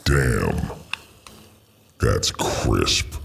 Damn. That's crisp.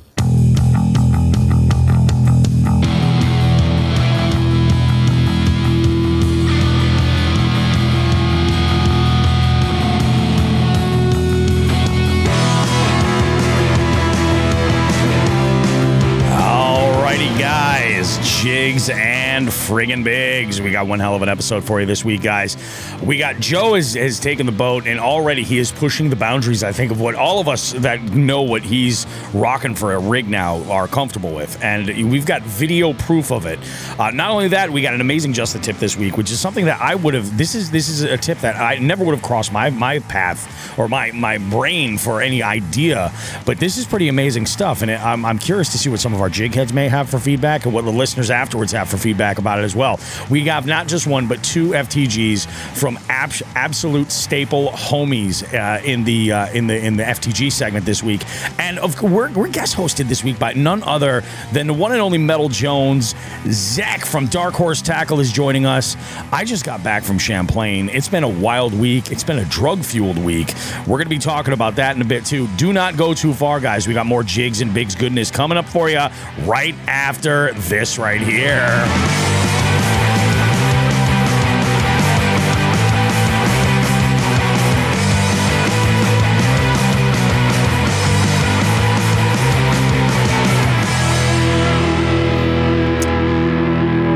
Jigs and friggin' bigs. We got one hell of an episode for you this week, guys. We got Joe has taken the boat, and already he is pushing the boundaries, I think, of what all of us that know what he's rocking for a rig now are comfortable with. And we've got video proof of it. Not only that, we got an amazing Just the Tip this week, which is something that I would have, this is a tip that I never would have crossed my path or my brain for any idea. But this is pretty amazing stuff, and I'm curious to see what some of our jig heads may have for feedback and what the listeners afterwards have for feedback about it as well. We have not just one, but two FTGs from absolute staple homies in the FTG segment this week, and we're guest hosted this week by none other than the one and only Metal Jones. Zech from Dark Horse Tackle is joining us. I just got back from Champlain. It's been a wild week. It's been a drug-fueled week. We're going to be talking about that in a bit too. Do not go too far, guys. We got more jigs and bigs goodness coming up for you right after this right here.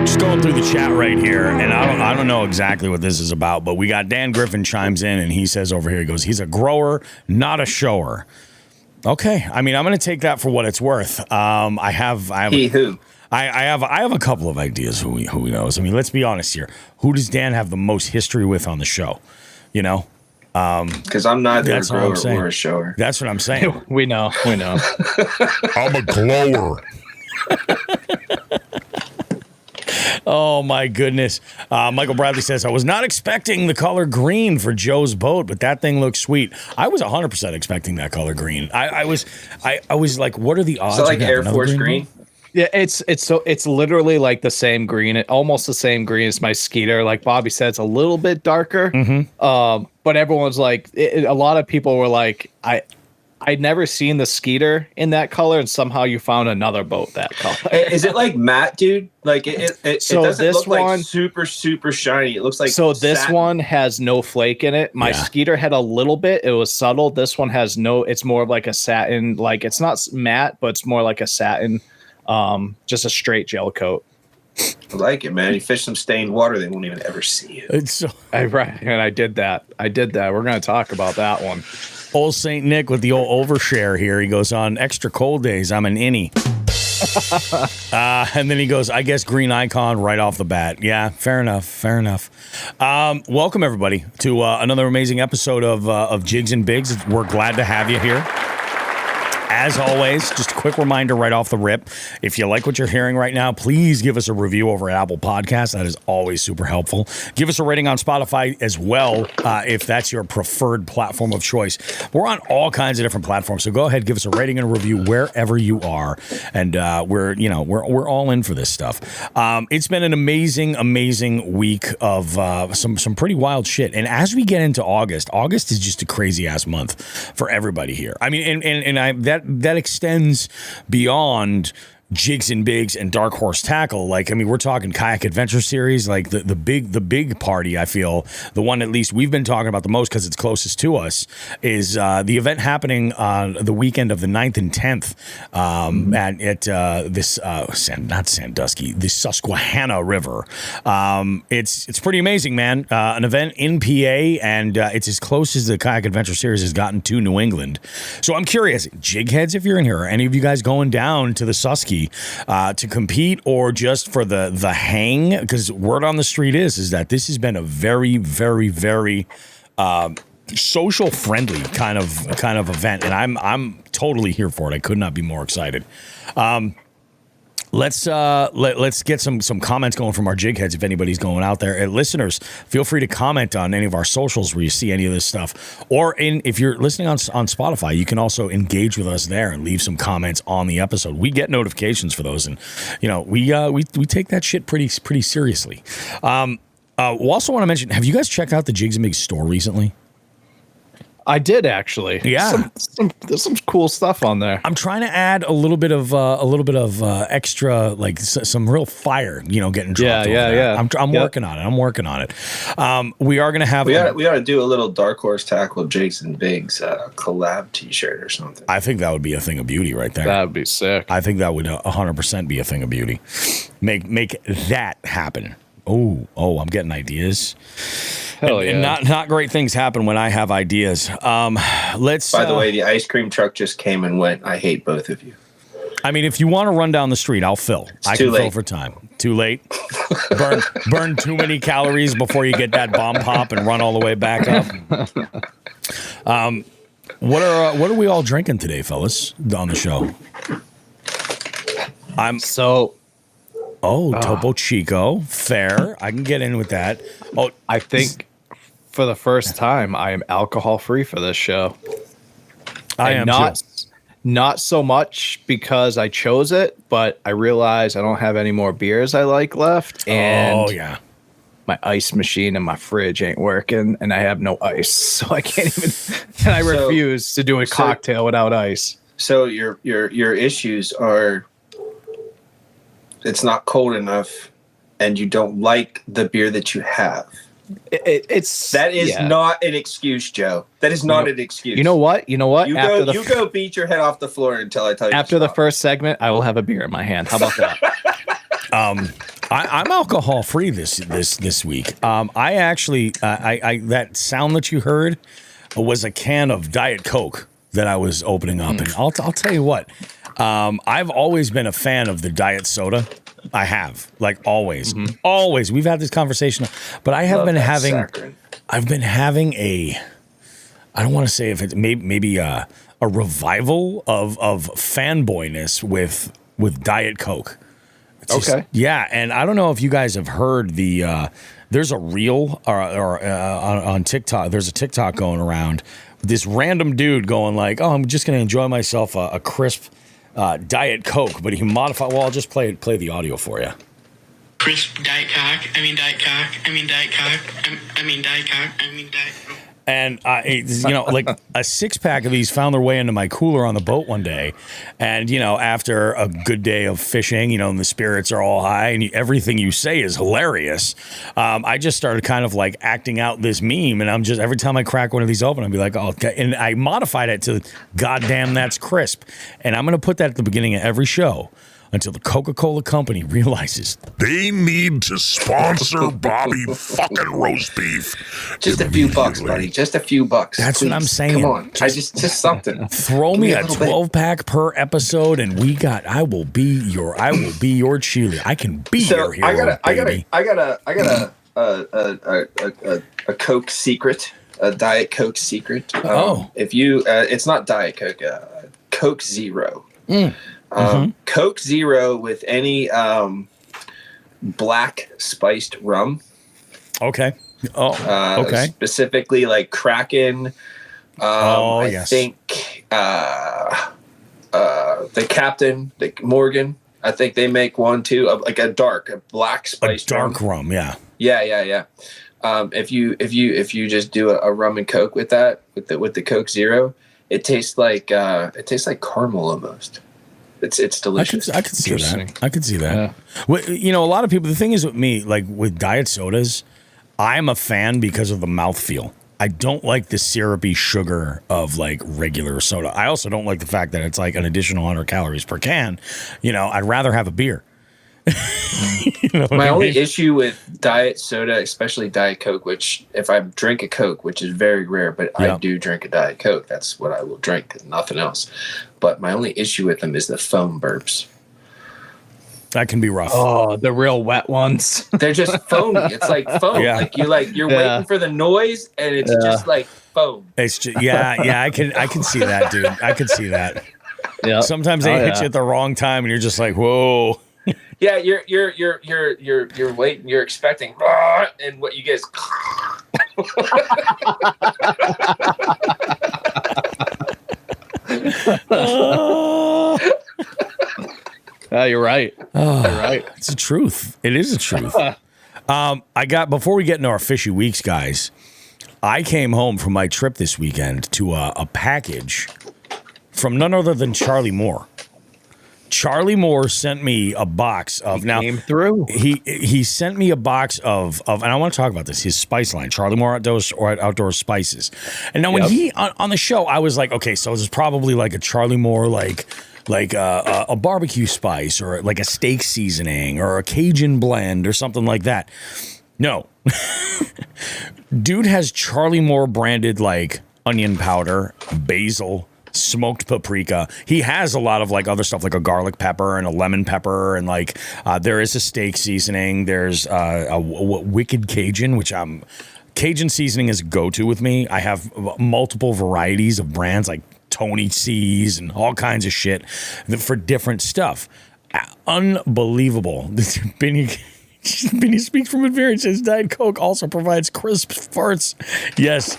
Just going through the chat right here, and I don't know exactly what this is about, but we got Dan Griffin chimes in, and he says over here, he goes, he's a grower, not a shower. Okay, I mean, I'm going to take that for what it's worth. I have a couple of ideas who he knows. I mean, let's be honest here. Who does Dan have the most history with on the show? You know? Because I'm neither a grower or a shower. That's what I'm saying. We know. I'm a glower. Oh, my goodness. Michael Bradley says, I was not expecting the color green for Joe's boat, but that thing looks sweet. I was 100% expecting that color green. I was like, what are the odds? Is it like Air Force green? Yeah, it's literally like the same green, almost the same green as my Skeeter. Like Bobby said, it's a little bit darker. Mm-hmm. But everyone's like, a lot of people were like, I'd never seen the Skeeter in that color, and somehow you found another boat that color. Is it like matte, dude? Like it doesn't look like super shiny. It looks like this satin. one has no flake in it. My Skeeter had a little bit. It was subtle. This one has no. It's more of like a satin. Like it's not matte, but it's more like a satin. Just a straight gel coat. I like it, man. You fish some stained water, they won't even ever see you. It's so right, and I did that. We're going to talk about that one. Old Saint Nick with the old overshare here. He goes, on extra cold days, I'm an innie. And then he goes, I guess green IKON right off the bat. Yeah, fair enough. Welcome, everybody, to another amazing episode of Jigs and Bigs. We're glad to have you here. As always, just a quick reminder right off the rip, if you like what you're hearing right now, please give us a review over at Apple Podcasts. That is always super helpful. Give us a rating on Spotify as well, if that's your preferred platform of choice. We're on all kinds of different platforms, so go ahead, give us a rating and a review wherever you are, and we're all in for this stuff. It's been an amazing week of some pretty wild shit, and as we get into August is just a crazy ass month for everybody here. I mean, and that extends beyond Jigs and Bigs and Dark Horse Tackle. Like, I mean, we're talking Kayak Adventure Series, like the big party. I feel the one at least we've been talking about the most because it's closest to us is the event happening on the weekend of the 9th and 10th at this not Sandusky, the Susquehanna River. It's pretty amazing, man. An event in PA, and it's as close as the Kayak Adventure Series has gotten to New England. So I'm curious, jig heads, if you're in here, are any of you guys going down to the Susky to compete or just for the hang? Because word on the street is that this has been a very social friendly kind of event, and I'm totally here for it. I could not be more excited. Let's get some comments going from our jig heads if anybody's going out there. And listeners, feel free to comment on any of our socials where you see any of this stuff. Or if you're listening on Spotify, you can also engage with us there and leave some comments on the episode. We get notifications for those, and we take that shit pretty seriously. We also want to mention, have you guys checked out the Jigs and Bigs store recently? I did actually. Yeah, there's some cool stuff on there. I'm trying to add a little bit of extra, like some real fire, getting dropped. Yeah. I'm working on it. We are gonna have. We ought to do a little Dark Horse Tackle Jigs and Bigs collab T-shirt or something. I think that would be a thing of beauty right there. That would be sick. I think that would 100% be a thing of beauty. Make that happen. Oh, I'm getting ideas. Hell yeah. And not great things happen when I have ideas. Let's. By the way, the ice cream truck just came and went. I hate both of you. I mean, if you want to run down the street, I'll fill. I can fill for time. Too late. burn too many calories before you get that bomb pop and run all the way back up. What are we all drinking today, fellas, on the show? Topo Chico. Fair. I can get in with that. Oh, I think for the first time, I am alcohol free for this show. I am not so much because I chose it, but I realize I don't have any more beers I like left. And my ice machine in my fridge ain't working, and I have no ice, so I can't even. And I refuse to do a cocktail without ice. So your issues are it's not cold enough, and you don't like the beer that you have. That is not an excuse, Joe. That is not an excuse. You know what? You go beat your head off the floor until I tell you. After the first segment, I will have a beer in my hand. How about that? I'm alcohol free this week. I actually that sound that you heard was a can of Diet Coke that I was opening up, and I'll tell you what. I've always been a fan of the diet soda. I have, like always. We've had this conversation, but I have been having. Saccharin. I've been having I don't want to say if it's maybe a revival of fanboyness with Diet Coke. Yeah, and I don't know if you guys have heard there's a reel or on TikTok. There's a TikTok going around. This random dude going like, "Oh, I'm just going to enjoy myself a crisp Diet Coke," but he modified. Well, I'll just play the audio for you. Crisp Diet Coke. I mean Diet Coke. I mean Diet Coke. I mean Diet Coke. I mean Diet Coke. And like a 6-pack of these found their way into my cooler on the boat one day, and after a good day of fishing, and the spirits are all high, and everything you say is hilarious. I just started kind of like acting out this meme, and I'm just every time I crack one of these open, I'll be like, "Oh," and I modified it to "Goddamn, that's crisp," and I'm gonna put that at the beginning of every show. Until the Coca-Cola company realizes they need to sponsor Bobby fucking roast beef. Just a few bucks, buddy. Just a few bucks. That's please. What I'm saying. Come on, just something. Throw me a 12-pack per episode, and I will be your cheerleader. I can be your hero. I got a Coke secret, a Diet Coke secret. If you, it's not Diet Coke, Coke Zero. Coke Zero with any black spiced rum. Okay. Okay. Specifically like Kraken. I think the Captain, the Morgan. I think they make one too, like a black spiced dark rum. Yeah. Yeah. If you just do a rum and Coke with that, with the Coke Zero, it tastes like caramel almost. It's delicious. I could see that. Yeah. Well, a lot of people. The thing is with me, like with diet sodas, I'm a fan because of the mouthfeel. I don't like the syrupy sugar of like regular soda. I also don't like the fact that it's like an additional 100 calories per can. I'd rather have a beer. My only issue with diet soda, especially Diet Coke, which if I drink a Coke, which is very rare, but I do drink a Diet Coke, that's what I will drink, nothing else. But my only issue with them is the foam burps. That can be rough. Oh, the real wet ones. They're just foamy. It's like foam. Yeah. You're waiting for the noise, and it's just like foam. It's just, I can see that, dude. I can see that. Yeah. Sometimes they hit you at the wrong time, and you're just like, whoa. Yeah, you're waiting. You're expecting, and what you get is. You're right. You're right. It's the truth. It is the truth. Before we get into our fishy weeks, guys, I came home from my trip this weekend to a package from none other than Charlie Moore. Charlie Moore sent me a box of came through. He sent me a box of and I want to talk about this, his spice line, Charlie Moore Outdoor Spices. And now when he on the show, I was like, okay, so this is probably like a Charlie Moore like a barbecue spice or like a steak seasoning or a Cajun blend or something like that. No. Dude has Charlie Moore branded like onion powder, basil, smoked paprika. He has a lot of like other stuff like a garlic pepper and a lemon pepper and like there is a steak seasoning. There's a wicked Cajun, which Cajun seasoning is a go-to with me. I have multiple varieties of brands like Tony C's and all kinds of shit for different stuff. Unbelievable. Benny speaks from experience. Says Diet Coke also provides crisp farts. Yes,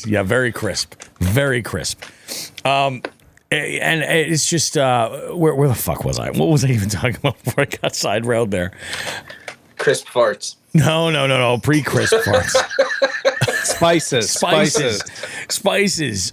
yeah, very crisp. And it's just where the fuck was I? What was I even talking about before I got side railed there? Crisp farts. No. Pre-crisp farts. Spices.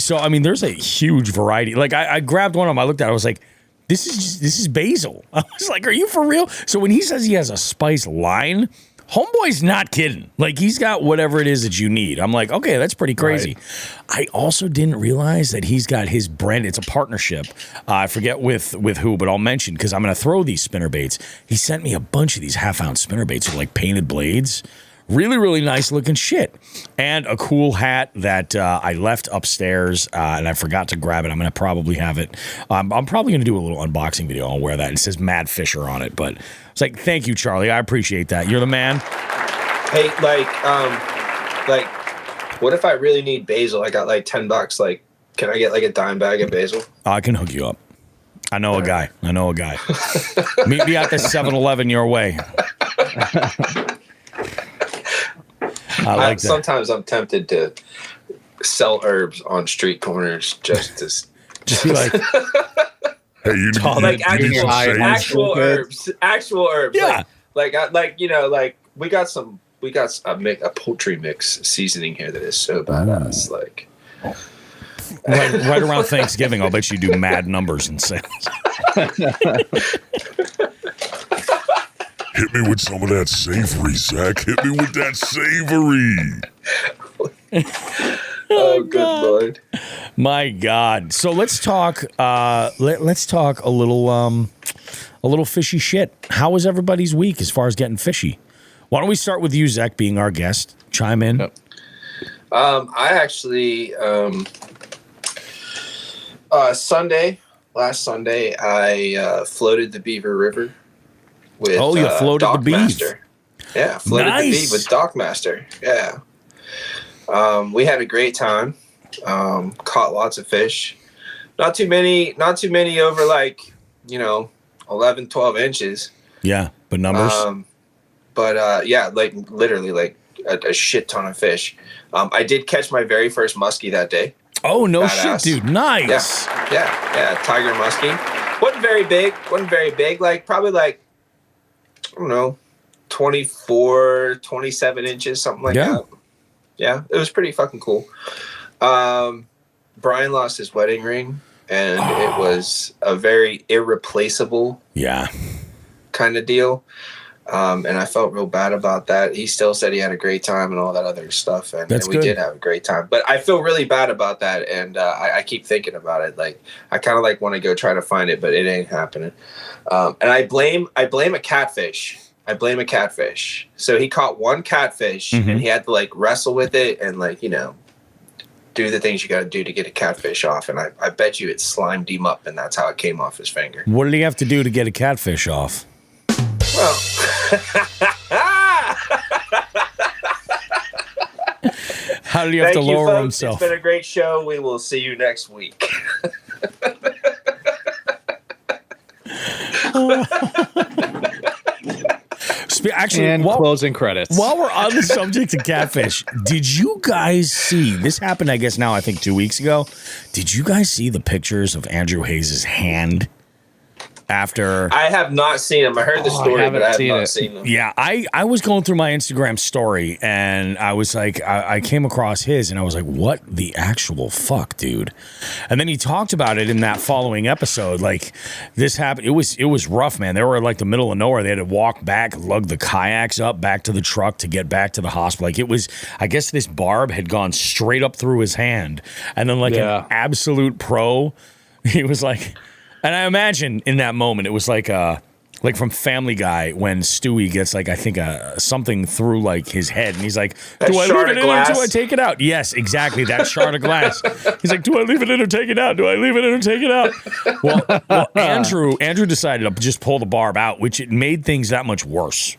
So I mean, there's a huge variety. Like I grabbed one of them. I looked at it. I was like, this is basil. I was like, are you for real? So when he says he has a spice line, homeboy's not kidding. Like he's got whatever it is that you need. I'm like, okay, that's pretty crazy. Right. I also didn't realize that he's got his brand. It's a partnership. I forget with who, but I'll mention because I'm going to throw these spinnerbaits. He sent me a bunch of these half-ounce spinnerbaits with like painted blades. Really, really nice looking shit. And a cool hat that I left upstairs and I forgot to grab it. I'm going to probably have it. I'm probably going to do a little unboxing video. I'll wear that. It says Mad Fisher on it. But it's like, thank you, Charlie. I appreciate that. You're the man. Hey, like, what if I really need basil? I got like $10. Like, can I get like a dime bag of basil? I can hook you up. I know a guy. Meet me at the 7-Eleven your way. I like that. Sometimes I'm tempted to sell herbs on street corners just be like, hey, you like actual herbs. Yeah, like we got a poultry mix seasoning here that is so badass. Like right around Thanksgiving, I'll bet you do mad numbers in sales. Hit me with some of that savory, Zach. Hit me with that savory. Oh, good Lord. My God. So let's talk. Let's talk a little fishy shit. How was everybody's week as far as getting fishy? Why don't we start with you, Zech, being our guest? Chime in. Yep. I actually last Sunday, I floated the Beaver River. With, you floated the beef. Yeah, floated the beef with Dockmaster. Yeah. We had a great time. Caught lots of fish. Not too many over 11, 12 inches. Yeah, but numbers. Yeah, like literally like a shit ton of fish. I did catch my very first muskie that day. Oh, no Badass. Shit, dude. Nice. Yeah. Tiger muskie. Wasn't very big. Like probably like, I don't know, 24, 27 inches, something like that. Yeah, it was pretty fucking cool. Brian lost his wedding ring, and it was a very irreplaceable kind of deal. And I felt real bad about that. He still said he had a great time and all that other stuff, and we did have a great time. But I feel really bad about that, and I keep thinking about it. Like I kind of like want to go try to find it, but it ain't happening. And I blame a catfish. So he caught one catfish, and he had to like wrestle with it and like do the things you got to do to get a catfish off. And I bet you it slimed him up, and that's how it came off his finger. What did he have to do to get a catfish off? Well, how did he have to lower himself? It's been a great show. We will see you next week. Actually, closing credits. While we're on the subject of catfish, did you guys see, this happened, I guess now, I think 2 weeks ago. Did you guys see the pictures of Andrew Hayes' hand? after. I have not seen them. I heard the story, but I have not seen them. Yeah, I was going through my Instagram story, and I was like, I came across his, and I was like, what the actual fuck, dude? And then he talked about it in that following episode. Like, this happened. It was rough, man. They were in like the middle of nowhere. They had to walk back, lug the kayaks up back to the truck to get back to the hospital. Like, it was, I guess this barb had gone straight up through his hand, and then like an absolute pro, he was like. And I imagine in that moment, it was like from Family Guy when Stewie gets like, I think something through like his head. And he's like, do I leave it in or do I take it out? Yes, exactly. That shard of glass. He's like, do I leave it in or take it out? Do I leave it in or take it out? Well, Andrew decided to just pull the barb out, which it made things that much worse.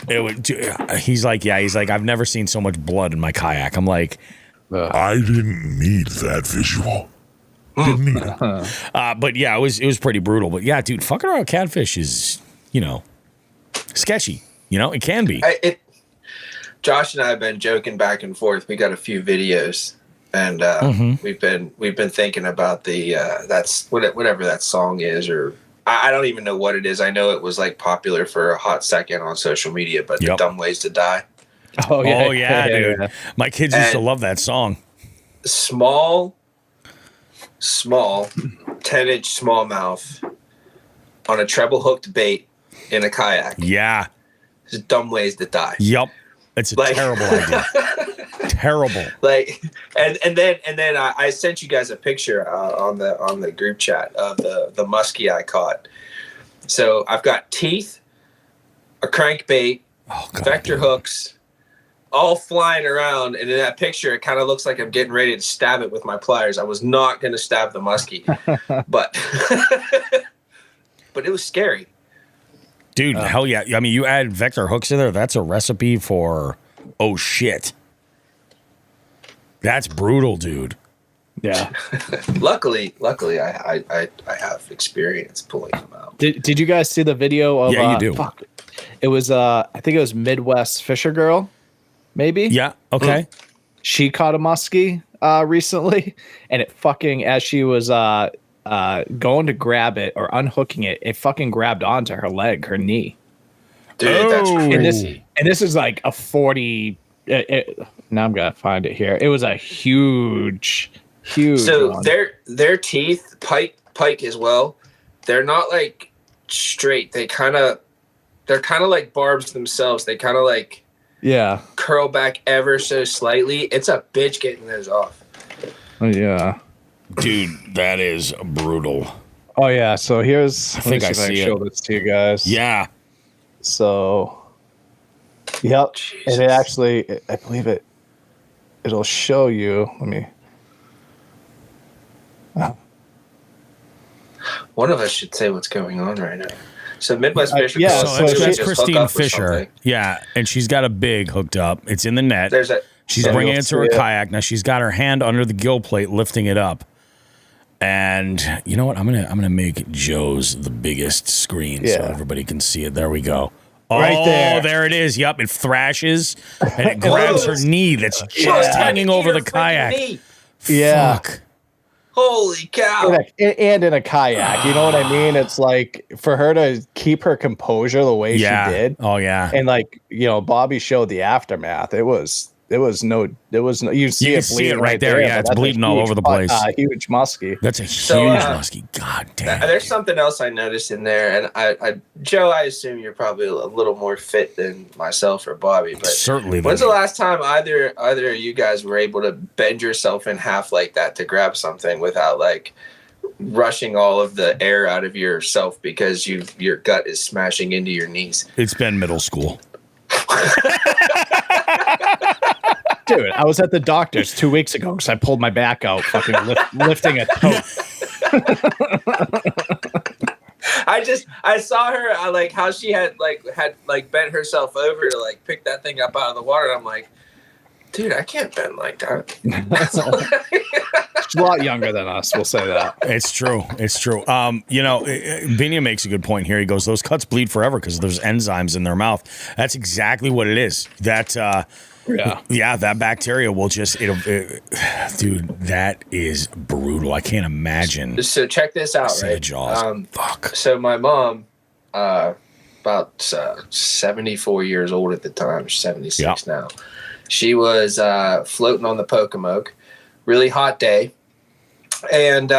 He's like, I've never seen so much blood in my kayak. I'm like, I didn't need that visual. But yeah, it was pretty brutal. But yeah, dude, fucking around catfish is, sketchy. It can be. Josh and I have been joking back and forth. We got a few videos, and we've been thinking about the that's whatever that song is, or I don't even know what it is. I know it was like popular for a hot second on social media, but the Dumb Ways to Die. Oh yeah, dude. Yeah. My kids used to love that song. Small 10-inch smallmouth on a treble hooked bait in a kayak. Yeah. It's Dumb Ways to Die. Yep. It's a terrible idea. Terrible. Like, and then I sent you guys a picture on the group chat of the muskie I caught. So I've got teeth, a crankbait, vector hooks, all flying around, and in that picture, it kind of looks like I'm getting ready to stab it with my pliers. I was not going to stab the muskie, but but it was scary. Dude, hell yeah. I mean, you add vector hooks in there, that's a recipe for, oh, shit. That's brutal, dude. Yeah. Luckily, I have experience pulling them out. Did you guys see the video of... Yeah, you do. Fuck. It was, I think it was Midwest Fisher Girl. Maybe. Yeah. Okay. She caught a muskie recently, and it fucking, as she was going to grab it or unhooking it, it fucking grabbed onto her leg, her knee. Dude, that's crazy. And this is like a 40. Now I'm gonna find it here. It was a huge. So one. their teeth, pike as well. They're not like straight. They're kind of like barbs themselves. They kind of like. Yeah. Curl back ever so slightly. It's a bitch getting those off. Oh, yeah. Dude, that is brutal. Oh, yeah. So here's... I think I show this to you guys. Yeah. So... Yep. Jesus. And it actually... I believe it'll show you... Let me... One of us should say what's going on right now. So Midwest Fisher. So that's Christine Fisher. Yeah, and she's got a big hooked up. It's in the net. She's bringing it to her kayak. Now she's got her hand under the gill plate, lifting it up. And you know what? I'm gonna make Joe's the biggest screen so everybody can see it. There we go. Right there. Oh, there it is. Yep, it thrashes and it grabs her knee that's just hanging over the kayak. Yeah. Fuck. Holy cow. And in a kayak, you know what I mean? It's like for her to keep her composure the way she did. Oh yeah. And like, Bobby showed the aftermath. It was no you see it right there. Yeah, it's bleeding all over the place. Huge muskie. That's a huge muskie. God damn. There's something else I noticed in there, and Joe, I assume you're probably a little more fit than myself or Bobby, but certainly. When's the last time either of you guys were able to bend yourself in half like that to grab something without like rushing all of the air out of yourself because your gut is smashing into your knees? It's been middle school. Dude, I was at the doctor's 2 weeks ago because I pulled my back out fucking lifting a tote. I saw her like how she had bent herself over to like pick that thing up out of the water, and I'm like, dude, I can't bend like that. She's a lot younger than us, we'll say that. It's true. Binia makes a good point here. He goes, those cuts bleed forever because there's enzymes in their mouth. That's exactly what it is. That Yeah, that bacteria will just, dude, that is brutal. I can't imagine. So check this out, right? Jaws. Fuck. So my mom, about 74 years old at the time, she's 76 now. She was floating on the Pocomoke, really hot day. And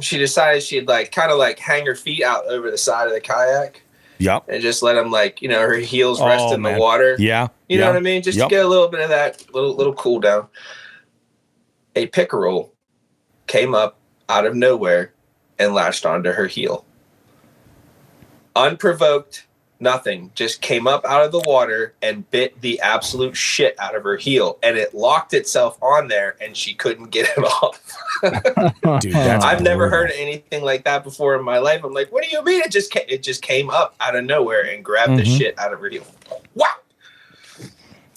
she decided she'd kind of hang her feet out over the side of the kayak. Yep. And just let them her heels rest in the water. Yeah. You know what I mean? Just to get a little bit of that little cool down. A pickerel came up out of nowhere and latched onto her heel. Unprovoked, nothing. Just came up out of the water and bit the absolute shit out of her heel. And it locked itself on there and she couldn't get it off. Dude, I've never heard anything like that before in my life. I'm like, what do you mean? It just came up out of nowhere and grabbed the shit out of her heel. Wow.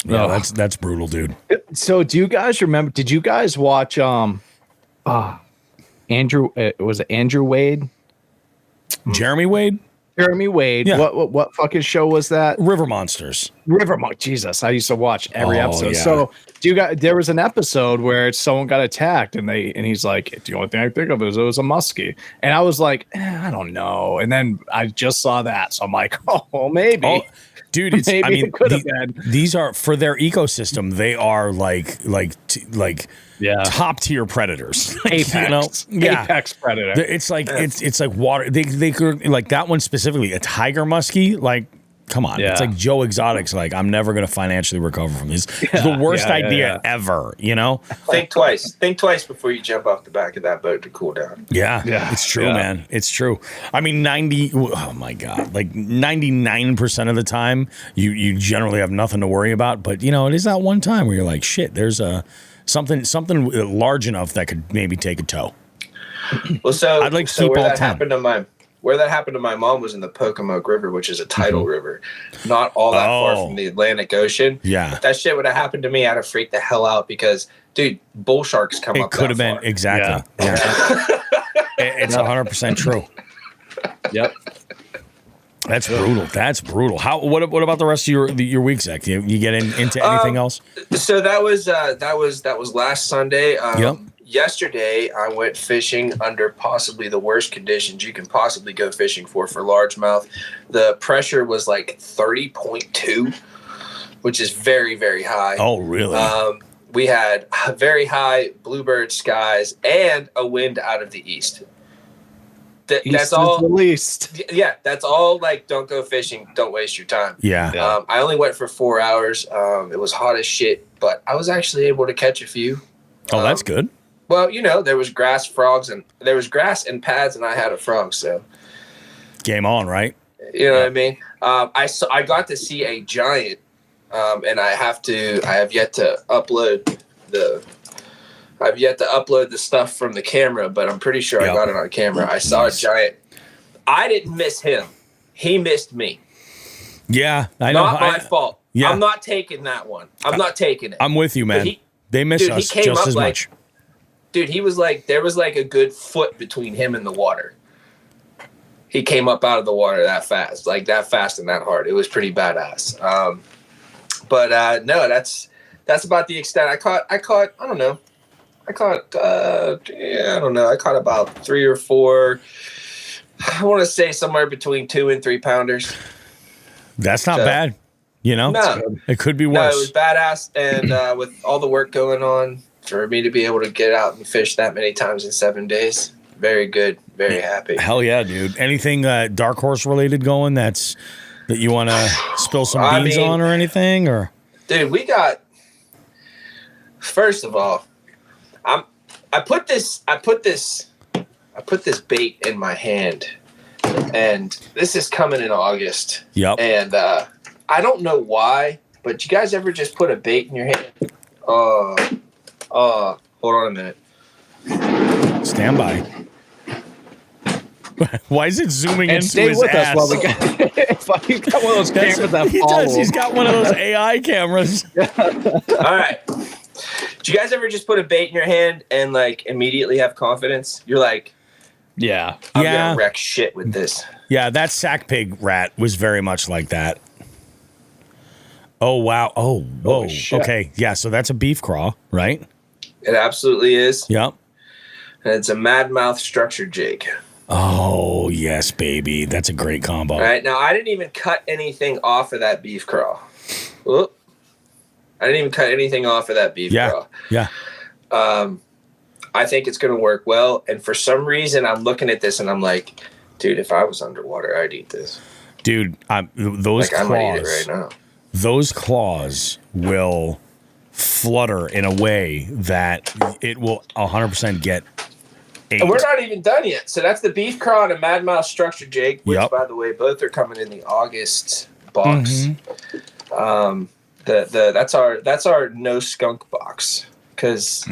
No, that's brutal, dude. So do you guys remember, did you guys watch Andrew, was it Andrew Wade? Jeremy Wade? Jeremy Wade. Yeah. What fucking show was that? River Monsters. Jesus, I used to watch every episode. Yeah. So there was an episode where someone got attacked and he's like, the only thing I think of is it was a muskie. And I was like, I don't know. And then I just saw that. So I'm like, oh, maybe. Oh, dude, these are, for their ecosystem, they are like top tier predators. Apex. Apex predator. It's like it's like water. They could, like that one specifically, a tiger muskie. Like, come on, it's like Joe Exotic's. Like, I'm never gonna financially recover from this. It's the worst idea ever. You know. Think twice. Think twice before you jump off the back of that boat to cool down. Yeah, it's true, man. It's true. I mean, 99% of the time, you generally have nothing to worry about. But it is that one time where you're like, shit, there's something large enough that could maybe take a tow. Well, so I'd like to keep where all that 10. happened to where that happened to my mom was in the Pocomoke River, which is a tidal river, not all that far from the Atlantic Ocean. Yeah, if that shit would have happened to me, I'd have freaked the hell out because, dude, bull sharks come up. It could have been far. exactly. Yeah. It's 100% true. Yep. That's brutal. That's brutal. What about the rest of your week, Zach? You get into anything else? So that was last Sunday. Yesterday, I went fishing under possibly the worst conditions you can possibly go fishing for largemouth. The pressure was like 30.2, which is very, very high. Oh, really? We had very high bluebird skies and a wind out of the east. That's all. The least. Yeah, that's all. Like, don't go fishing. Don't waste your time. Yeah. I only went for 4 hours. It was hot as shit, but I was actually able to catch a few. Oh, that's good. Well, there was grass, frogs, and there was grass and pads, and I had a frog. So, game on, right? You know what I mean? I got to see a giant, and I have yet to upload the stuff from the camera, but I'm pretty sure I got it on camera. I saw a giant. I didn't miss him. He missed me. Yeah, I know. Not my fault. Yeah. I'm not taking that one. I'm not taking it. I'm with you, man. They miss us just as much. Dude, he was like, there was like a good foot between him and the water. He came up out of the water that fast and that hard. It was pretty badass. But no, that's about the extent. I caught, I don't know. I caught about 3 or 4. I want to say somewhere between 2 and 3 pounders. That's not bad. No, it could be worse. No, it was badass. And with all the work going on, for me to be able to get out and fish that many times in 7 days, very good, very happy. Hell yeah, dude. Anything dark horse related going that you want to spill some beans on or anything? Or dude, we got. First of all, I put this bait in my hand, and this is coming in August. Yep. And I don't know why, but you guys ever just put a bait in your hand? Hold on a minute. Stand by. Why is it zooming and into stay his with ass? us while we got he's got one of those cameras that he follow. does. He's got one of those AI cameras. All right. Do you guys ever just put a bait in your hand and like immediately have confidence? You're like, I'm gonna wreck shit with this. Yeah, that sack pig rat was very much like that. Oh, wow. Oh, whoa. Holy shit. Okay. Yeah. So that's a beef craw, right? It absolutely is. Yep. And it's a mad mouth structured jig. Oh, yes, baby. That's a great combo. All right. Now, I didn't even cut anything off of that beef craw. Whoop. I didn't even cut anything off of that beef craw. Yeah. I think it's going to work well. And for some reason, I'm looking at this and I'm like, dude, if I was underwater, I'd eat this. Dude, those claws. I might eat it right now. Those claws will flutter in a way that it will 100% get ate. And we're not even done yet. So that's the beef craw and a Mad Mouse structured jig, which, by the way, both are coming in the August box. Mm-hmm. That's our no skunk box because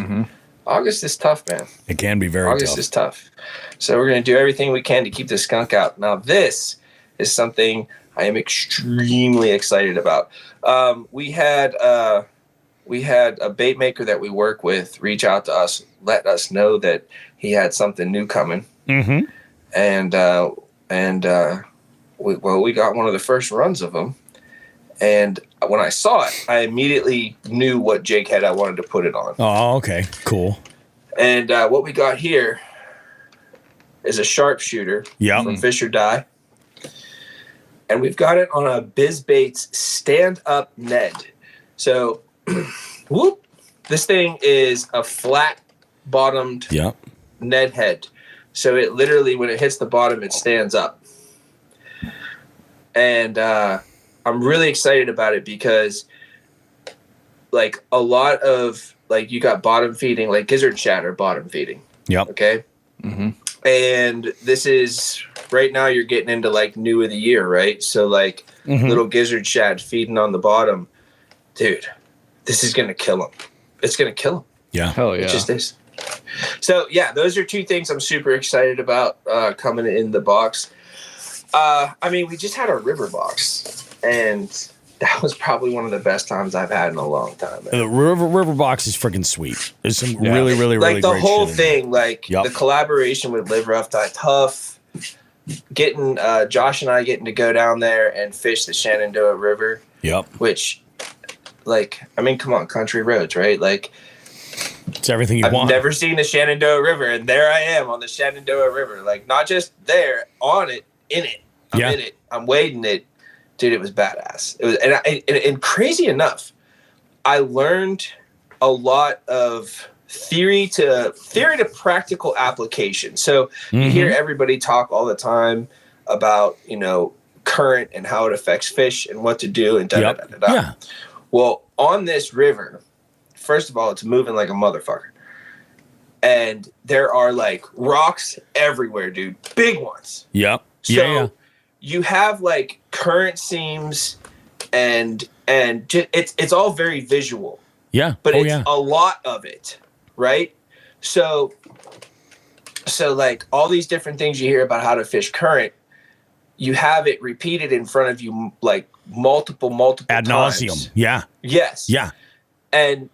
August is tough, man. It can be very tough. August is tough. So we're going to do everything we can to keep the skunk out. Now, this is something I am extremely excited about. We had a bait maker that we work with reach out to us, let us know that he had something new coming. Mm-hmm. We got one of the first runs of them. And when I saw it, I immediately knew what jig head I wanted to put it on. Oh, okay. Cool. And what we got here is a sharpshooter from Fish or Die. And we've got it on a BizBaits stand-up Ned. So, whoop, this thing is a flat-bottomed Ned head. So it literally, when it hits the bottom, it stands up. And I'm really excited about it because, like, a lot of, like, you got bottom feeding, like gizzard shad are bottom feeding. Yep. Okay? Mm-hmm. And this is, right now you're getting into, like, new of the year, right? So, like, little gizzard shad feeding on the bottom. Dude, this is going to kill them. It's going to kill them. Yeah. Hell yeah. It just is. So, yeah, those are two things I'm super excited about coming in the box. I mean, we just had our river box, and that was probably one of the best times I've had in a long time. Man. The river box is freaking sweet. There's some really, really, like really the great whole shit thing, like the collaboration with Live Rough Die Tough, getting Josh and I getting to go down there and fish the Shenandoah River. Yep. Which, like, I mean, come on, country roads, right? Like, it's everything you want. I've never seen the Shenandoah River, and there I am on the Shenandoah River. Like, not just there, on it, in it. I'm in it. I'm wading it. Dude, it was badass. It was, and crazy enough, I learned a lot of theory to practical application. So you hear everybody talk all the time about, you know, current and how it affects fish and what to do and da da da da. Yeah. Well, on this river, first of all, it's moving like a motherfucker. And there are, like, rocks everywhere, dude. Big ones. Yep. So you have, like, current seams and it's all very visual. Yeah. But it's a lot of it, right? So like, all these different things you hear about how to fish current, you have it repeated in front of you, like, multiple ad nauseum. Times. Yeah. Yes. Yeah. And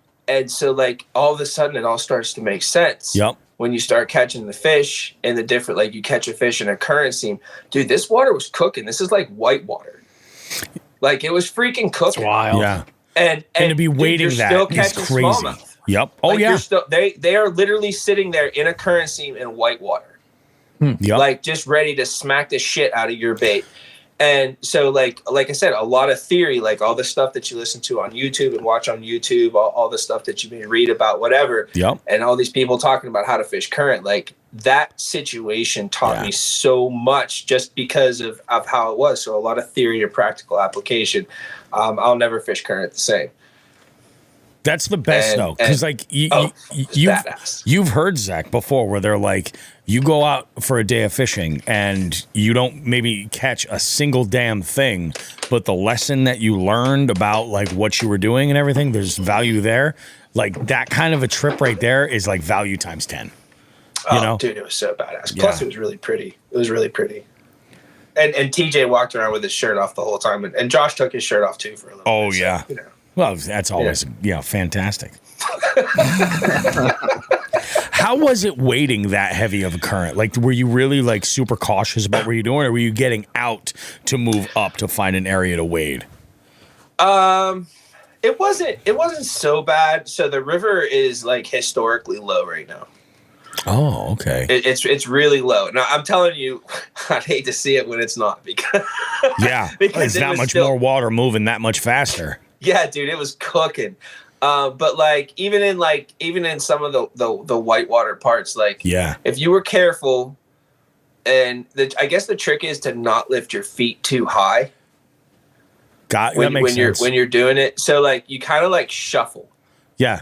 so, like, all of a sudden it all starts to make sense. Yep. When you start catching the fish and the different, like, you catch a fish in a current seam. Dude, this water was cooking. This is like white water. Like, it was freaking cooking. It's wild. Yeah. And to be waiting dude, that is crazy. Smallmouth. Yep. Oh, like, yeah. They are literally sitting there in a current seam in white water. Yep. Like, just ready to smack the shit out of your bait. And so, like I said, a lot of theory, like all the stuff that you listen to on YouTube and watch on YouTube, all the stuff that you may read about, whatever. Yep. And all these people talking about how to fish current, like, that situation taught me so much just because of how it was. So a lot of theory to practical application. I'll never fish current the same. That's the best, though, because, like, you've heard, Zach, before, where they're like, you go out for a day of fishing and you don't maybe catch a single damn thing, but the lesson that you learned about, like, what you were doing and everything, there's value there. Like, that kind of a trip right there is, like, value times 10. You know? Dude, it was so badass. Plus, it was really pretty. It was really pretty. And TJ walked around with his shirt off the whole time, and Josh took his shirt off, too, for a little bit. Oh, yeah. So, you know. Well, that's always, fantastic. How was it wading that heavy of a current? Like, were you really, like, super cautious about what you're doing, or were you getting out to move up to find an area to wade? It wasn't so bad. So the river is like historically low right now. Oh, okay. It's really low. Now I'm telling you, I'd hate to see it when it's not because because it's not much more water moving that much faster. Yeah, dude, it was cooking. But like even in some of the whitewater parts, like if you were careful, and I guess the trick is to not lift your feet too high. That makes sense. When you're doing it, so like you kind of like shuffle. Yeah.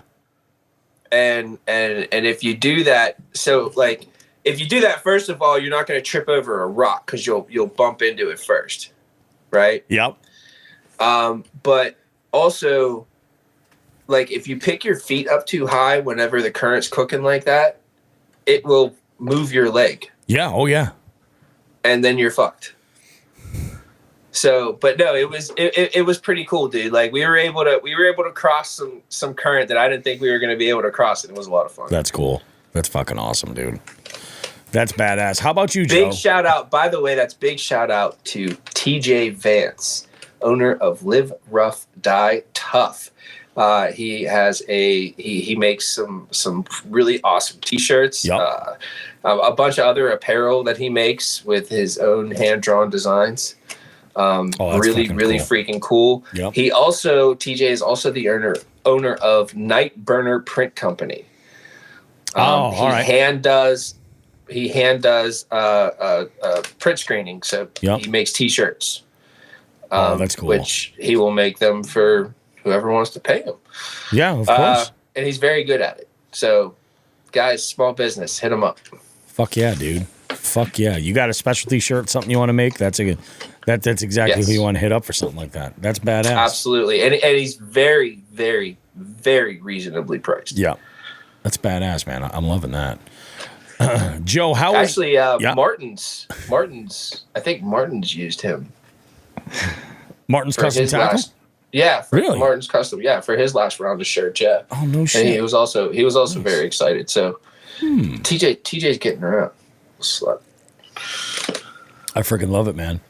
And if you do that, so like if you do that, first of all, you're not going to trip over a rock because you'll bump into it first, right? Yep. But also, like if you pick your feet up too high whenever the current's cooking like that, it will move your leg. Yeah. Oh yeah. And then you're fucked. So, but no, it was pretty cool, dude. Like we were able to cross some current that I didn't think we were going to be able to cross, and it was a lot of fun. That's cool. That's fucking awesome, dude. That's badass. How about you, Joe? Big shout out, by the way. That's big shout out to TJ Vance, owner of Live Rough, Die Tough. He has he makes some really awesome T-shirts. Yep. A bunch of other apparel that he makes with his own hand-drawn designs. Really cool. Freaking cool. Yep. TJ is also the owner of Night Burner Print Company. All right. He hand does print screening, so he makes T-shirts. That's cool. Which he will make them for whoever wants to pay him. Yeah, of course. And he's very good at it. So, guys, small business, hit him up. Fuck yeah, dude. Fuck yeah. You got a specialty shirt, something you want to make? That's exactly who you want to hit up for something like that. That's badass. Absolutely. And he's very, very, very reasonably priced. Yeah. That's badass, man. I'm loving that. Joe, Martin's, I think Martin's used him. Martin's Custom Tackle? Really? Martin's Custom. Yeah, for his last round of shirts, yeah. Oh, no shit. And he was also very excited. So TJ's getting around. Slut. I freaking love it, man.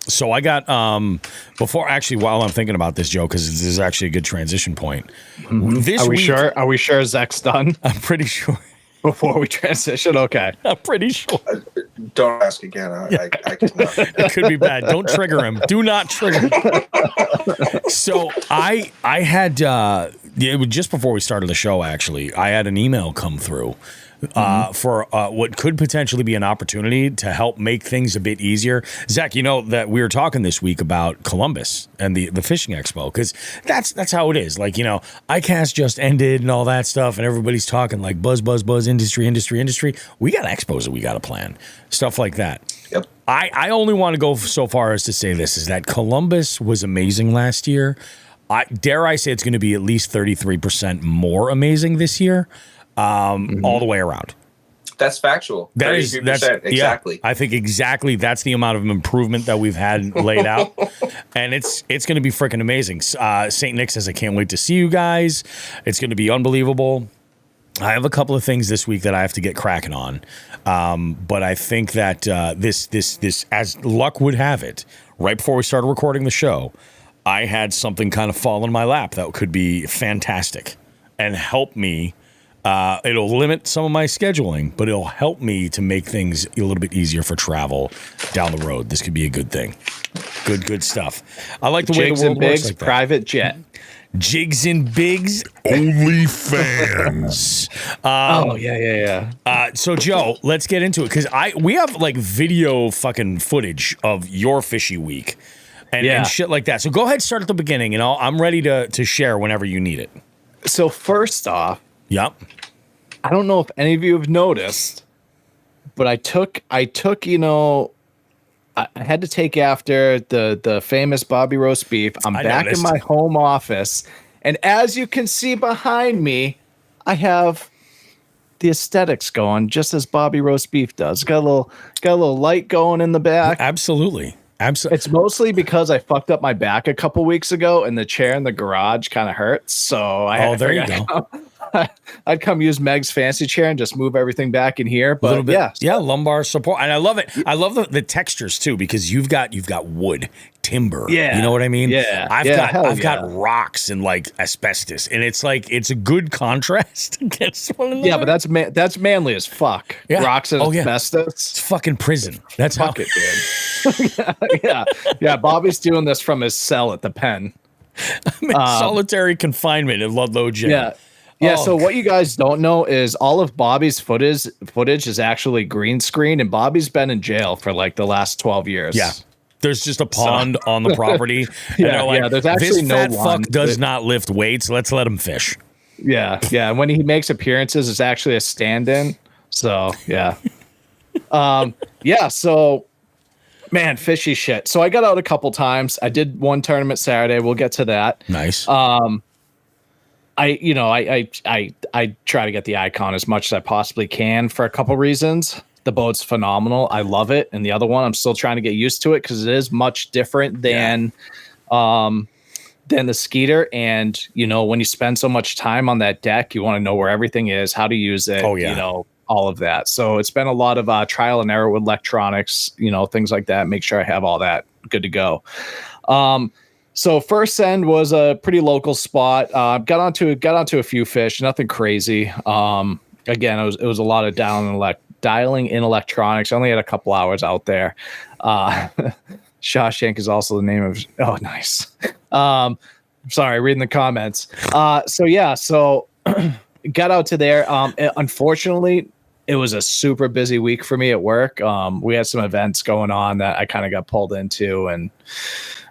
So I got while I'm thinking about this, Joe, because this is actually a good transition point. Mm-hmm. Are we sure Zech's done? I'm pretty sure. Before we transition, okay. I'm pretty sure. Don't ask again. I cannot. It could be bad. Don't trigger him. Do not trigger him. So I had it was just before we started the show. Actually, I had an email come through. For what could potentially be an opportunity to help make things a bit easier. Zach, you know that we were talking this week about Columbus and the fishing expo, because that's how it is. Like, you know, ICAST just ended and all that stuff, and everybody's talking like buzz, industry. We got expos that we got to plan, stuff like that. Yep. I only want to go so far as to say this, is that Columbus was amazing last year. Dare I say it's going to be at least 33% more amazing this year. All the way around. That's factual. That's exactly. Yeah, I think exactly that's the amount of improvement that we've had laid out, and it's going to be freaking amazing. St. Nick says, I can't wait to see you guys. It's going to be unbelievable. I have a couple of things this week that I have to get cracking on, but I think that this, as luck would have it, right before we started recording the show, I had something kind of fall in my lap that could be fantastic and help me. It'll limit some of my scheduling, but it'll help me to make things a little bit easier for travel down the road. This could be a good thing. Good stuff. I like the way Jigs the world and Bigs works like that. Private jet. Jigs and Bigs. Only fans. So Joe, let's get into it, because we have like video fucking footage of your fishy week and shit like that. So go ahead, start at the beginning, and I'm ready to share whenever you need it. So first off, yep. I don't know if any of you have noticed, but I took, you know, I had to take after the famous Bobby roast beef. I'm back in my home office, and as you can see behind me, I have the aesthetics going just as Bobby roast beef does. Got a little light going in the back. Absolutely. It's mostly because I fucked up my back a couple weeks ago, and the chair in the garage kind of hurts. So I there you go. I'd come use Meg's fancy chair and just move everything back in here. But a little bit, yeah, lumbar support, and I love it. I love the textures too, because you've got wood, timber. Yeah, you know what I mean. Yeah, I've got rocks and like asbestos, and it's like it's a good contrast against one another. Yeah, but that's manly as fuck. Yeah. Rocks and asbestos. It's fucking prison. That's fuck it, dude. yeah. Bobby's doing this from his cell at the pen. I'm in solitary confinement in Ludlow jail. Yeah. So what you guys don't know is all of Bobby's footage is actually green screen, and Bobby's been in jail for like the last 12 years. Yeah. There's just a pond on the property. And there's actually this fat fuck does not lift weights. Let's let him fish. Yeah. And when he makes appearances, it's actually a stand-in. So yeah. So man, fishy shit. So I got out a couple times. I did one tournament Saturday. We'll get to that. Nice. I try to get the IKON as much as I possibly can for a couple reasons. The boat's phenomenal. I love it. And the other one, I'm still trying to get used to it because it is much different than the Skeeter. And, when you spend so much time on that deck, you want to know where everything is, how to use it, all of that. So it's been a lot of trial and error with electronics, things like that. Make sure I have all that good to go. So first send was a pretty local spot. Got onto a few fish, nothing crazy. Again, it was a lot of dialing in electronics. I only had a couple hours out there. Shawshank is also the name of. Oh, nice. Sorry, reading the comments. So got out to there. Unfortunately, it was a super busy week for me at work. We had some events going on that I kind of got pulled into and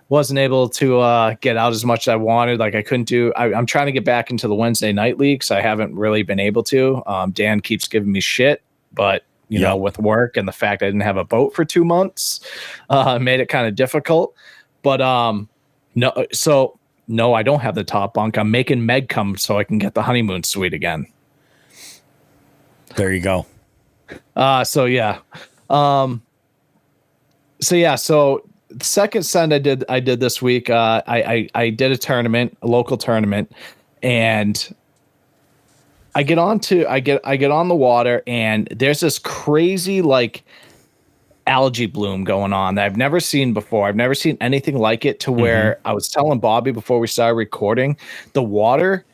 wasn't able to get out as much as I wanted. Like I couldn't do. I'm trying to get back into the Wednesday night league, so I haven't really been able to. Dan keeps giving me shit, but you know, with work and the fact I didn't have a boat for 2 months, made it kind of difficult. But no, I don't have the top bunk. I'm making Meg come so I can get the honeymoon suite again. There you go. So the second send I did this week, I did a local tournament, and I get on the water, and there's this crazy like algae bloom going on that I've never seen before. I've never seen anything like it, to where I was telling Bobby before we started recording, the water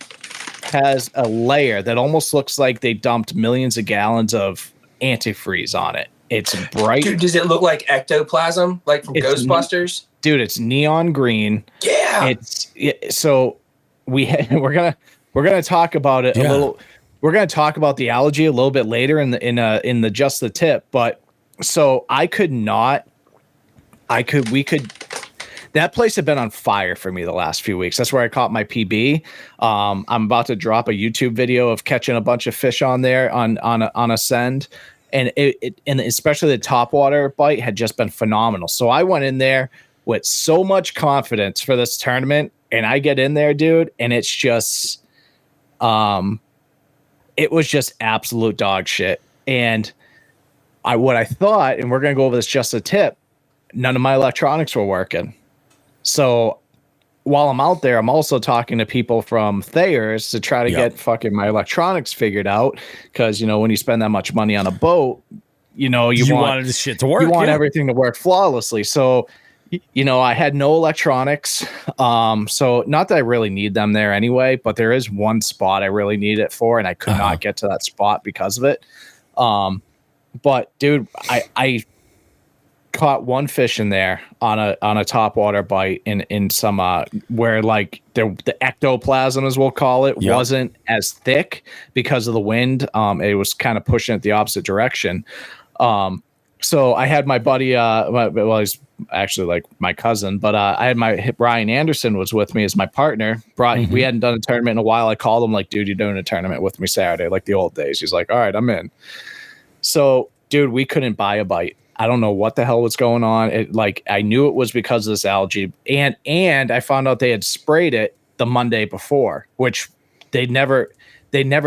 has a layer that almost looks like they dumped millions of gallons of antifreeze on it. It's bright. Dude, does it look like ectoplasm, like from Ghostbusters? Dude, it's neon green. Yeah. So we're gonna talk about it a little. We're gonna talk about the algae a little bit later in the just the tip. But so that place had been on fire for me the last few weeks. That's where I caught my PB. I'm about to drop a YouTube video of catching a bunch of fish on there on a send. And and especially the topwater bite had just been phenomenal. So I went in there with so much confidence for this tournament, and I get in there, dude, and it's just, it was just absolute dog shit. And what I thought, and we're gonna go over this just a tip, none of my electronics were working. So while I'm out there, I'm also talking to people from Thayer's to try to get fucking my electronics figured out. Because, when you spend that much money on a boat, you wanted this shit to work. You want everything to work flawlessly. So, I had no electronics. So not that I really need them there anyway, but there is one spot I really need it for, and I could not get to that spot because of it. But dude, I caught one fish in there on a topwater bite in some where like the ectoplasm, as we'll call it, wasn't as thick because of the wind. It was kind of pushing it the opposite direction. So I had my buddy, he's actually like my cousin, but I had Ryan Anderson was with me as my partner. We hadn't done a tournament in a while. I called him like, dude, you're doing a tournament with me Saturday, like the old days. He's like, all right, I'm in. So dude, we couldn't buy a bite. I don't know what the hell was going on. I knew it was because of this algae, and I found out they had sprayed it the Monday before, which they never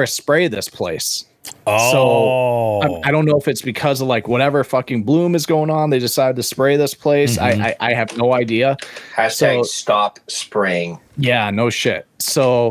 spray this place. Oh, so I don't know if it's because of like whatever fucking bloom is going on. They decided to spray this place. I have no idea. Stop spraying. Yeah, no shit. So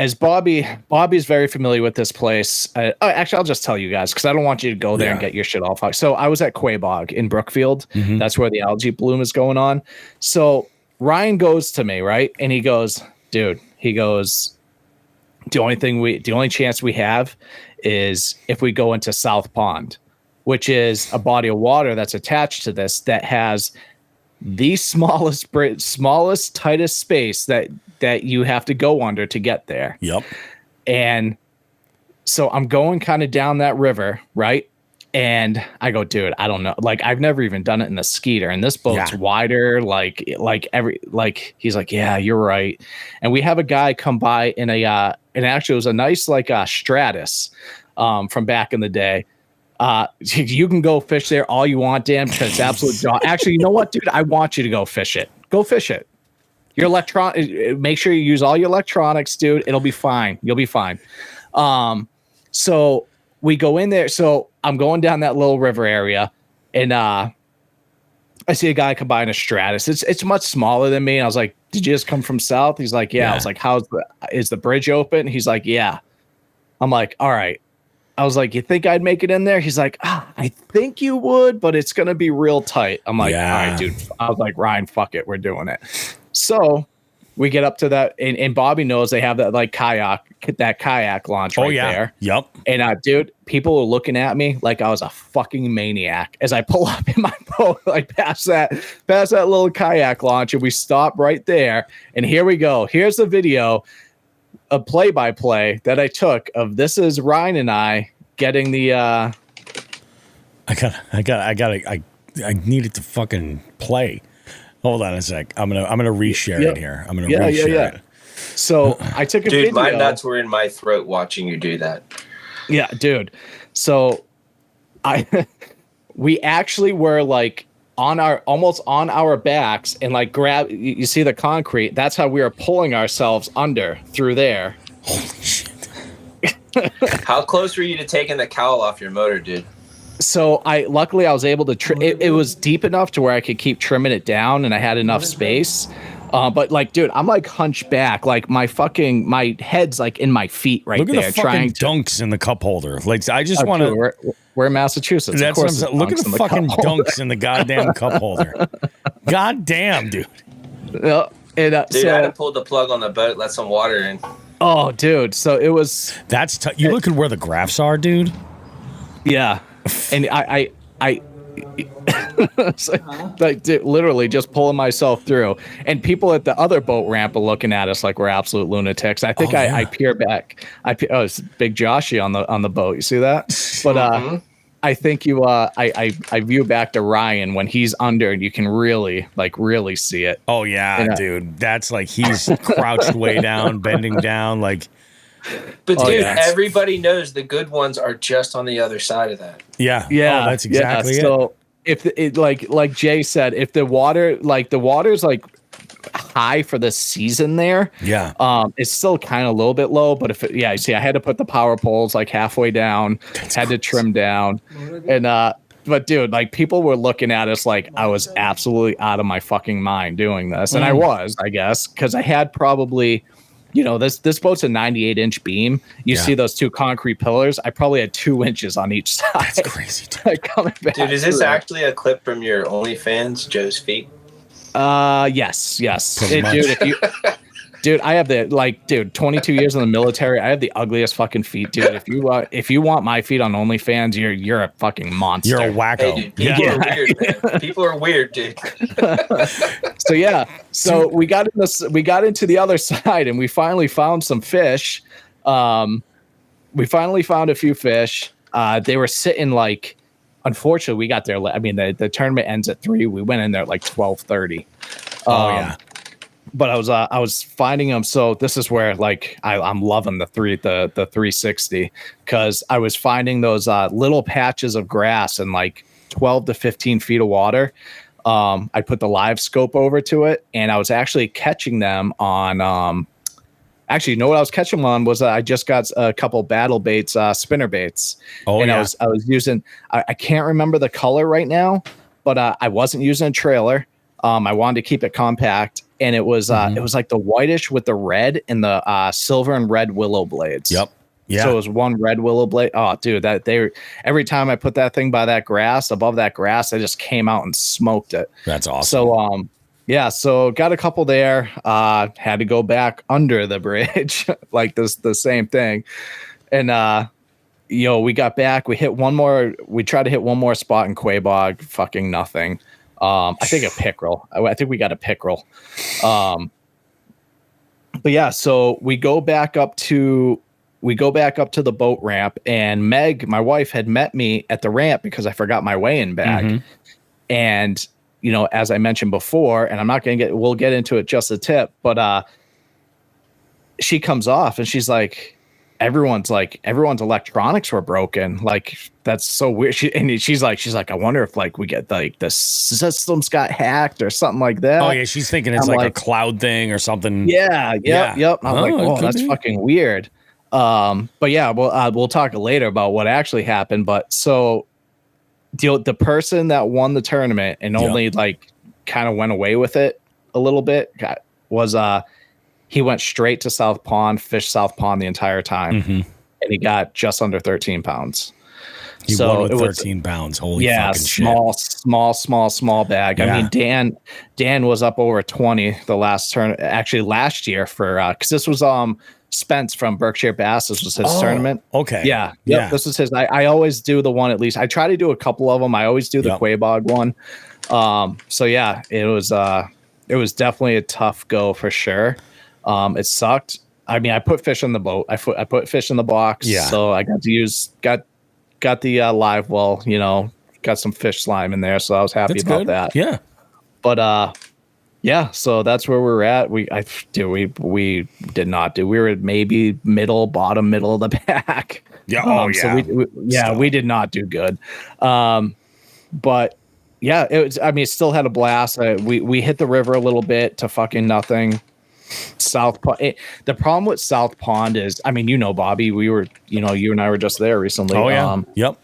as Bobby's very familiar with this place. Actually, I'll just tell you guys because I don't want you to go there and get your shit all fucked. So I was at Quabog in Brookfield. Mm-hmm. That's where the algae bloom is going on. So Ryan goes to me, right? And he goes, dude, the only chance we have is if we go into South Pond, which is a body of water that's attached to this that has the smallest, tightest space that you have to go under to get there. Yep. And so I'm going kind of down that river, right? And I go, dude, I don't know. Like, I've never even done it in a skeeter, and this boat's wider. Like he's like, yeah, you're right. And we have a guy come by in and actually it was a nice Stratus from back in the day. You can go fish there all you want, Dan, because it's absolute. Actually, you know what, dude? I want you to go fish it. Go fish it. Your make sure you use all your electronics, dude. It'll be fine. You'll be fine. So we go in there. So I'm going down that little river area, and I see a guy come by in a Stratus. It's much smaller than me. And I was like, "Did you just come from south?" He's like, "Yeah." I was like, is the bridge open? He's like, "Yeah." I'm like, "All right." I was like, "You think I'd make it in there?" He's like, "I think you would, but it's gonna be real tight." I'm like, "All right, dude." I was like, "Ryan, fuck it, we're doing it." So we get up to that, and Bobby knows they have that kayak launch right there. Yep. And dude, people were looking at me like I was a fucking maniac as I pull up in my boat, like past that little kayak launch, and we stop right there. And here we go. Here's the video, a play-by-play that I took of this is Ryan and I getting the. I needed to fucking play. Hold on a sec. I'm gonna reshare it here. I'm gonna reshare it. So I took a video. Dude, my nuts were in my throat watching you do that. Yeah, dude. So we actually were like almost on our backs and like grab. You see the concrete? That's how we were pulling ourselves under through there. Holy shit! How close were you to taking the cowl off your motor, dude? So luckily I was able to it was deep enough to where I could keep trimming it down and I had enough space. But like, dude, I'm like hunched back, like my head's like in my feet right there. Look at the fucking dunks in the cup holder. Like, I just want to. We're in Massachusetts. That's what I'm saying. Look at the fucking dunks in the goddamn cup holder. God damn, dude. Dude, I had to pull the plug on the boat, let some water in. Oh, dude. So it was. That's you look at where the graphs are, dude. Yeah. And I like literally just pulling myself through, and people at the other boat ramp are looking at us like we're absolute lunatics. I think I peer back. It's Big Joshy on the boat. You see that? But I think I view back to Ryan when he's under, and you can really see it. Oh yeah, dude. That's like he's crouched way down, bending down, like. But dude, everybody knows the good ones are just on the other side of that. Yeah. Yeah. Oh, that's exactly it. So if it like Jay said, if the water's like high for the season there, it's still kind of a little bit low. But you see, I had to put the power poles like halfway down, to trim down, and but dude, like people were looking at us like I was absolutely out of my fucking mind doing this, and I was, I guess, because I had probably. This boat's a 98-inch beam. You see those two concrete pillars. I probably had 2 inches on each side. That's crazy, dude. Coming back dude, is this actually a clip from your OnlyFans, Joe's feet? Yes. Dude, I have 22 years in the military. I have the ugliest fucking feet, dude. If you want my feet on OnlyFans, you're a fucking monster. You're a wacko. Hey, dude, people are weird, man. People are weird, dude. So we got into the other side, and we finally found some fish. We finally found a few fish. They were sitting like. Unfortunately, we got there. I mean, the tournament ends at 3:00. We went in there at like 12:30. But I was finding them. So this is where like I'm loving the 360 because I was finding those little patches of grass in like 12 to 15 feet of water. I put the live scope over to it, and I was actually catching them on. Actually, you know what I was catching them on was I just got a couple battle baits, spinner baits. I was using. I can't remember the color right now, but I wasn't using a trailer. I wanted to keep it compact. and it was like the whitish with the red and the silver and red willow blades. Yep. Yeah. So it was one red willow blade. Oh, dude, every time I put that thing by that grass, above that grass, I just came out and smoked it. That's awesome. So so got a couple there. Had to go back under the bridge, like the same thing. And we got back. We hit one more. We tried to hit one more spot in Quabog. Fucking nothing. I think a pickerel. I think we got a pickerel. But yeah, so we go back up to the boat ramp, and Meg, my wife, had met me at the ramp because I forgot my weigh-in bag. And as I mentioned before, and I'm not going to we'll get into it just a tip, but she comes off and she's like, everyone's electronics were broken. Like, that's so weird. She's like, I wonder if like we get like the systems got hacked or something like that. Oh yeah, she's thinking it's like a cloud thing or something. Yeah. Yep. I'm like, oh, that's fucking weird. But yeah, we'll talk later about what actually happened. But so the person that won the tournament and only like kind of went away with it a little bit was he went straight to South Pond, fished South Pond the entire time, and he got just under 13 pounds. He won with 13 pounds. Holy fucking shit. Small bag. Yeah. I mean, Dan was up over 20 the last turn. Actually, last year for because this was Spence from Berkshire Bass. This was his tournament. Okay. Yeah. This is his. I always do the one at least. I try to do a couple of them. I always do the Quabog one. So yeah, it was definitely a tough go for sure. It sucked. I mean, I put fish in the boat. I put fish in the box. Yeah. So I got to use got the live well. Got some fish slime in there. So I was happy about that. Yeah. But yeah, so that's where we're at. We did not do. We were maybe bottom middle of the pack. Yeah. So we did not do good. But yeah, it was. I mean, it still had a blast. We hit the river a little bit to fucking nothing. South Pond. The problem with South Pond is, I mean, Bobby, we were, you and I were just there recently. Oh yeah. Yep.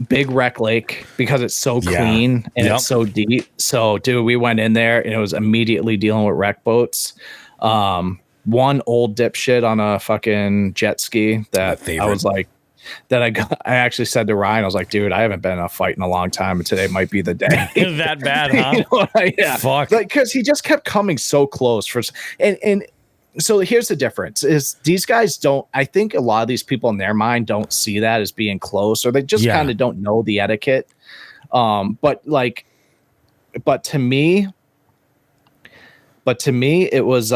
Big wreck lake because it's so clean and it's so deep. So, dude, we went in there and it was immediately dealing with wreck boats. One old dipshit on a fucking jet ski that I was like, I actually said to Ryan, I was like, dude, I haven't been in a fight in a long time, and today might be the day. That bad, huh? Yeah. Fuck. Because he just kept coming so close and so here's the difference is these guys don't, I think a lot of these people in their mind don't see that as being close, or they just kind of don't know the etiquette. But to me, it was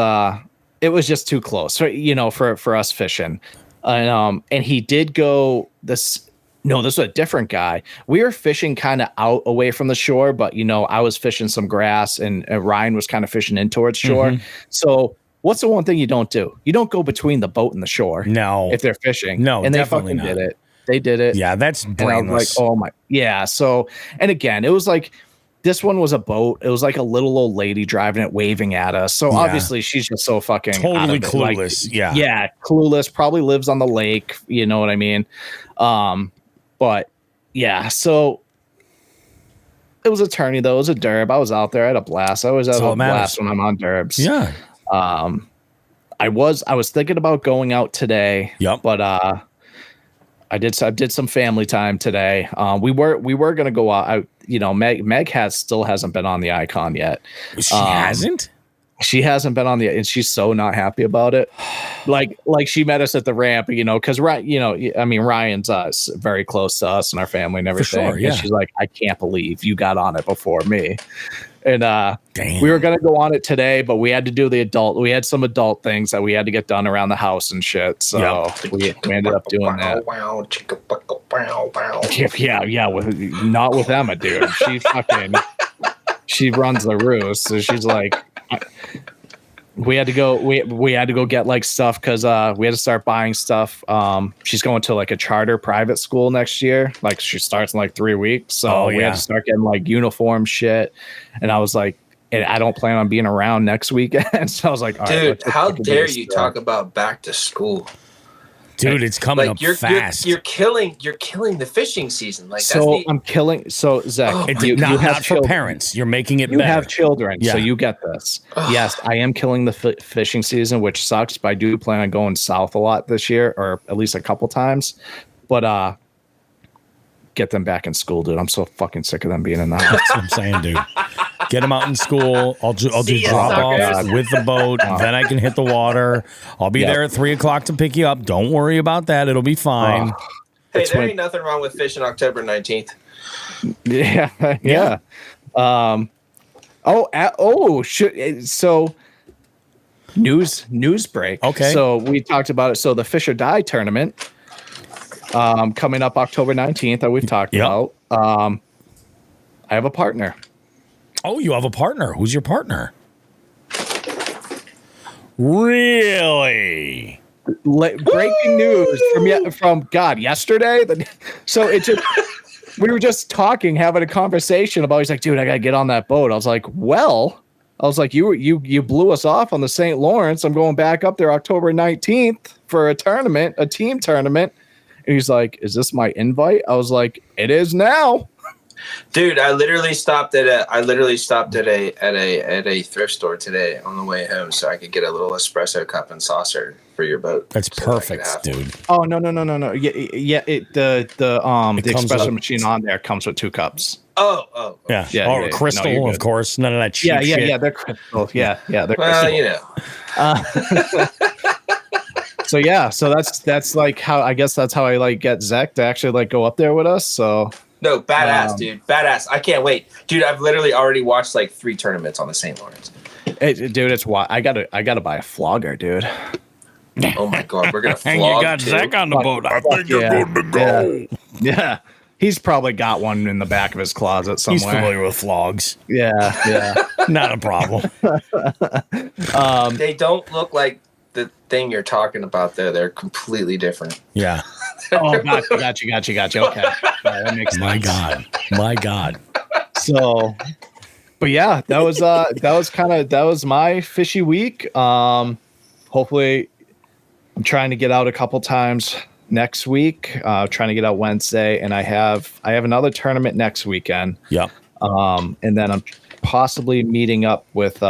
just too close, for us fishing. And he did go this was a different guy. We were fishing kind of out away from the shore, but I was fishing some grass and Ryan was kind of fishing in towards shore. So what's the one thing you don't do? You don't go between the boat and the shore. No. If they're fishing. No, and they definitely fucking not. did it. They did it. Yeah, that's brainless. Like, oh my. Yeah. So, and again, it was like, this one was a boat. It was like a little old lady driving it, waving at us. So obviously she's just so fucking totally clueless. Like, yeah. Clueless. Probably lives on the lake. You know what I mean? But yeah, so it was a tourney though. It was a derb. I was out there. I had a blast. I always have a blast when I'm on derbs. Yeah. I was thinking about going out today. Yep. But I did some family time today. We were gonna go out. Meg still hasn't been on the IKON yet. She hasn't. She hasn't been on and she's so not happy about it. Like she met us at the ramp, because Ryan's very close to us and our family and everything. For sure, yeah. And she's like, I can't believe you got on it before me. And damn. We were gonna go on it today, but we had to do we had some adult things that we had to get done around the house and shit. So we ended up doing that. Yeah, not with Emma, dude. She runs the roost, so she's like, we had to go get like stuff because we had to start buying stuff. She's going to like a charter private school next year. Like she starts in like 3 weeks, so we had to start getting like uniform shit. And I was like, and I don't plan on being around next weekend. So I was like, all dude, right, how dare you talk about back to school? Dude, it's coming up you're, fast. You're killing the fishing season. Like so I'm killing. So Zach, you not have for parents. You're making it. You better. have children, Yeah. so you get this. Yes, I am killing the fishing season, which sucks. But I do plan on going south a lot this year, or at least a couple times. But get them back in school, dude. I'm so fucking sick of them being in the house. That's what I'm saying, dude. Get them out in school. I'll do drop off with the boat. Then I can hit the water. I'll be there at 3:00 to pick you up. Don't worry about that. It'll be fine. Hey, there ain't nothing wrong with fishing October 19th. Yeah. So news break. Okay. So we talked about it. So the Fish or Die tournament coming up October 19th that we've talked about. I have a partner. Oh, you have a partner. Who's your partner? Really? Breaking news from yesterday. So it just we were just talking, having a conversation about. He's like, dude, I gotta get on that boat. I was like, you blew us off on the St. Lawrence. I'm going back up there October 19th for a team tournament. And he's like, is this my invite? I was like, it is now. Dude, I literally stopped at a thrift store today on the way home so I could get a little espresso cup and saucer for your boat. That's perfect, dude. Oh no. Yeah. The espresso machine on there comes with 2 cups. Oh. Yeah. Crystal, no, of course. None of that cheap shit. Yeah, they're crystal. Yeah, they're crystal. So that's like how I like get Zech to actually like go up there with us. So no, badass, dude. Badass. I can't wait. Dude, I've literally already watched like 3 tournaments on the St. Lawrence. Dude, it's why I gotta buy a flogger, dude. Oh my god, we're gonna flog. And you got Zech on the boat. I think you're good to go. Yeah. He's probably got one in the back of his closet somewhere. He's familiar with flogs. Yeah. Not a problem. They don't look like the thing you're talking about there. They're completely different. Yeah. Oh, got you. Okay. That makes sense. My God. So, but yeah, that was my fishy week. Hopefully I'm trying to get out a couple times next week, trying to get out Wednesday, and I have another tournament next weekend. Yep. And then I'm possibly meeting up with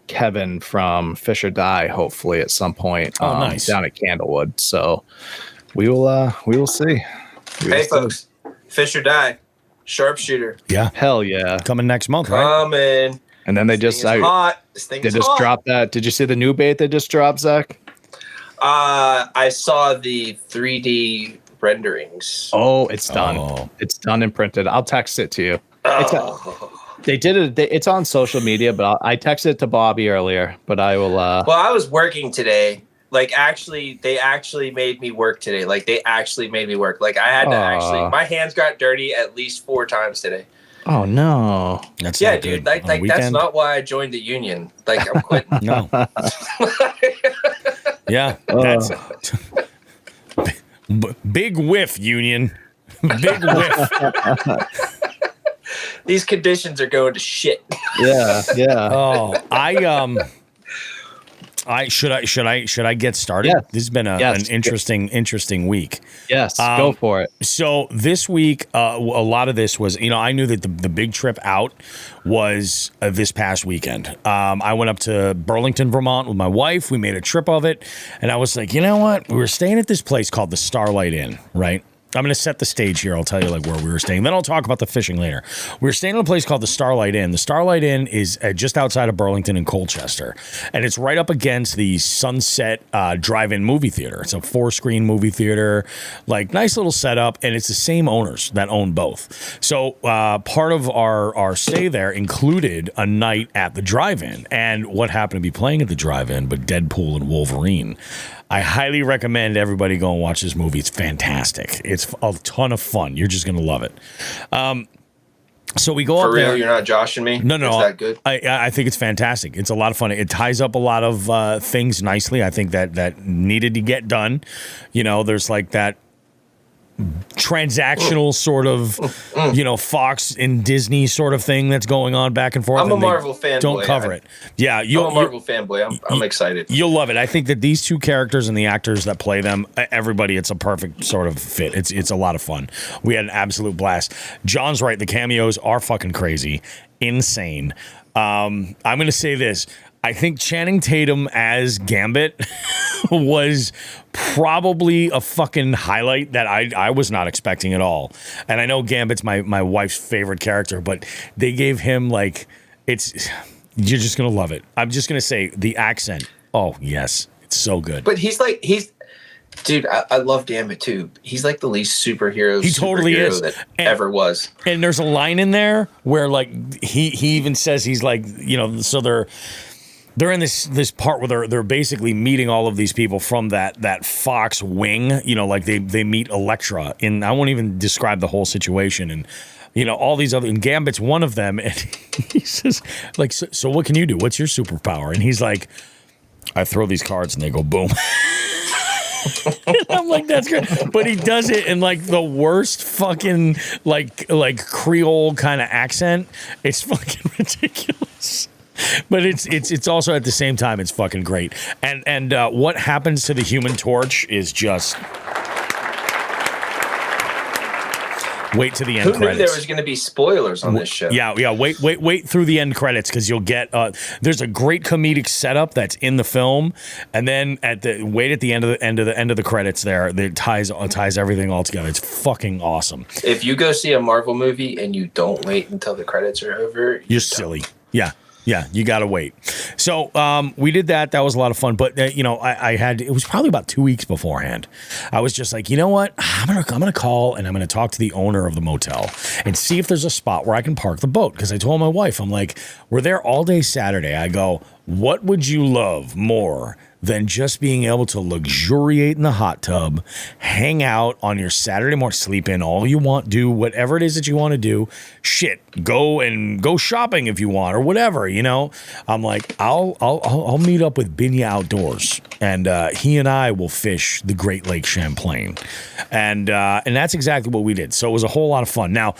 Kevin from Fish or Die, hopefully at some point. Nice. Down at Candlewood. So we will see. Hey folks, Fish or Die, sharpshooter. Yeah. Hell yeah. Coming next month, right? Coming. And then they This thing is hot. This thing is hot. dropped that. Did you see the new bait they just dropped, Zach? I saw the 3D renderings. Oh, it's done. Oh. It's done and printed. I'll text it to you. Oh. They did it. It's on social media, but I texted it to Bobby earlier. But I will. Well, I was working today. Like, they actually made me work today. Like, they actually made me work. Like, I had to my hands got dirty at least 4 times today. Oh no. That's yeah, not dude. good. Like that's not why I joined the union. Like, I'm quitting. No. Yeah. That's big whiff, union. Big whiff. These conditions are going to shit. Yeah. Oh, should I get started? Yes. This has been an interesting week. Yes, go for it. So this week, a lot of this was, I knew that the big trip out was this past weekend. I went up to Burlington, Vermont with my wife. We made a trip of it. And I was like, you know what? We were staying at this place called the Starlight Inn, right? I'm going to set the stage here. I'll tell you like where we were staying. Then I'll talk about the fishing later. We were staying in a place called the Starlight Inn. The Starlight Inn is just outside of Burlington in Colchester. And it's right up against the Sunset Drive-In movie theater. It's a 4-screen movie theater, like nice little setup. And it's the same owners that own both. So part of our stay there included a night at the drive-in. And what happened to be playing at the drive-in but Deadpool and Wolverine. I highly recommend everybody go and watch this movie. It's fantastic. It's a ton of fun. You're just going to love it. So we go up there. For real, you're not joshing me? No. Is that good? I think it's fantastic. It's a lot of fun. It ties up a lot of things nicely. I think that needed to get done. There's like that transactional sort of, Fox and Disney sort of thing that's going on back and forth. I'm a Marvel fanboy. Don't cover it. Yeah, I'm a Marvel fanboy. I'm excited. You'll love it. I think that these two characters and the actors that play them, everybody, it's a perfect sort of fit. It's a lot of fun. We had an absolute blast. John's right. The cameos are fucking crazy, insane. I'm going to say this. I think Channing Tatum as Gambit was probably a fucking highlight that I was not expecting at all. And I know Gambit's my wife's favorite character, but they gave him you're just going to love it. I'm just going to say the accent. Oh, yes. It's so good. But dude, I love Gambit too. He's like the least superhero. He totally is that ever was. And there's a line in there where he even says he's like, so they're in this part where they're basically meeting all of these people from that Fox wing, they meet Elektra, and I won't even describe the whole situation, and all these other, and Gambit's one of them, and he says so what can you do? What's your superpower? And he's like, I throw these cards and they go boom. I'm like, that's great, but he does it in the worst fucking like Creole kind of accent. It's fucking ridiculous. But it's also at the same time it's fucking great. And what happens to the Human Torch is just wait to the end credits. Who knew there was going to be spoilers on this show? Yeah. Wait through the end credits because you'll get. There's a great comedic setup that's in the film, and then at the end of the credits there, that ties everything all together. It's fucking awesome. If you go see a Marvel movie and you don't wait until the credits are over, you're silly. Yeah, you got to wait. So we did that. That was a lot of fun. But, I had, it was probably about 2 weeks beforehand. I was just like, you know what? I'm gonna call and I'm going to talk to the owner of the motel and see if there's a spot where I can park the boat. Because I told my wife, I'm like, we're there all day Saturday. I go, what would you love more than just being able to luxuriate in the hot tub, hang out on your Saturday morning, sleep in all you want, do whatever it is that you want to do. Shit, go shopping if you want or whatever, I'm like, I'll meet up with Binya Outdoors, and he and I will fish the Great Lake Champlain, and that's exactly what we did. So it was a whole lot of fun. Now,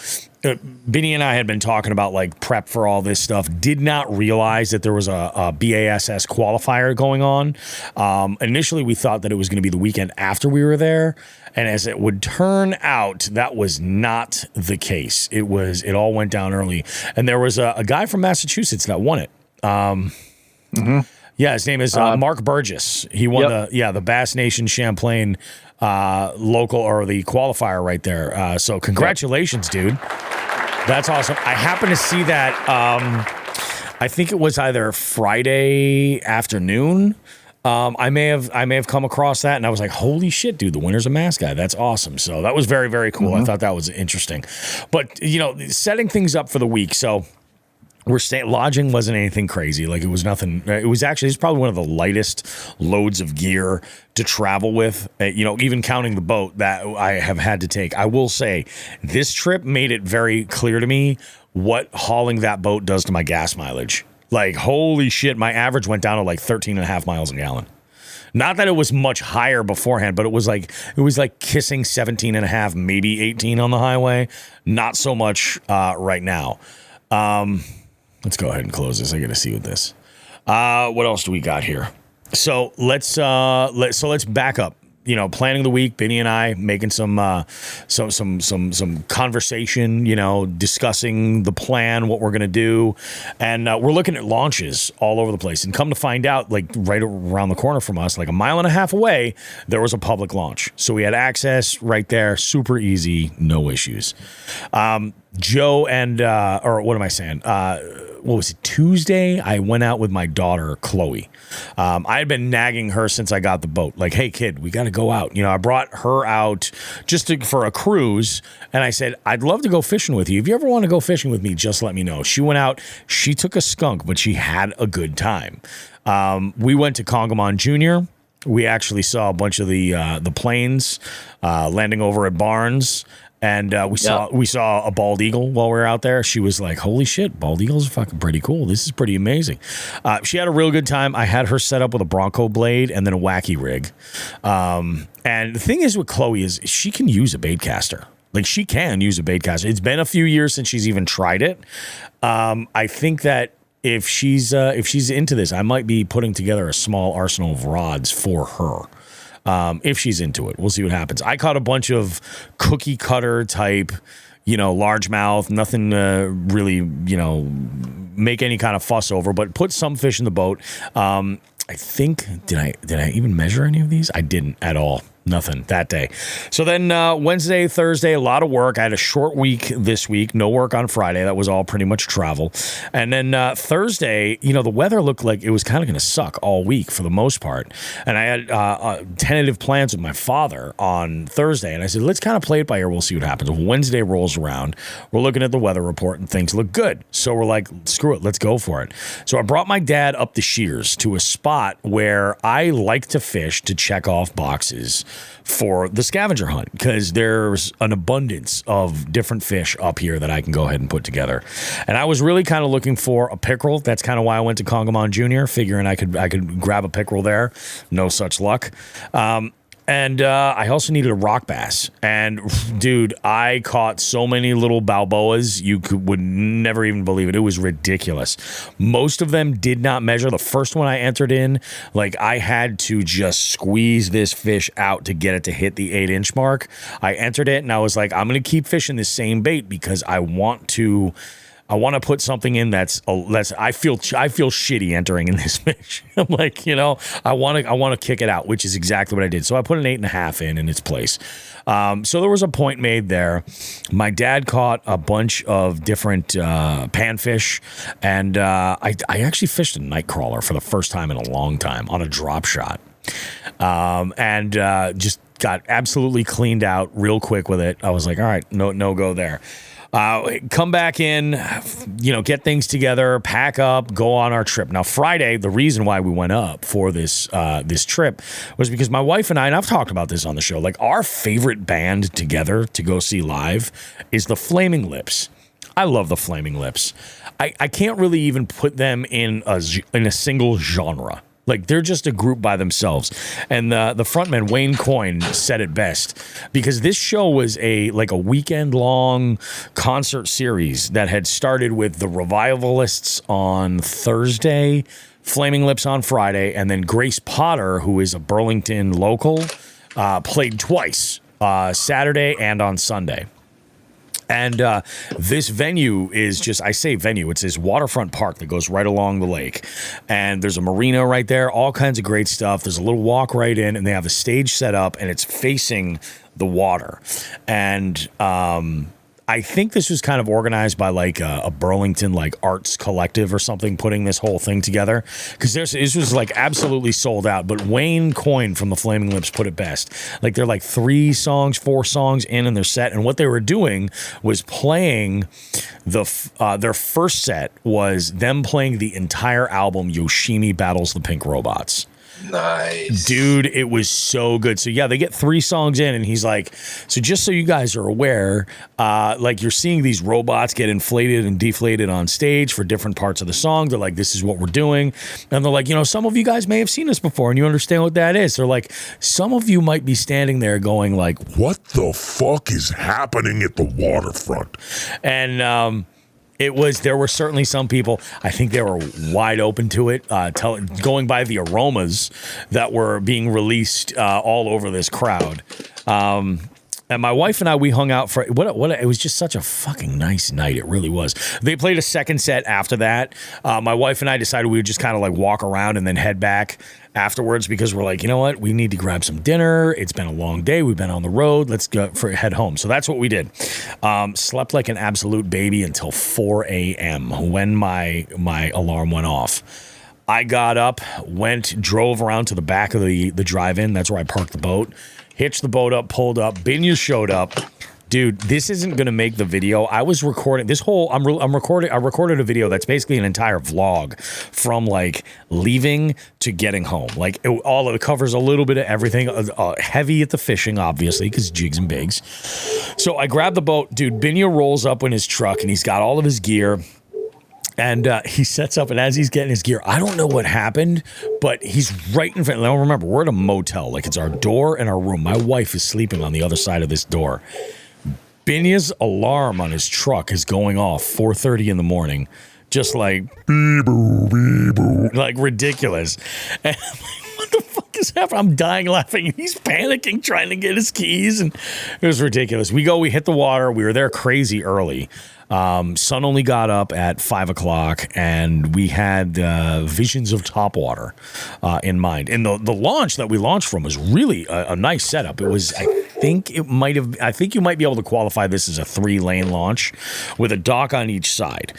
Benny and I had been talking about prep for all this stuff. Did not realize that there was a BASS qualifier going on. Initially, we thought that it was going to be the weekend after we were there, and as it would turn out, that was not the case. It all went down early, and there was a guy from Massachusetts that won it. Yeah, his name is Mark Burgess. He won the Bass Nation Champlain local or the qualifier right there. So congratulations, dude. That's awesome. I happened to see that. I think it was either Friday afternoon. I may have come across that, and I was like, "Holy shit, dude! The winner's a Mass guy. That's awesome." So that was very, very cool. I thought that was interesting. But setting things up for the week. So we're staying. Lodging wasn't anything crazy. It was nothing. It's probably one of the lightest loads of gear to travel with. Even counting the boat that I have had to take. I will say, this trip made it very clear to me what hauling that boat does to my gas mileage. Holy shit, my average went down to 13.5 miles a gallon. Not that it was much higher beforehand, but it was kissing 17.5, maybe 18 on the highway. Not so much right now. Let's go ahead and close this. I got to see with this. What else do we got here? So let's back up. Planning the week, Benny and I making some conversation, discussing the plan, what we're going to do. And we're looking at launches all over the place. And come to find out, right around the corner from us, a mile and a half away, there was a public launch. So we had access right there, super easy, no issues. Joe and, or what am I saying? What was it, Tuesday? I went out with my daughter, Chloe. I had been nagging her since I got the boat. Hey, kid, we got to go out. I brought her out for a cruise, and I said, I'd love to go fishing with you. If you ever want to go fishing with me, just let me know. She went out. She took a skunk, but she had a good time. We went to Congamon Jr. We actually saw a bunch of the planes landing over at Barnes. And we saw a bald eagle while we were out there. She was like, holy shit, bald eagles are fucking pretty cool. This is pretty amazing. She had a real good time. I had her set up with a Bronco blade and then a wacky rig. And the thing is with Chloe is she can use a bait caster. Like, she can use a bait caster. It's been a few years since she's even tried it. I think that if she's into this, I might be putting together a small arsenal of rods for her. If she's into it, we'll see what happens. I caught a bunch of cookie cutter type, largemouth, nothing really, make any kind of fuss over, but put some fish in the boat. I think, did I even measure any of these? I didn't at all. Nothing that day. So then Wednesday, Thursday, a lot of work. I had a short week this week. No work on Friday. That was all pretty much travel. And then Thursday, the weather looked like it was kind of going to suck all week for the most part. And I had tentative plans with my father on Thursday. And I said, let's kind of play it by ear. We'll see what happens. Wednesday rolls around. We're looking at the weather report and things look good. So we're like, screw it. Let's go for it. So I brought my dad up the Shears to a spot where I like to fish to check off boxes for the scavenger hunt, because there's an abundance of different fish up here that I can go ahead and put together. And I was really kind of looking for a pickerel. That's kind of why I went to Congamon Jr., figuring I could grab a pickerel there. No such luck. And I also needed a rock bass. And, dude, I caught so many little Balboas, would never even believe it. It was ridiculous. Most of them did not measure. The first one I entered in, like, I had to just squeeze this fish out to get it to hit the 8-inch mark. I entered it, and I was like, I'm going to keep fishing the same bait because I want to put something in that's I feel shitty entering in this fish. I'm like, I want to kick it out, which is exactly what I did. So I put an 8.5 in its place. So there was a point made there. My dad caught a bunch of different panfish, and I actually fished a night crawler for the first time in a long time on a drop shot, and just got absolutely cleaned out real quick with it. I was like, all right, no go there. Come back in, get things together, pack up, go on our trip. Now, Friday, the reason why we went up for this trip was because my wife and I've talked about this on the show, like, our favorite band together to go see live is the Flaming Lips. I love the Flaming Lips. I can't really even put them in a single genre. Like, they're just a group by themselves. And the frontman, Wayne Coyne, said it best, because this show was a weekend-long concert series that had started with the Revivalists on Thursday, Flaming Lips on Friday, and then Grace Potter, who is a Burlington local, played twice, Saturday and on Sunday. And this venue is just, I say venue, it's this waterfront park that goes right along the lake. And there's a marina right there, all kinds of great stuff. There's a little walk right in, and they have a stage set up, and it's facing the water. And I think this was kind of organized by like a Burlington like arts collective or something, putting this whole thing together, because this was like absolutely sold out. But Wayne Coyne from the Flaming Lips put it best. Like, they're like 4 songs in their set, and what they were doing was playing their first set was them playing the entire album Yoshimi Battles the Pink Robots. Nice. Dude, it was so good. So yeah, they get 3 songs in, and he's like, so just so you guys are aware, like, you're seeing these robots get inflated and deflated on stage for different parts of the song. They're like, this is what we're doing. And they're like, some of you guys may have seen this before and you understand what that is. They're like, some of you might be standing there going like, what the fuck is happening at the waterfront? And there were certainly some people, I think they were wide open to it, going by the aromas that were being released all over this crowd. And my wife and I, we hung out for it was just such a fucking nice night. It really was. They played a second set after that. My wife and I decided we would just kind of like walk around and then head back afterwards, because we're like, you know what? We need to grab some dinner. It's been a long day. We've been on the road. Let's go head home. So that's what we did. Slept like an absolute baby until 4 a.m. when my alarm went off. I got up, drove around to the back of the drive-in. That's where I parked the boat. Hitched the boat up, pulled up. Binya showed up. dude, this isn't going to make the video. I was recording this whole, I recorded a video that's basically an entire vlog from like leaving to getting home. Like it covers a little bit of everything, heavy at the fishing, obviously, because Jigs and Bigs. So I grabbed the boat, dude, Binya rolls up in his truck and he's got all of his gear. And he sets up, and as he's getting his gear, I don't know what happened, but he's right in front. Now remember, we're at a motel. Like, it's our door and our room. My wife is sleeping on the other side of this door. Binya's alarm on his truck is going off 4:30 in the morning, just like, beep-boo, beep-boo, like ridiculous. And I'm like, what the fuck is happening? I'm dying laughing. He's panicking, trying to get his keys, and it was ridiculous. We hit the water. We were there crazy early. Sun only got up at 5 o'clock, and we had visions of topwater in mind. And the launch that we launched from was really a nice setup. It was, I think you might be able to qualify this as a 3-lane launch with a dock on each side.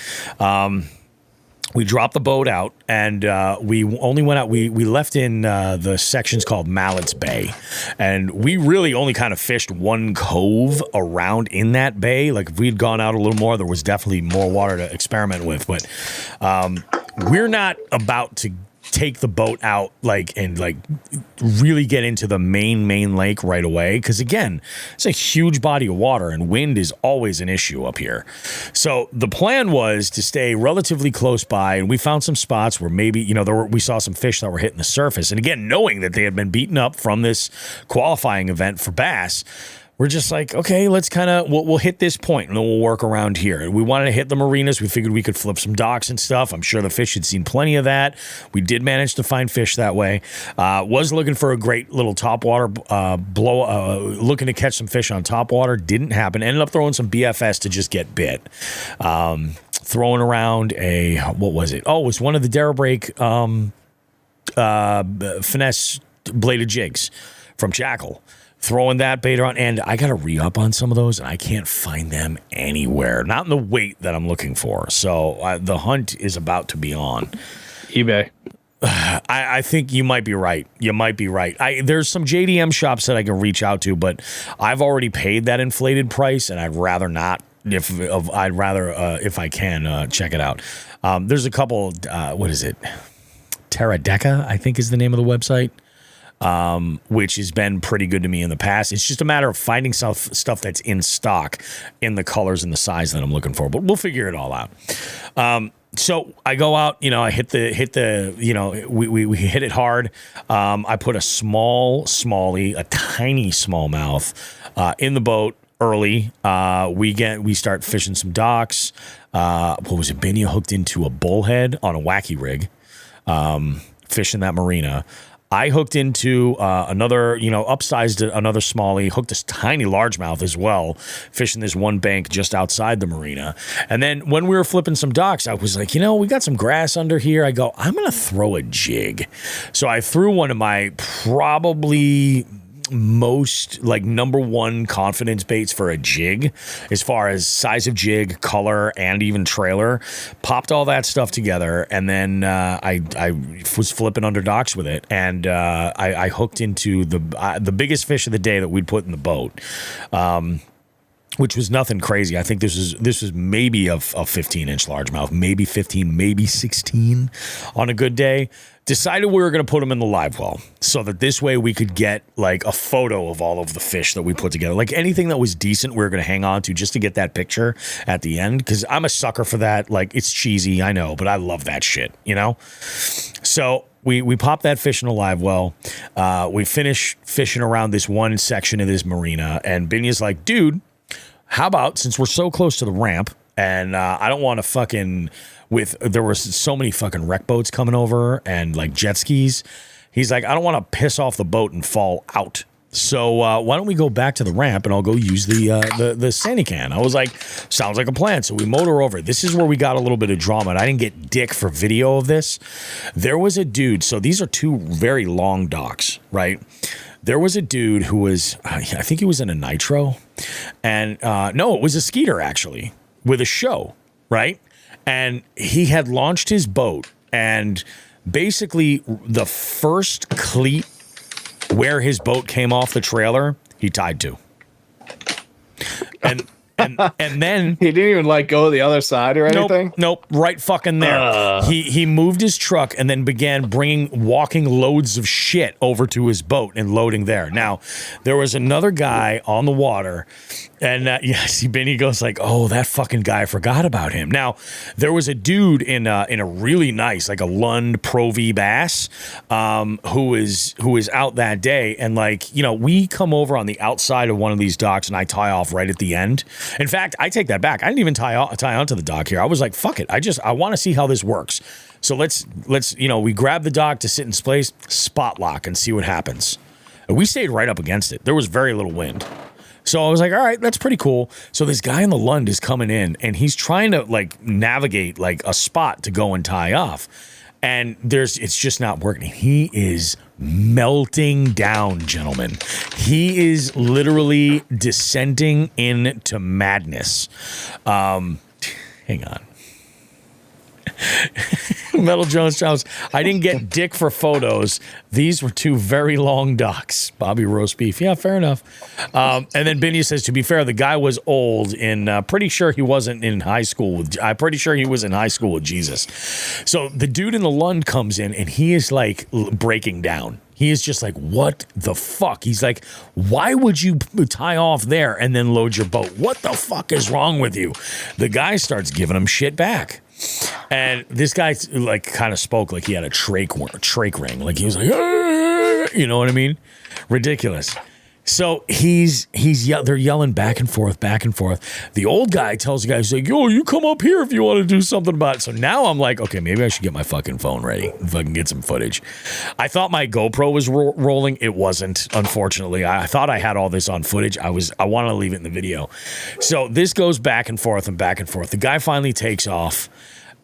We dropped the boat out, and we only went out. We left in the sections called Mallett's Bay, and we really only kind of fished one cove around in that bay. Like, if we'd gone out a little more, there was definitely more water to experiment with. But we're not about to take the boat out and really get into the main lake right away, because again, it's a huge body of water and wind is always an issue up here. So the plan was to stay relatively close by, and we found some spots where maybe we saw some fish that were hitting the surface, and again, knowing that they had been beaten up from this qualifying event for bass, we're just like, okay, let's we'll hit this point and then we'll work around here. We wanted to hit the marinas. We figured we could flip some docks and stuff. I'm sure the fish had seen plenty of that. We did manage to find fish that way. Was looking for a great little topwater looking to catch some fish on topwater. Didn't happen. Ended up throwing some BFS to just get bit. Throwing around what was it? Oh, it was one of the Derabrake finesse bladed jigs from Jackal. Throwing that bait around, and I got to re-up on some of those, and I can't find them anywhere. Not in the weight that I'm looking for. So the hunt is about to be on. eBay. I think you might be right. There's some JDM shops that I can reach out to, but I've already paid that inflated price, and I'd rather not. If I can, check it out. There's a couple. What is it? Terradeca, I think, is the name of the website. Which has been pretty good to me in the past. It's just a matter of finding stuff that's in stock in the colors and the size that I'm looking for, but we'll figure it all out. So I go out, I hit the, we hit it hard. I put a smallie, a tiny smallmouth, in the boat early. We start fishing some docks. What was it? Binya hooked into a bullhead on a wacky rig, fishing that marina. I hooked into another, upsized another smallie, hooked this tiny largemouth as well, fishing this one bank just outside the marina. And then when we were flipping some docks, I was like, we got some grass under here. I go, I'm going to throw a jig. So I threw one of my probably most number one confidence baits for a jig as far as size of jig, color, and even trailer. Popped all that stuff together, and then I was flipping under docks with it, and I hooked into the biggest fish of the day that we'd put in the boat, which was nothing crazy. I think this was maybe a 15-inch largemouth, maybe 15, maybe 16 on a good day. Decided we were going to put them in the live well so that this way we could get a photo of all of the fish that we put together. Anything that was decent, we were going to hang on to just to get that picture at the end, because I'm a sucker for that. It's cheesy, I know, but I love that shit, So we popped that fish in a live well. We finished fishing around this one section of this marina, and Binya's like, dude, how about, since we're so close to the ramp, and I don't want to fucking... there were so many fucking wreck boats coming over and jet skis. He's like, I don't want to piss off the boat and fall out. So why don't we go back to the ramp and I'll go use the sandy can. I was like, sounds like a plan. So we motor over. This is where we got a little bit of drama, and I didn't get dick for video of this. There was a dude. So these are two very long docks, right? There was a dude who was, I think he was in a nitro, and no, it was a Skeeter actually with a show, right? And he had launched his boat, and basically the first cleat where his boat came off the trailer, he tied to. And then he didn't even like go the other side or anything. Nope, right fucking there. He moved his truck and then began walking loads of shit over to his boat and loading there. Now, there was another guy on the water, and Benny goes like, "Oh, that fucking guy, I forgot about him." Now, there was a dude in a really nice, like a Lund Pro V bass, who is out that day, and like, you know, we come over on the outside of one of these docks, and I tie off right at the end. In fact, I take that back. I didn't even tie onto the dock here. I was like, fuck it. I want to see how this works. So let's we grab the dock to sit in place, spot lock, and see what happens. And we stayed right up against it. There was very little wind. So I was like, all right, that's pretty cool. So this guy in the Lund is coming in, and he's trying to like navigate like a spot to go and tie off. And it's just not working. He is melting down, gentlemen. He is literally descending into madness. Hang on. Metal Jones Charles. I didn't get dick for photos. These were two very long docks. Bobby roast beef. Yeah, fair enough. And then Benny says, to be fair, the guy was old and pretty sure he wasn't in high school. I'm pretty sure he was in high school with Jesus. So the dude in the Lund comes in and he is like breaking down. He is just like, what the fuck? He's like, why would you tie off there and then load your boat? What the fuck is wrong with you? The guy starts giving him shit back. And this guy like kind of spoke like he had a trach ring. Like he was like, "Arr!" You know what I mean? Ridiculous. So they're yelling back and forth. The old guy tells the guy, he's like, yo, you come up here if you want to do something about it. So now I'm like, okay, maybe I should get my fucking phone ready if I can get some footage. I thought my GoPro was rolling. It wasn't, unfortunately. I thought I had all this on footage. I want to leave it in the video. So this goes back and forth. The guy finally takes off.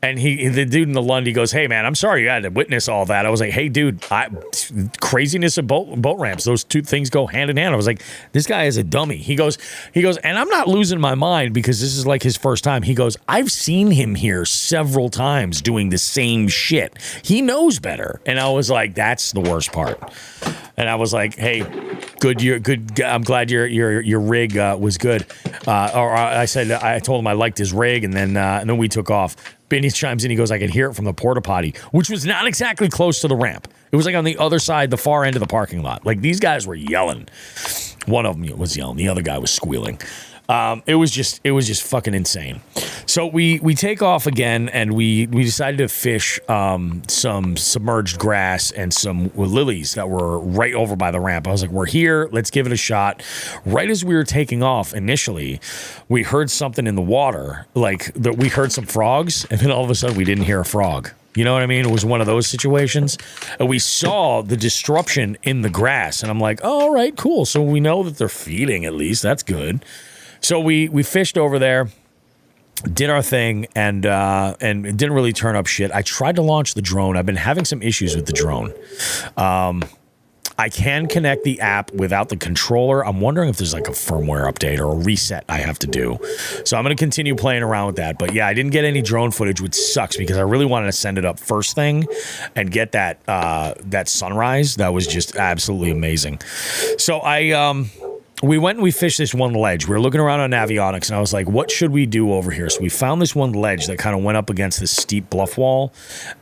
And the dude in the Lund, he goes, hey, man, I'm sorry you had to witness all that. I was like, hey, dude, craziness of boat ramps. Those two things go hand in hand. I was like, this guy is a dummy. He goes, and I'm not losing my mind because this is like his first time. He goes, I've seen him here several times doing the same shit. He knows better. And I was like, that's the worst part. And I was like, hey, good. I'm glad your rig was good. I told him I liked his rig, and then we took off. Benny chimes in. He goes, I can hear it from the porta potty, which was not exactly close to the ramp. It was like on the other side, the far end of the parking lot. Like these guys were yelling. One of them was yelling. The other guy was squealing. It was just fucking insane. So we take off again, and we decided to fish some submerged grass and some lilies that were right over by the ramp. I was like, we're here, let's give it a shot. Right as we were taking off initially, we heard something in the water, like we heard some frogs, and then all of a sudden we didn't hear a frog. You know what I mean? It was one of those situations. And we saw the disruption in the grass, and I'm like, oh, all right, cool. So we know that they're feeding at least. That's good. So we fished over there, did our thing, and it didn't really turn up shit. I tried to launch the drone. I've been having some issues with the drone. I can connect the app without the controller. I'm wondering if there's like a firmware update or a reset I have to do. So I'm going to continue playing around with that. But yeah, I didn't get any drone footage, which sucks because I really wanted to send it up first thing and get that sunrise. That was just absolutely amazing. So we went and we fished this one ledge. We were looking around on Navionics, and I was like, what should we do over here? So we found this one ledge that kind of went up against this steep bluff wall,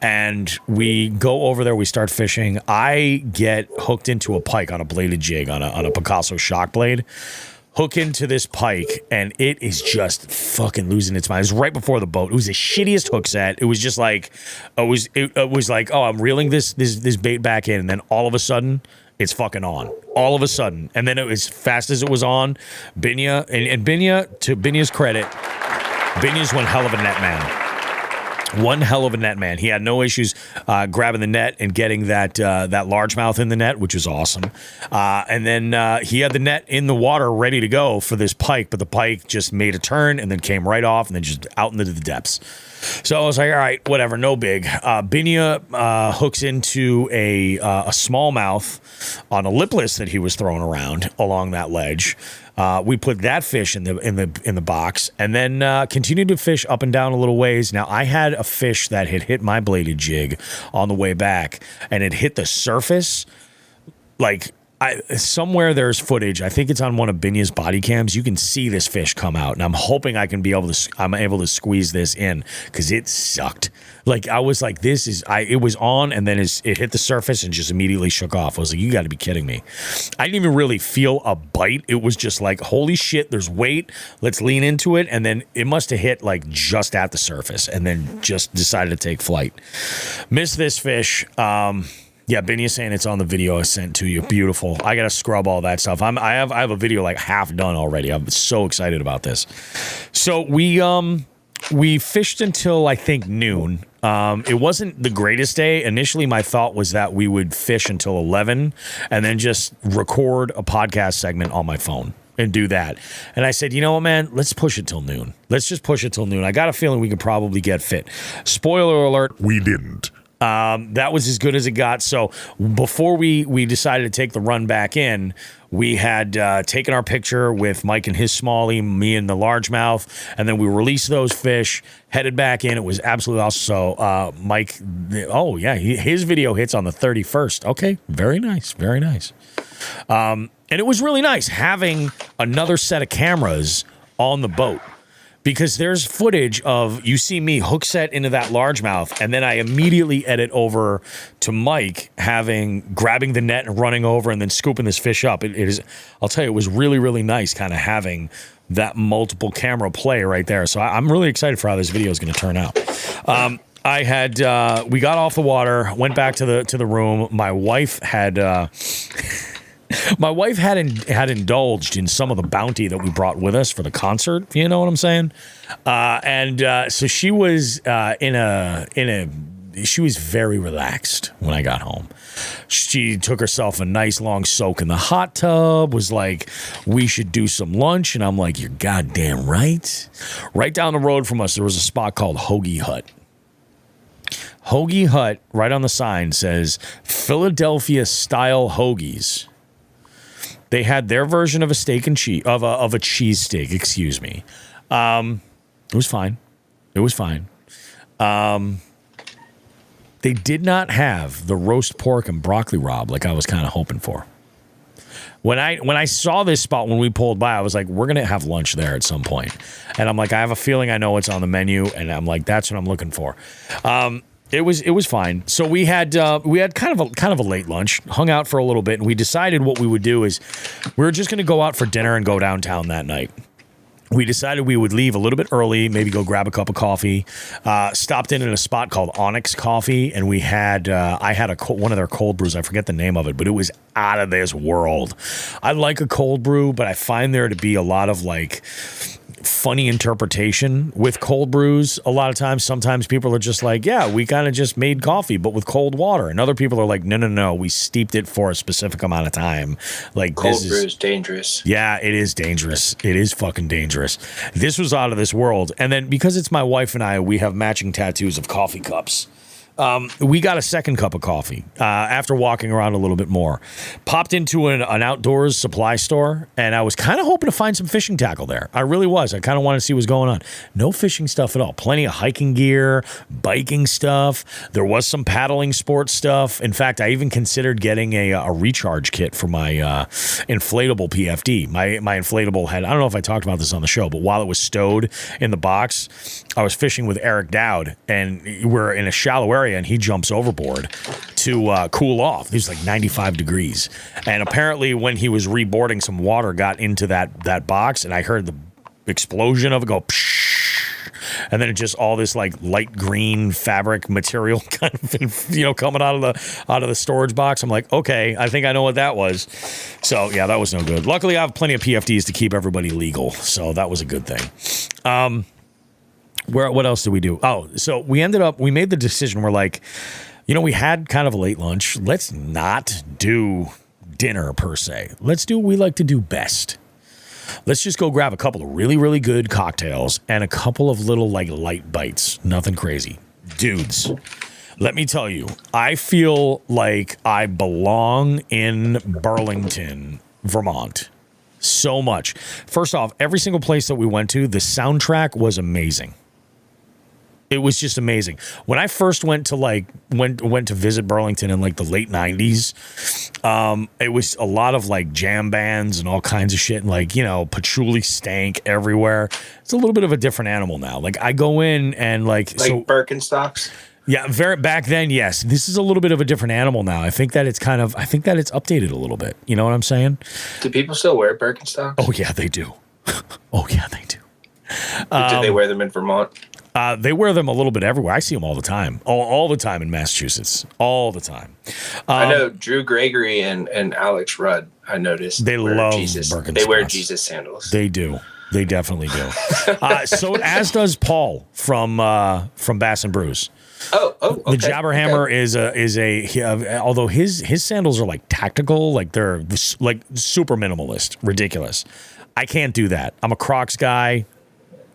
and we go over there. We start fishing. I get hooked into a pike on a bladed jig on a Picasso shock blade. Hook into this pike, and it is just fucking losing its mind. It was right before the boat. It was the shittiest hook set. It was just like, it was like, oh, I'm reeling this bait back in, and then all of a sudden, it's fucking on. All of a sudden. And then as fast as it was on, Binya, and Binya, to Binya's credit, Binya's one hell of a net man. One hell of a net man. He had no issues grabbing the net and getting that largemouth in the net, which was awesome. And then he had the net in the water ready to go for this pike, but the pike just made a turn and then came right off and then just out into the depths. So I was like, all right, whatever, no big. Binya hooks into a smallmouth on a lipless that he was throwing around along that ledge. We put that fish in the box, and then continued to fish up and down a little ways. Now I had a fish that had hit my bladed jig on the way back, and it hit the surface like somewhere there's footage. I think it's on one of Binya's body cams. You can see this fish come out, and I'm hoping I'm able to squeeze this in because it sucked. Like I was like, it was on, and then it hit the surface and just immediately shook off. I was like, you got to be kidding me. I didn't even really feel a bite. It was just like, holy shit, there's weight. Let's lean into it, and then it must have hit like just at the surface, and then just decided to take flight. Missed this fish. Yeah, Benny's saying it's on the video I sent to you. Beautiful. I gotta scrub all that stuff. I have a video like half done already. I'm so excited about this. So we fished until I think noon. It wasn't the greatest day. Initially, my thought was that we would fish until 11 and then just record a podcast segment on my phone and do that. And I said, you know what, man, let's push it till noon. Let's just push it till noon. I got a feeling we could probably get fit. Spoiler alert. We didn't. That was as good as it got. So before we decided to take the run back in, we had taken our picture with Mike and his smallie, me and the largemouth, and then we released those fish, headed back in. It was absolutely awesome. So Mike, his video hits on the 31st. Okay, very nice, very nice. And it was really nice having another set of cameras on the boat. Because there's footage of, you see me hook set into that largemouth, and then I immediately edit over to Mike grabbing the net and running over and then scooping this fish up. It is, I'll tell you, it was really, really nice kind of having that multiple camera play right there. So I'm really excited for how this video is going to turn out. We got off the water, went back to the room. My wife had indulged in some of the bounty that we brought with us for the concert. If you know what I'm saying? So she was she was very relaxed when I got home. She took herself a nice long soak in the hot tub, was like, we should do some lunch. And I'm like, you're goddamn right. Right down the road from us, there was a spot called Hoagie Hut. Hoagie Hut, right on the sign, says Philadelphia style hoagies. They had their version of a steak and cheese of a cheese steak. Excuse me. It was fine. It was fine. They did not have the roast pork and broccoli rabe like I was kind of hoping for. When I saw this spot when we pulled by, I was like, we're gonna have lunch there at some point. And I'm like, I have a feeling I know what's on the menu, and I'm like, that's what I'm looking for. It was fine. So we had kind of a late lunch, hung out for a little bit, and we decided what we would do is we were just going to go out for dinner and go downtown that night. We decided we would leave a little bit early, maybe go grab a cup of coffee. Stopped in a spot called Onyx Coffee, and we had I had one of their cold brews. I forget the name of it, but it was out of this world. I like a cold brew, but I find there to be a lot of like funny interpretation with cold brews. A lot of times, sometimes people are just like, yeah, we kind of just made coffee, but with cold water. And other people are like, no, we steeped it for a specific amount of time. Like cold brew is dangerous. Yeah, it is dangerous. It is fucking dangerous. This was out of this world. And then because it's my wife and I, we have matching tattoos of coffee cups. We got a second cup of coffee after walking around a little bit more. Popped into an outdoors supply store, and I was kind of hoping to find some fishing tackle there. I really was. I kind of wanted to see what's going on. No fishing stuff at all. Plenty of hiking gear, biking stuff. There was some paddling sports stuff. In fact, I even considered getting a recharge kit for my inflatable PFD. My inflatable had, I don't know if I talked about this on the show, but while it was stowed in the box, I was fishing with Eric Dowd, and we're in a shallow area, and he jumps overboard to cool off. It was like 95 degrees. And apparently when he was reboarding, some water got into that box, and I heard the explosion of it go psh, and then it just all this like light green fabric material kind of coming out of the storage box. I'm like, okay, I think I know what that was. So yeah, that was no good. Luckily I have plenty of PFDs to keep everybody legal, so that was a good thing. What else did we do? Oh, so we made the decision. We're like, we had kind of a late lunch. Let's not do dinner per se. Let's do what we like to do best. Let's just go grab a couple of really, really good cocktails and a couple of little like light bites. Nothing crazy. Dudes, let me tell you, I feel like I belong in Burlington, Vermont. So much. First off, every single place that we went to, the soundtrack was amazing. It was just amazing. When I first went to visit Burlington in like the late 90s, it was a lot of like jam bands and all kinds of shit, and like, you know, patchouli stank everywhere. It's a little bit of a different animal now. Like I go in and like Birkenstocks. Yeah, back then, yes. This is a little bit of a different animal now. I think that it's updated a little bit. You know what I'm saying? Do people still wear Birkenstocks? Oh yeah, they do. Oh yeah, they do. Do they wear them in Vermont? They wear them a little bit everywhere. I see them all the time. All the time in Massachusetts. All the time. I know Drew Gregory and Alex Rudd, I noticed. They love Jesus. Birkenstocks. They wear Jesus sandals. They do. They definitely do. So as does Paul from Bass and Brews. Okay. The Jabberhammer is although his sandals are like tactical, like they're like super minimalist, ridiculous. I can't do that. I'm a Crocs guy.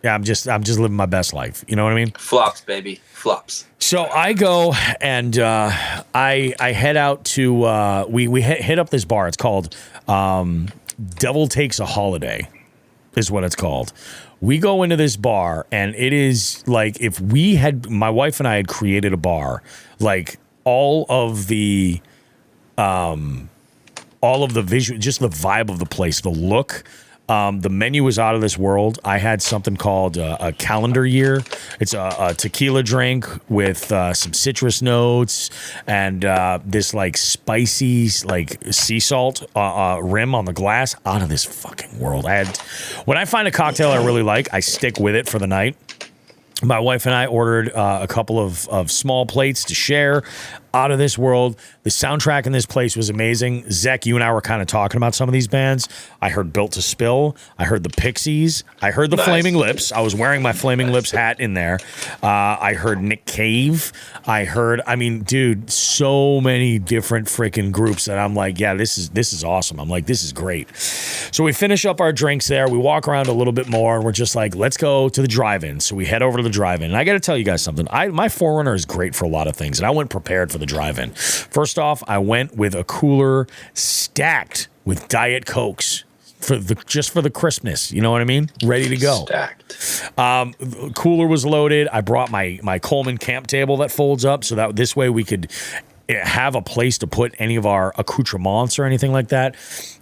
Yeah, I'm just living my best life. You know what I mean? Flops, baby, flops. So I go and I head out to we hit up this bar. It's called Devil Takes a Holiday, is what it's called. We go into this bar, and it is like if my wife and I had created a bar, like all of the visual, just the vibe of the place, the look. The menu was out of this world. I had something called a calendar year. It's a tequila drink with some citrus notes and this like spicy like sea salt rim on the glass. Out of this fucking world. When I find a cocktail I really like, I stick with it for the night. My wife and I ordered a couple of small plates to share. Out of this world. The soundtrack in this place was amazing. Zech, you and I were kind of talking about some of these bands. I heard Built to Spill. I heard the Pixies. I heard the Flaming Lips. I was wearing my Flaming Lips hat in there. I heard Nick Cave. Dude, so many different freaking groups that I'm like, yeah, this is awesome. I'm like, this is great. So we finish up our drinks there. We walk around a little bit more, and we're just like, let's go to the drive-in. So we head over to the drive-in. And I got to tell you guys something. My Forerunner is great for a lot of things, and I went prepared for the drive-in. First off, I went with a cooler stacked with Diet Cokes just for the crispness. You know what I mean? Ready to go. Stacked. Cooler was loaded. I brought my Coleman camp table that folds up so that this way we could have a place to put any of our accoutrements or anything like that.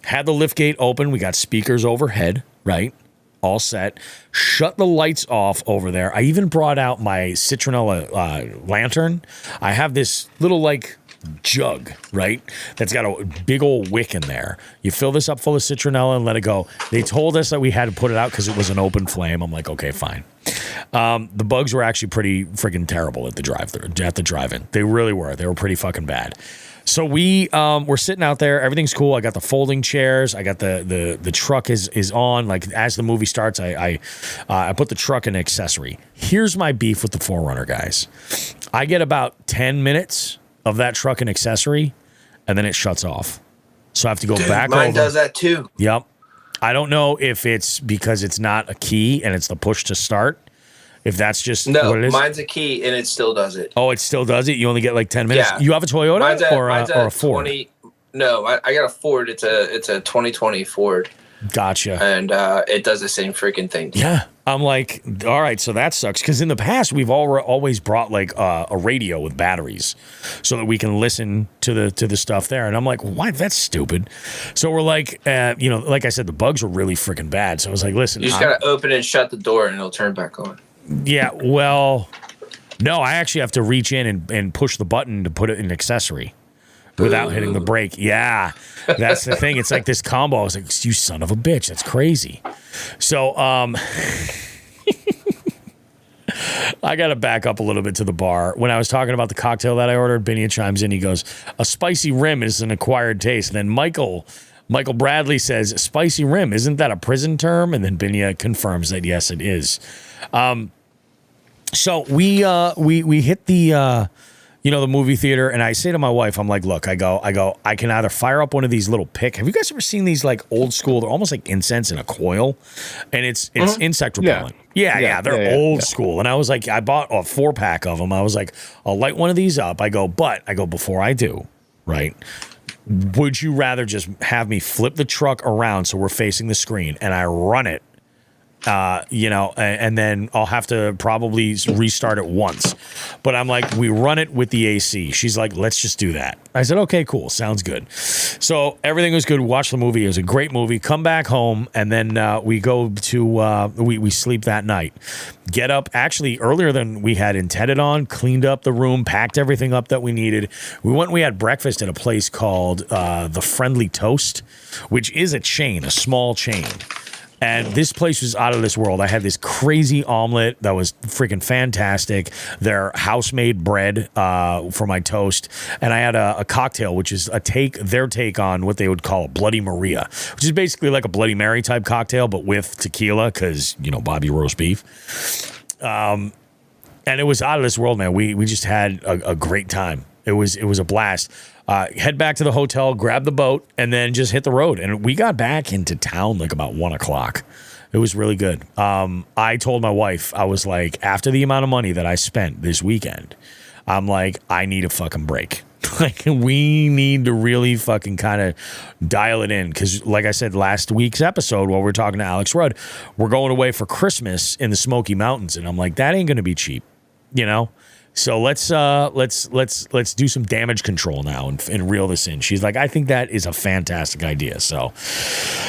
Had the lift gate open. We got speakers overhead, right? All set. Shut the lights off over there. I even brought out my citronella lantern. I have this little like jug, right? That's got a big old wick in there. You fill this up full of citronella and let it go. They told us that we had to put it out because it was an open flame. I'm like, okay, fine. The bugs were actually pretty freaking terrible at the drive-in. They really were. They were pretty fucking bad. So we're sitting out there. Everything's cool. I got the folding chairs. I got the truck is on. Like as the movie starts, I put the truck in accessory. Here's my beef with the Forerunner, guys. I get about 10 minutes of that truck and accessory, and then it shuts off. So I have to go back over. Mine does that too. Yep. I don't know if it's because it's not a key and it's the push to start. If that's just what it is. Mine's a key and it still does it. Oh, it still does it? You only get like 10 minutes? Yeah. You have a Toyota or a Ford? No, I got a Ford. It's a 2020 Ford. Gotcha. And it does the same freaking thing. Yeah. I'm like, all right, so that sucks. Because in the past, we've always brought like a radio with batteries so that we can listen to the stuff there. And I'm like, why? That's stupid. So we're like, like I said, the bugs were really freaking bad. So I was like, listen. You just got to open and shut the door and it'll turn back on. Yeah, well, no, I actually have to reach in and push the button to put it in accessory without hitting the brake. Yeah, that's the thing. It's like this combo. I was like, you son of a bitch. That's crazy. So I got to back up a little bit to the bar. When I was talking about the cocktail that I ordered, Binya chimes in. He goes, a spicy rim is an acquired taste. And then Michael Bradley says, spicy rim, isn't that a prison term? And then Binya confirms that, yes, it is. So we hit the the movie theater, and I say to my wife, I'm like, look, I can either fire up one of these little have you guys ever seen these like old school, they're almost like incense in a coil, and it's insect repellent. Yeah, they're old school. And I was like, I bought a 4-pack of them. I was like, I'll light one of these up. I go, before I do, right? Would you rather just have me flip the truck around so we're facing the screen and I run it and then I'll have to probably restart it once. But I'm like, we run it with the AC. She's like, let's just do that. I said, okay, cool. Sounds good. So everything was good. Watch the movie. It was a great movie. Come back home, and then we go to, we sleep that night. Get up actually earlier than we had intended on, cleaned up the room, packed everything up that we needed. We went and we had breakfast at a place called The Friendly Toast, which is a chain, a small chain. And this place was out of this world. I had this crazy omelet that was freaking fantastic. Their house-made bread for my toast. And I had a cocktail, which is their take on what they would call a Bloody Maria, which is basically like a Bloody Mary type cocktail, but with tequila, because, Bobby roast beef. And it was out of this world, man. We just had a great time. It was a blast. Head back to the hotel, grab the boat, and then just hit the road. And we got back into town like about 1 o'clock. It was really good. I told my wife, I was like, after the amount of money that I spent this weekend, I'm like, I need a fucking break. Like, we need to really fucking kind of dial it in. Because, like I said, last week's episode, while we were talking to Alex Rudd, we're going away for Christmas in the Smoky Mountains. And I'm like, that ain't going to be cheap, So let's do some damage control now and reel this in. She's like, I think that is a fantastic idea. So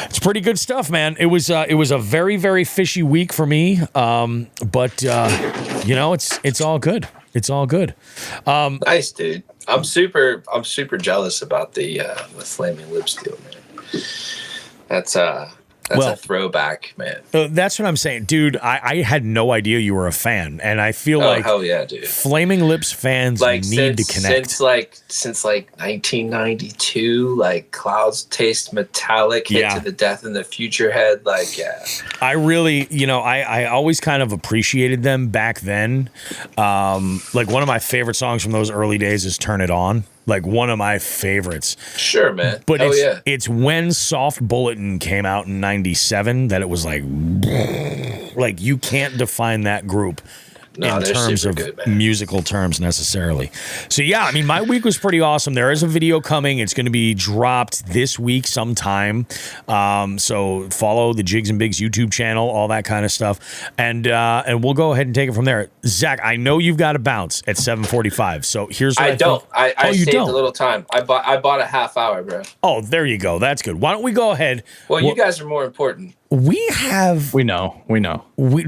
it's pretty good stuff, man. It was a very, very fishy week for me. But it's all good. It's all good. Nice, dude. I'm super jealous about the Flaming Lips deal, man. That's a throwback, man. That's what I'm saying, dude. I had no idea you were a fan, and I feel like hell yeah, dude. Flaming Lips fans need to connect. Since 1992, like Clouds Taste Metallic, Hit to the Death in the Future Head, I really, I always kind of appreciated them back then. Like one of my favorite songs from those early days is "Turn It On." Like one of my favorites. Sure, man. But it's when Soft Bulletin came out in 97 that it was like you can't define that group in terms of musical terms necessarily. So yeah, I mean, my week was pretty awesome. There is a video coming. It's going to be dropped this week sometime. So follow the Jigs and Bigs YouTube channel, all that kind of stuff. And we'll go ahead and take it from there. Zach, I know you've got to bounce at 7:45. So here's what I saved a little time. I bought a half hour, bro. Oh, there you go. That's good. Why don't we go ahead? Well, you guys are more important. We know.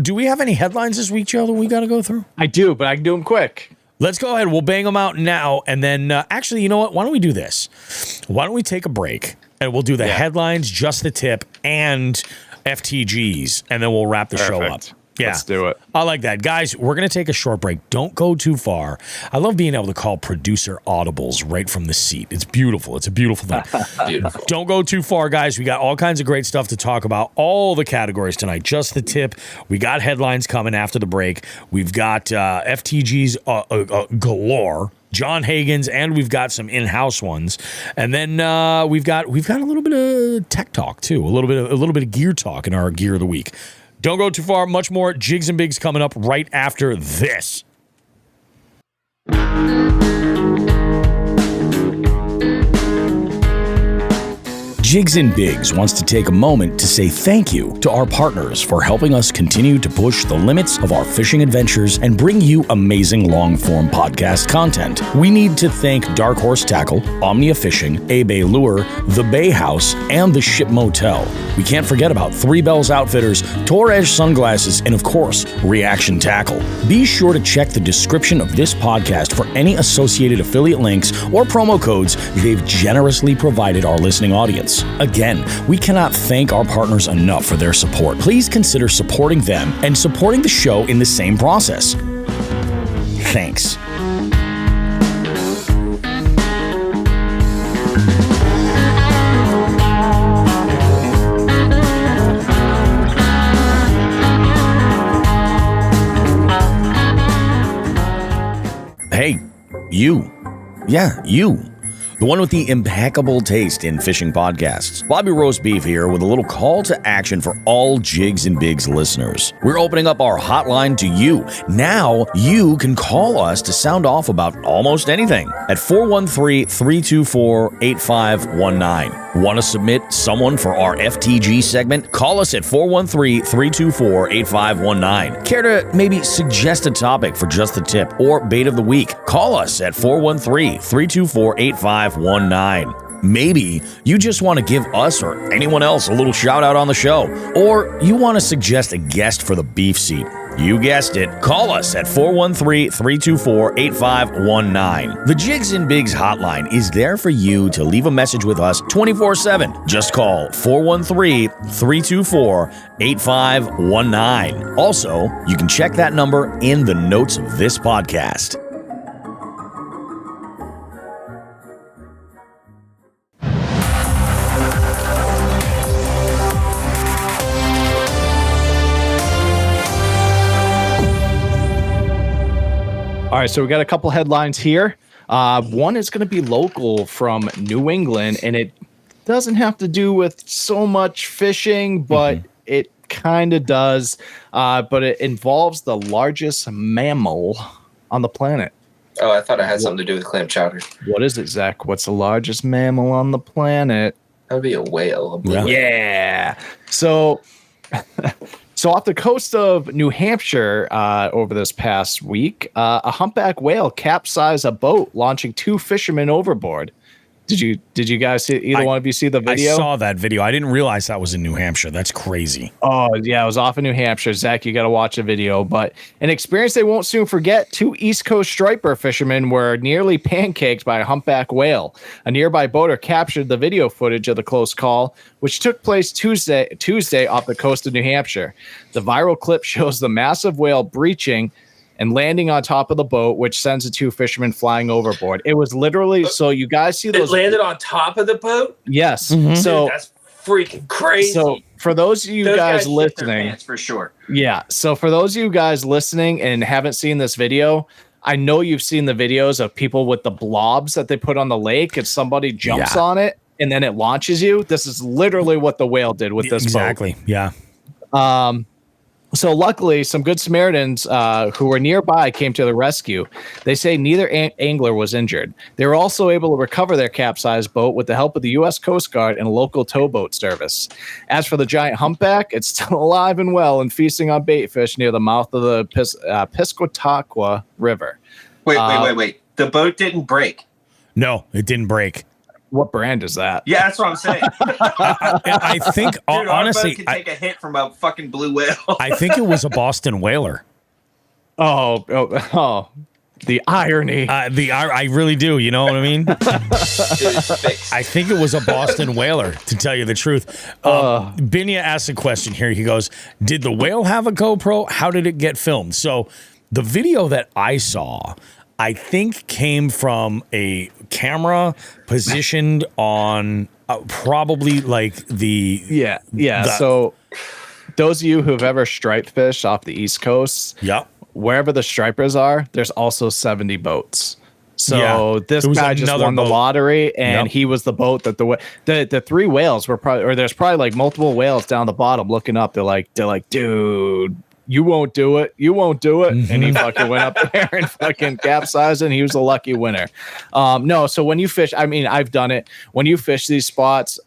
Do we have any headlines this week, Joe, that we got to go through? I do, but I can do them quick. Let's go ahead. We'll bang them out now. And then, actually, you know what? Why don't we do this? Why don't we take a break and we'll do the headlines, just the tip, and FTGs, and then we'll wrap the show up. Yeah. Let's do it. I like that. Guys, we're going to take a short break. Don't go too far. I love being able to call producer audibles right from the seat. It's beautiful. It's a beautiful thing. Beautiful. Don't go too far, guys. We got all kinds of great stuff to talk about. All the categories tonight. Just the tip. We got headlines coming after the break. We've got FTGs galore. John Hagans, and we've got some in-house ones, and then we've got a little bit of tech talk too, a little bit of gear talk in our gear of the week. Don't go too far. Much more Jigs and Bigs coming up right after this. Jigs and Bigs wants to take a moment to say thank you to our partners for helping us continue to push the limits of our fishing adventures and bring you amazing long-form podcast content. We need to thank Dark Horse Tackle, Omnia Fishing, A-Bay Lure, The Bay House, and The Ship Motel. We can't forget about Three Bells Outfitters, Torres Sunglasses, and of course, Reaction Tackle. Be sure to check the description of this podcast for any associated affiliate links or promo codes they've generously provided our listening audience. Again, we cannot thank our partners enough for their support. Please consider supporting them and supporting the show in the same process. Thanks. Hey, you. Yeah, you. the one with the impeccable taste in fishing podcasts. Bobby Roast Beef here with a little call to action for all Jigs and Bigs listeners. We're opening up our hotline to you. Now you can call us to sound off about almost anything at 413-324-8519. Want to submit someone for our FTG segment? Call us at 413-324-8519. Care to maybe suggest a topic for just the tip or bait of the week? Call us at 413-324-8519. Maybe you just want to give us or anyone else a little shout out on the show, or you want to suggest a guest for the beef seat. You guessed it. Call us at 413-324-8519. The Jigs and Bigs hotline is there for you to leave a message with us 24/7. Just call 413-324-8519. Also, you can check that number in the notes of this podcast. All right, so we got a couple headlines here. One is going to be local from New England, and it doesn't have to do with so much fishing, but it kind of does. But it involves the largest mammal on the planet. Oh, I thought it had something to do with clam chowder. What is it, Zach? What's the largest mammal on the planet? That would be a whale. Yeah. So off the coast of New Hampshire over this past week, a humpback whale capsized a boat, launching 2 fishermen overboard. Did you guys see one of you see the video? I saw that video. I didn't realize that was in New Hampshire. That's crazy. Oh, yeah, it was off in New Hampshire. Zach, you got to watch the video. But an experience they won't soon forget. 2 East Coast striper fishermen were nearly pancaked by a humpback whale. A nearby boater captured the video footage of the close call, which took place Tuesday off the coast of New Hampshire. The viral clip shows the massive whale breaching and landing on top of the boat, which sends the 2 fishermen flying overboard. It was literally, so you guys see those. It landed on top of the boat? Yes. Mm-hmm. So dude, that's freaking crazy. So for those of you guys listening, for sure. Yeah. So for those of you guys listening and haven't seen this video, I know you've seen the videos of people with the blobs that they put on the lake and somebody jumps on it and then it launches you. This is literally what the whale did with this boat. Exactly. Yeah. So luckily, some good Samaritans who were nearby came to the rescue. They say neither angler was injured. They were also able to recover their capsized boat with the help of the U.S. Coast Guard and a local towboat service. As for the giant humpback, it's still alive and well and feasting on bait fish near the mouth of the Piscataqua River. Wait. The boat didn't break. No, it didn't break. What brand is that? Yeah, that's what I'm saying. I think, Dude, honestly, our boat can take a hit from a fucking blue whale. I think it was a Boston whaler. Oh, the irony. I really do. You know what I mean? Dude, it's fixed. I think it was a Boston whaler, to tell you the truth. Binya asked a question here. He goes, did the whale have a GoPro? How did it get filmed? So the video that I saw, I think came from a camera positioned on probably like the... Yeah. So those of you who have ever striped fished off the East Coast, wherever the stripers are, there's also 70 boats. So this guy just won the lottery, and he was the boat that the 3 whales were probably, or there's probably like multiple whales down the bottom looking up. They're like, dude, you won't do it. Mm-hmm. And he fucking went up there and fucking capsized, and he was a lucky winner. No, so when you fish, I mean, I've done it. When you fish these spots,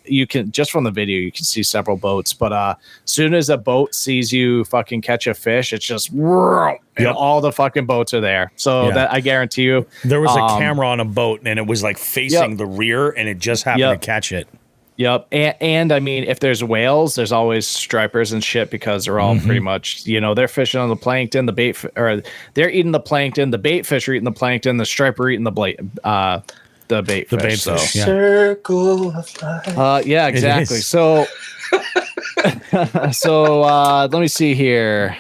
you can, just from the video, you can see several boats. But as soon as a boat sees you fucking catch a fish, it's just, and all the fucking boats are there. So that, I guarantee you. There was a camera on a boat, and it was like facing the rear, and it just happened to catch it. Yep. And I mean, if there's whales, there's always stripers and shit, because they're all pretty much, they're fishing on the plankton, or they're eating the plankton, the bait fish are eating the plankton, the striper eating the bait fish. Yeah. Circle of life. Yeah, exactly. So, let me see here.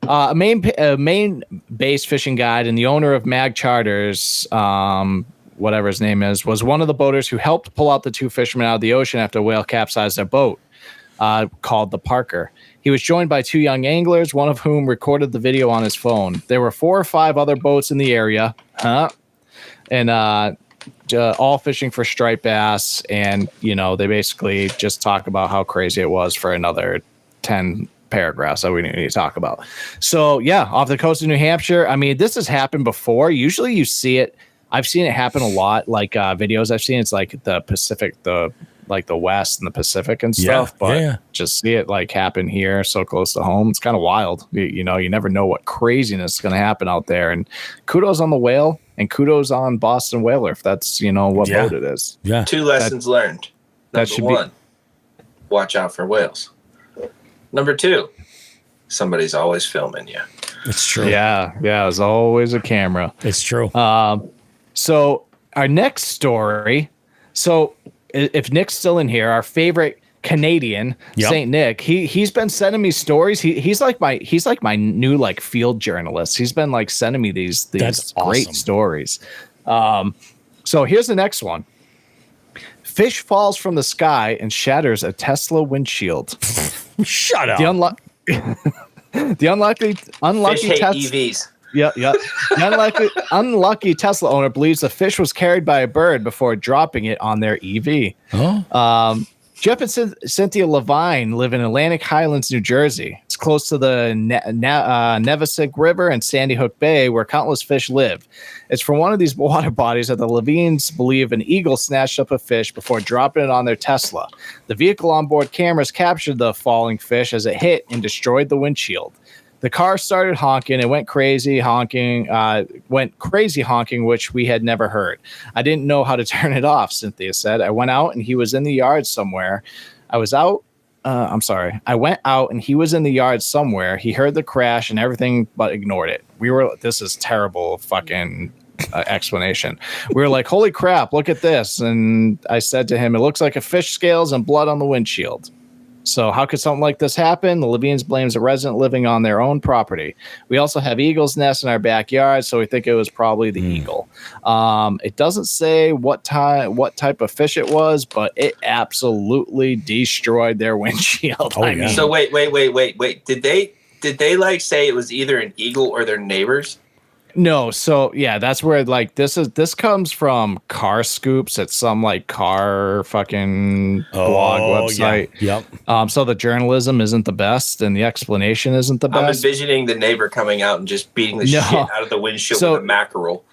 A main base fishing guide and the owner of Mag Charters, whatever his name is, was one of the boaters who helped pull out the 2 fishermen out of the ocean after a whale capsized their boat, called the Parker. He was joined by 2 young anglers, one of whom recorded the video on his phone. There were 4 or 5 other boats in the area. and all fishing for striped bass. And, they basically just talk about how crazy it was for another 10 paragraphs that we need to talk about. So, yeah, off the coast of New Hampshire. I mean, this has happened before. Usually you see it. I've seen it happen a lot. Like videos I've seen, it's like the Pacific, the West and the Pacific and stuff. Just see it like happen here so close to home. It's kind of wild. You never know what craziness is going to happen out there. And kudos on the whale and kudos on Boston Whaler if that's, what boat it is. Yeah. 2 lessons learned. Number 1, watch out for whales. Number 2, somebody's always filming you. It's true. Yeah. There's always a camera. It's true. So our next story. So if Nick's still in here, our favorite Canadian, Saint Nick, he's been sending me stories. He's like my new like field journalist. He's been like sending me these That's great awesome. stories. So here's the next one. Fish falls from the sky and shatters a Tesla windshield. Shut up. The unlucky Fish hate Tesla. EVs. Yep. The unlucky Tesla owner believes the fish was carried by a bird before dropping it on their EV. Oh. Jeff and Cynthia Levine live in Atlantic Highlands, New Jersey. It's close to the Nevasik River and Sandy Hook Bay, where countless fish live. It's from one of these water bodies that the Levines believe an eagle snatched up a fish before dropping it on their Tesla. The vehicle onboard cameras captured the falling fish as it hit and destroyed the windshield. The car started honking. It went crazy honking, which we had never heard. I didn't know how to turn it off, Cynthia said. I went out and he was in the yard somewhere. I went out and he was in the yard somewhere. He heard the crash and everything, but ignored it. This is terrible fucking explanation. We were like, holy crap, look at this. And I said to him, it looks like a fish scales and blood on the windshield. So how could something like this happen? The Levines blames a resident living on their own property. We also have eagle's nests in our backyard, so we think it was probably the eagle. It doesn't say what type of fish it was, but it absolutely destroyed their windshield. Oh, yeah. So wait. Did they like say it was either an eagle or their neighbors? No, so yeah, that's where like this comes from Car Scoops. It's some like car fucking blog website. Yeah. Yep. So the journalism isn't the best and the explanation isn't the best. I'm envisioning the neighbor coming out and just beating the shit out of the windshield with a mackerel.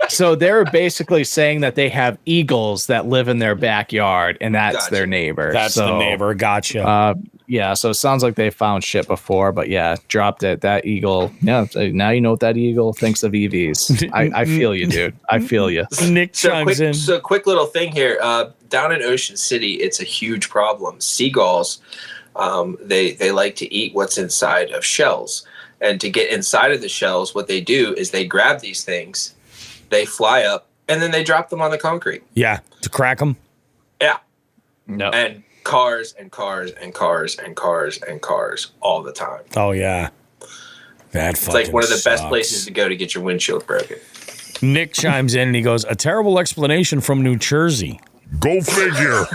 So they're basically saying that they have eagles that live in their backyard and that's their neighbor. That's the neighbor. Gotcha. Yeah, so it sounds like they found shit before, but yeah, dropped it. That eagle. Yeah, now you know what that eagle thinks of EVs. I feel you, dude. I feel you. Nick chimes in. So quick little thing here. Down in Ocean City, it's a huge problem. Seagulls, they like to eat what's inside of shells. And to get inside of the shells, what they do is they grab these things, they fly up, and then they drop them on the concrete. Yeah, to crack them. Yeah. No. And cars and cars and cars and cars and cars all the time. Oh, yeah. It's like one of the best places to go to get your windshield broken. Nick chimes in and he goes, a terrible explanation from New Jersey. Go figure.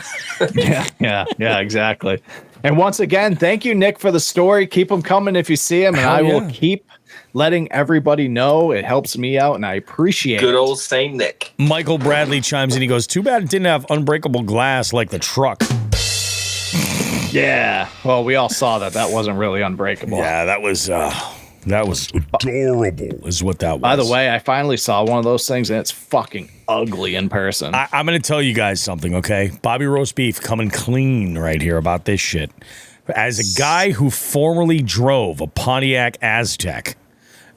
Yeah, exactly. And once again, thank you, Nick, for the story. Keep them coming if you see them, and I will keep letting everybody know. It helps me out, and I appreciate it. Good old Saint Nick. Michael Bradley chimes in. He goes, too bad it didn't have unbreakable glass like the truck. Yeah. Well, we all saw that. That wasn't really unbreakable. Yeah, that was adorable, is what that was. By the way, I finally saw one of those things, and it's fucking ugly in person. I'm going to tell you guys something, okay? Bobby Roast Beef coming clean right here about this shit. As a guy who formerly drove a Pontiac Aztek,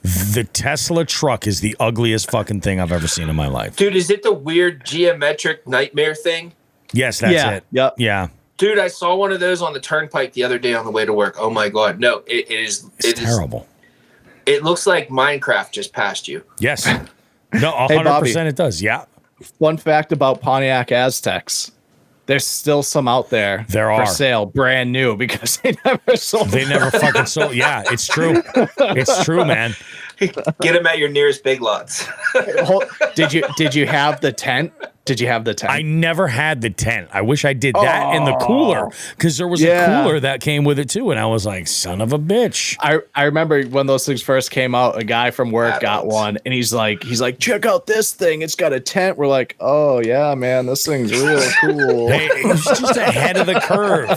the Tesla truck is the ugliest fucking thing I've ever seen in my life. Dude, is it the weird geometric nightmare thing? Yes, that's it. Yep. Yeah. Dude, I saw one of those on the turnpike the other day on the way to work. Oh my God. No, it is terrible. It looks like Minecraft just passed you. Yes. No, 100% it does. Yeah. Fun fact about Pontiac Aztecs. There's still some out there for sale, brand new, because they never sold. They never fucking sold. Yeah, it's true. It's true, man. Get them at your nearest Big Lots. Did you have the tent? Did you have the tent? I never had the tent. I wish I did that in the cooler, because there was a cooler that came with it too, and I was like, son of a bitch. I remember when those things first came out, a guy from work got one, and he's like, check out this thing. It's got a tent. We're like, oh yeah, man, this thing's real cool. Hey, it was just ahead of the curve.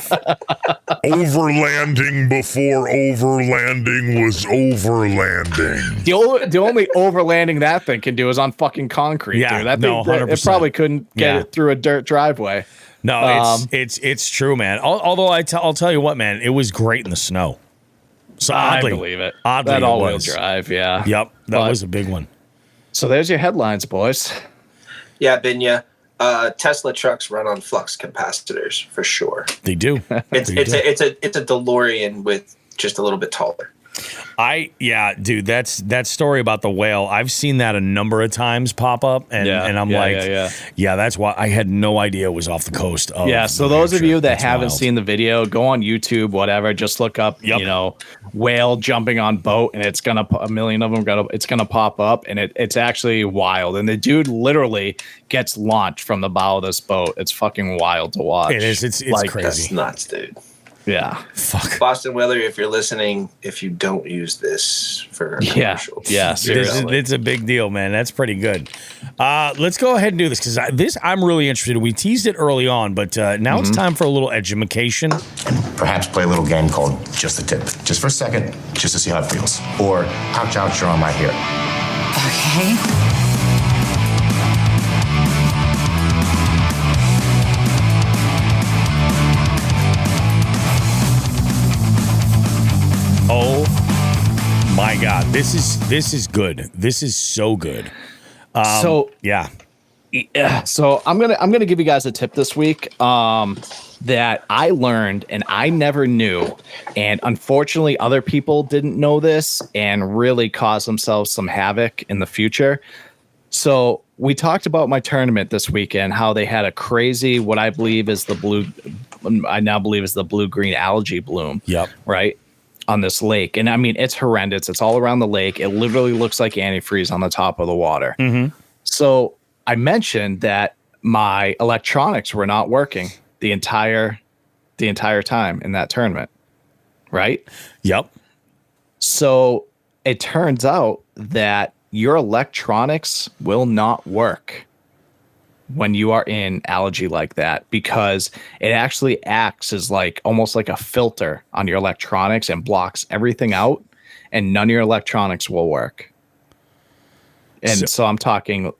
Overlanding before overlanding was overlanding. The only overlanding that thing can do is on fucking concrete. Yeah, dude. That no, thing, 100%. it probably couldn't get it through a dirt driveway. No, it's true, man. Although I'll tell you what, man, it was great in the snow. So oddly, I believe it. Oddly, that it all-wheel was. drive, yeah. Yep, that was a big one. So there's your headlines, boys. Yeah, Binya. Tesla trucks run on flux capacitors for sure. They do. It's a DeLorean with just a little bit taller. Dude, that story about the whale, I've seen that a number of times pop up, and I'm that's why I had no idea it was off the coast of so New those of Hampshire. you that That's haven't wild. seen the video, go on YouTube, whatever, just look up whale jumping on boat, and it's gonna a million of them it's gonna pop up, and it's actually wild, and the dude literally gets launched from the bow of this boat. It's fucking wild to watch. It is. It's That's crazy. nuts, dude. Yeah. Fuck. Boston Weather, if you're listening, if you don't use this for a commercial. Yeah, seriously. It's a big deal, man. That's pretty good. Let's go ahead and do this, because I'm really interested. We teased it early on, but now it's time for a little edumacation. And perhaps play a little game called Just the Tip. Just for a second, just to see how it feels. Or, ouch, ouch, you're on my hair. Okay. Oh my God, this is good. This is so good. So I'm gonna give you guys a tip this week that I learned and I never knew, and unfortunately other people didn't know this and really caused themselves some havoc in the future. So we talked about my tournament this weekend, how they had a crazy, what I believe is the blue-green algae bloom. Yep. Right. On this lake. And I mean, it's horrendous. It's all around the lake. It literally looks like antifreeze on the top of the water. Mm-hmm. So I mentioned that my electronics were not working the entire time in that tournament. Right? Yep. So it turns out that your electronics will not work when you are in algae like that, because it actually acts as like almost like a filter on your electronics and blocks everything out, and none of your electronics will work. And so I'm talking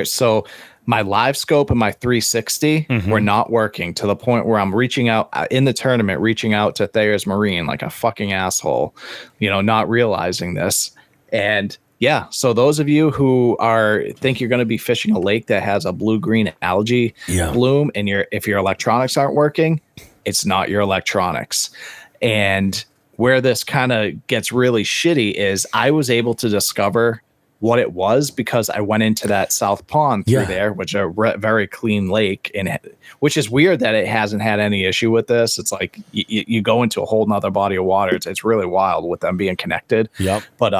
so my live scope and my 360 were not working, to the point where I'm reaching out in the tournament, reaching out to Thayer's Marine like a fucking asshole, not realizing this. And yeah, so those of you who think you're going to be fishing a lake that has a blue-green algae bloom, and if your electronics aren't working, it's not your electronics. And where this kind of gets really shitty is I was able to discover what it was because I went into that South Pond through there, which is a very clean lake, and which is weird that it hasn't had any issue with this. It's like you go into a whole nother body of water. It's really wild with them being connected. Yep. But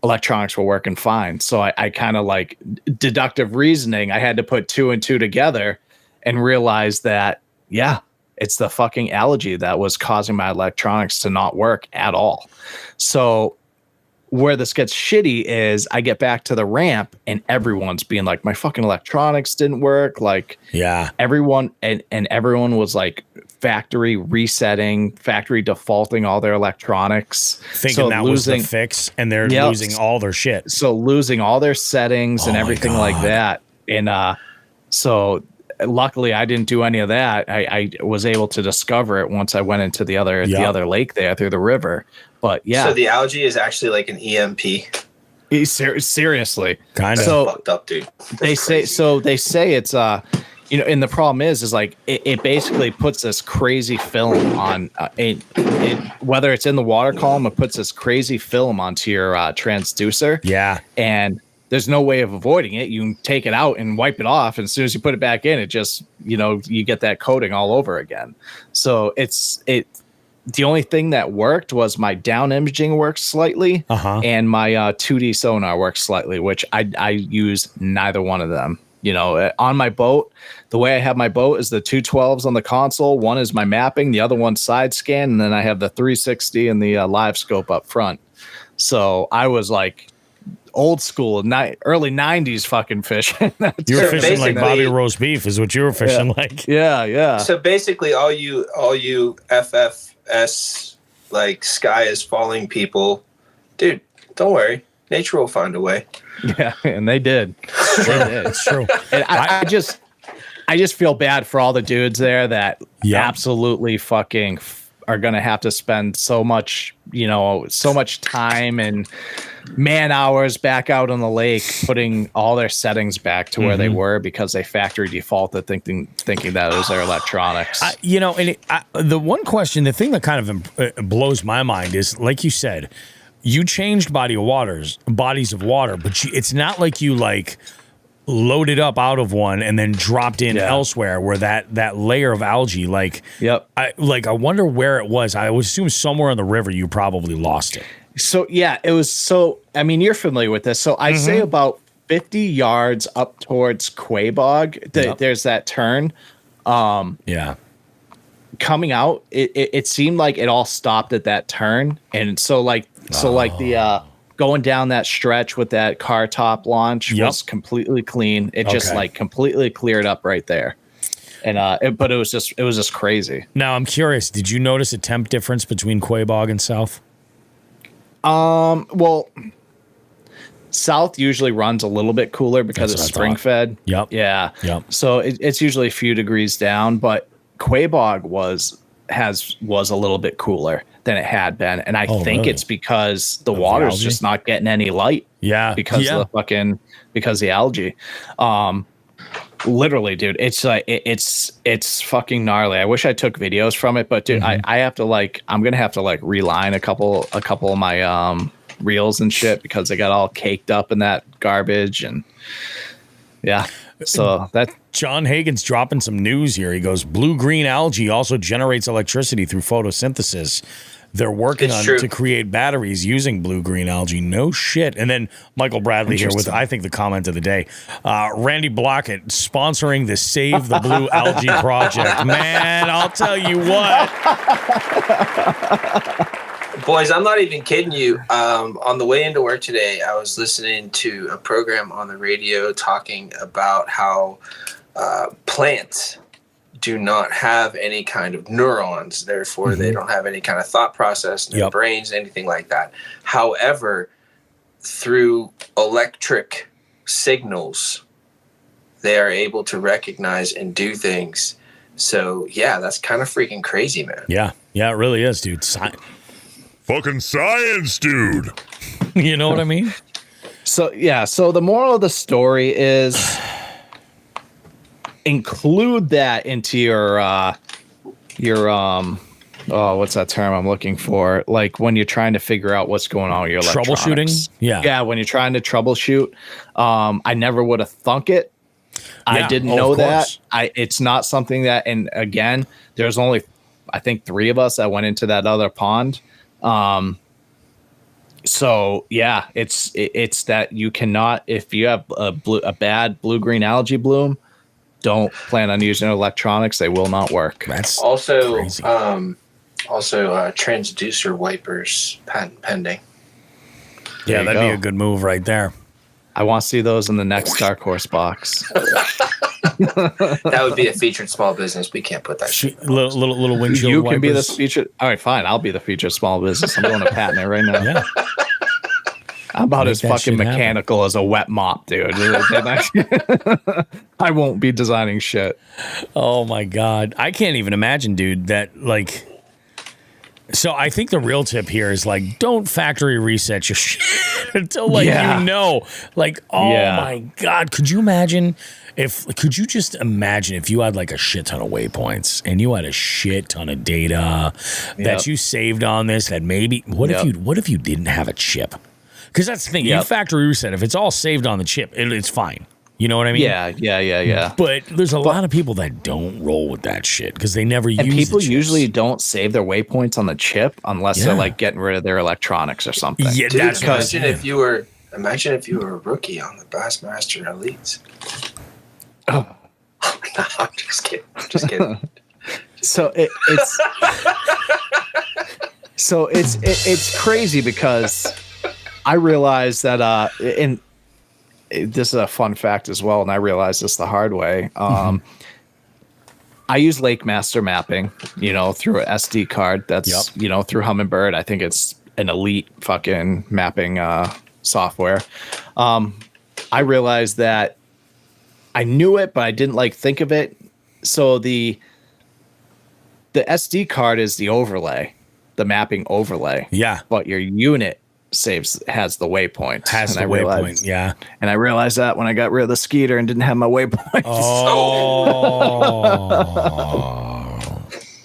electronics were working fine. So I kind of like deductive reasoning. I had to put two and two together and realize that, it's the fucking algae that was causing my electronics to not work at all. So where this gets shitty is I get back to the ramp and everyone's being like, my fucking electronics didn't work. Like, everyone and everyone was like factory resetting, factory defaulting all their electronics, thinking that was the fix, and they're losing all their shit. So losing all their settings and everything like that. And so luckily I didn't do any of that. I was able to discover it once I went into the other lake there through the river. But so the algae is actually like an EMP. Seriously, kind of fucked up, dude. They say it's and the problem is like it basically puts this crazy film on whether it's in the water column, it puts this crazy film onto your transducer. Yeah, and there's no way of avoiding it. You can take it out and wipe it off, and as soon as you put it back in, it just you get that coating all over again. So the only thing that worked was my down imaging worked slightly, and my 2D sonar worked slightly, which I use neither one of them. on my boat, the way I have my boat is the 212s on the console. One is my mapping, the other one's side scan, and then I have the 360 and the live scope up front. So I was like old school, early 90s fucking fishing. You were fishing like Bobby roast beef is what you were fishing like. Yeah. So basically all you FFS like sky is falling people, dude, don't worry. Nature will find a way. Yeah, and they did. It's true. And I just feel bad for all the dudes there that absolutely fucking are going to have to spend so much time and man hours back out on the lake, putting all their settings back to where they were because they factory defaulted thinking that it was their electronics. The one question, the thing that kind of blows my mind is, like you said, you changed bodies of water, but it's not like you loaded up out of one and then dropped in elsewhere where that layer of algae, I wonder where it was. I would assume somewhere in the river you probably lost it. So it was you're familiar with this. So I say about 50 yards up towards Quabog, there's that turn. Coming out, it seemed like it all stopped at that turn. And so the going down that stretch with that car top launch was completely clean. It just completely cleared up right there. And but it was just crazy. Now I'm curious, did you notice a temp difference between Quabog and South? Well, South usually runs a little bit cooler because it's spring fed. Yep. Yeah. Yep. So it's usually a few degrees down, but Quabog was a little bit cooler than it had been, and I think it's because the water's just not getting any light. Yeah, because of the algae. Literally, dude, it's like it's fucking gnarly. I wish I took videos from it, but dude, I have to I'm gonna have to reline a couple of my reels and shit because they got all caked up in that garbage and So that John Hagans dropping some news here. He goes, blue-green algae also generates electricity through photosynthesis. They're working to create batteries using blue-green algae. No shit. And then Michael Bradley here with, I think, the comment of the day. Randy Blockett sponsoring the Save the Blue Algae Project. Man, I'll tell you what. Boys, I'm not even kidding you. On the way into work today, I was listening to a program on the radio talking about how plants do not have any kind of neurons. Therefore, they don't have any kind of thought process, no brains, anything like that. However, through electric signals, they are able to recognize and do things. So, that's kind of freaking crazy, man. Yeah, it really is, dude. Fucking science, dude. You know what I mean? So the moral of the story is include that into your what's that term I'm looking for? Like when you're trying to figure out what's going on with your electronics. Troubleshooting? Yeah, That's also crazy. Transducer wipers patent pending. Yeah, that'd be a good move right there. I want to see those in the next Dark Horse box. That would be a featured small business. We can't put that shit. Little windshield You wipers. can be the featured. All right, fine. I'll be the featured small business. I'm going to patent it right now. Yeah. I'm about as fucking mechanical as a wet mop, dude. I won't be designing shit. Oh my God. I can't even imagine, dude, that so I think the real tip here is don't factory reset your shit until my God, could you just imagine if you had a shit ton of waypoints and you had a shit ton of data that you saved on this that maybe what if you didn't have a chip? Because that's the thing, you factory reset, if it's all saved on the chip, it's fine. You know what I mean? Yeah. But there's a lot of people that don't roll with that shit because they never use it. And people usually don't save their waypoints on the chip unless they're getting rid of their electronics or something. Yeah, dude, that's imagine if you were a rookie on the Bassmaster Elites. I'm just kidding. Just kidding. So it's crazy because I realized that and this is a fun fact as well, and I realized this the hard way. I use Lake Master mapping, through an SD card. That's through Humminbird. I think it's an elite fucking mapping software. I realized that I knew it, but I didn't think of it. So the SD card is the overlay, the mapping overlay. Yeah. But your unit has the waypoint. Yeah. And I realized that when I got rid of the Skeeter and didn't have my waypoint. Oh.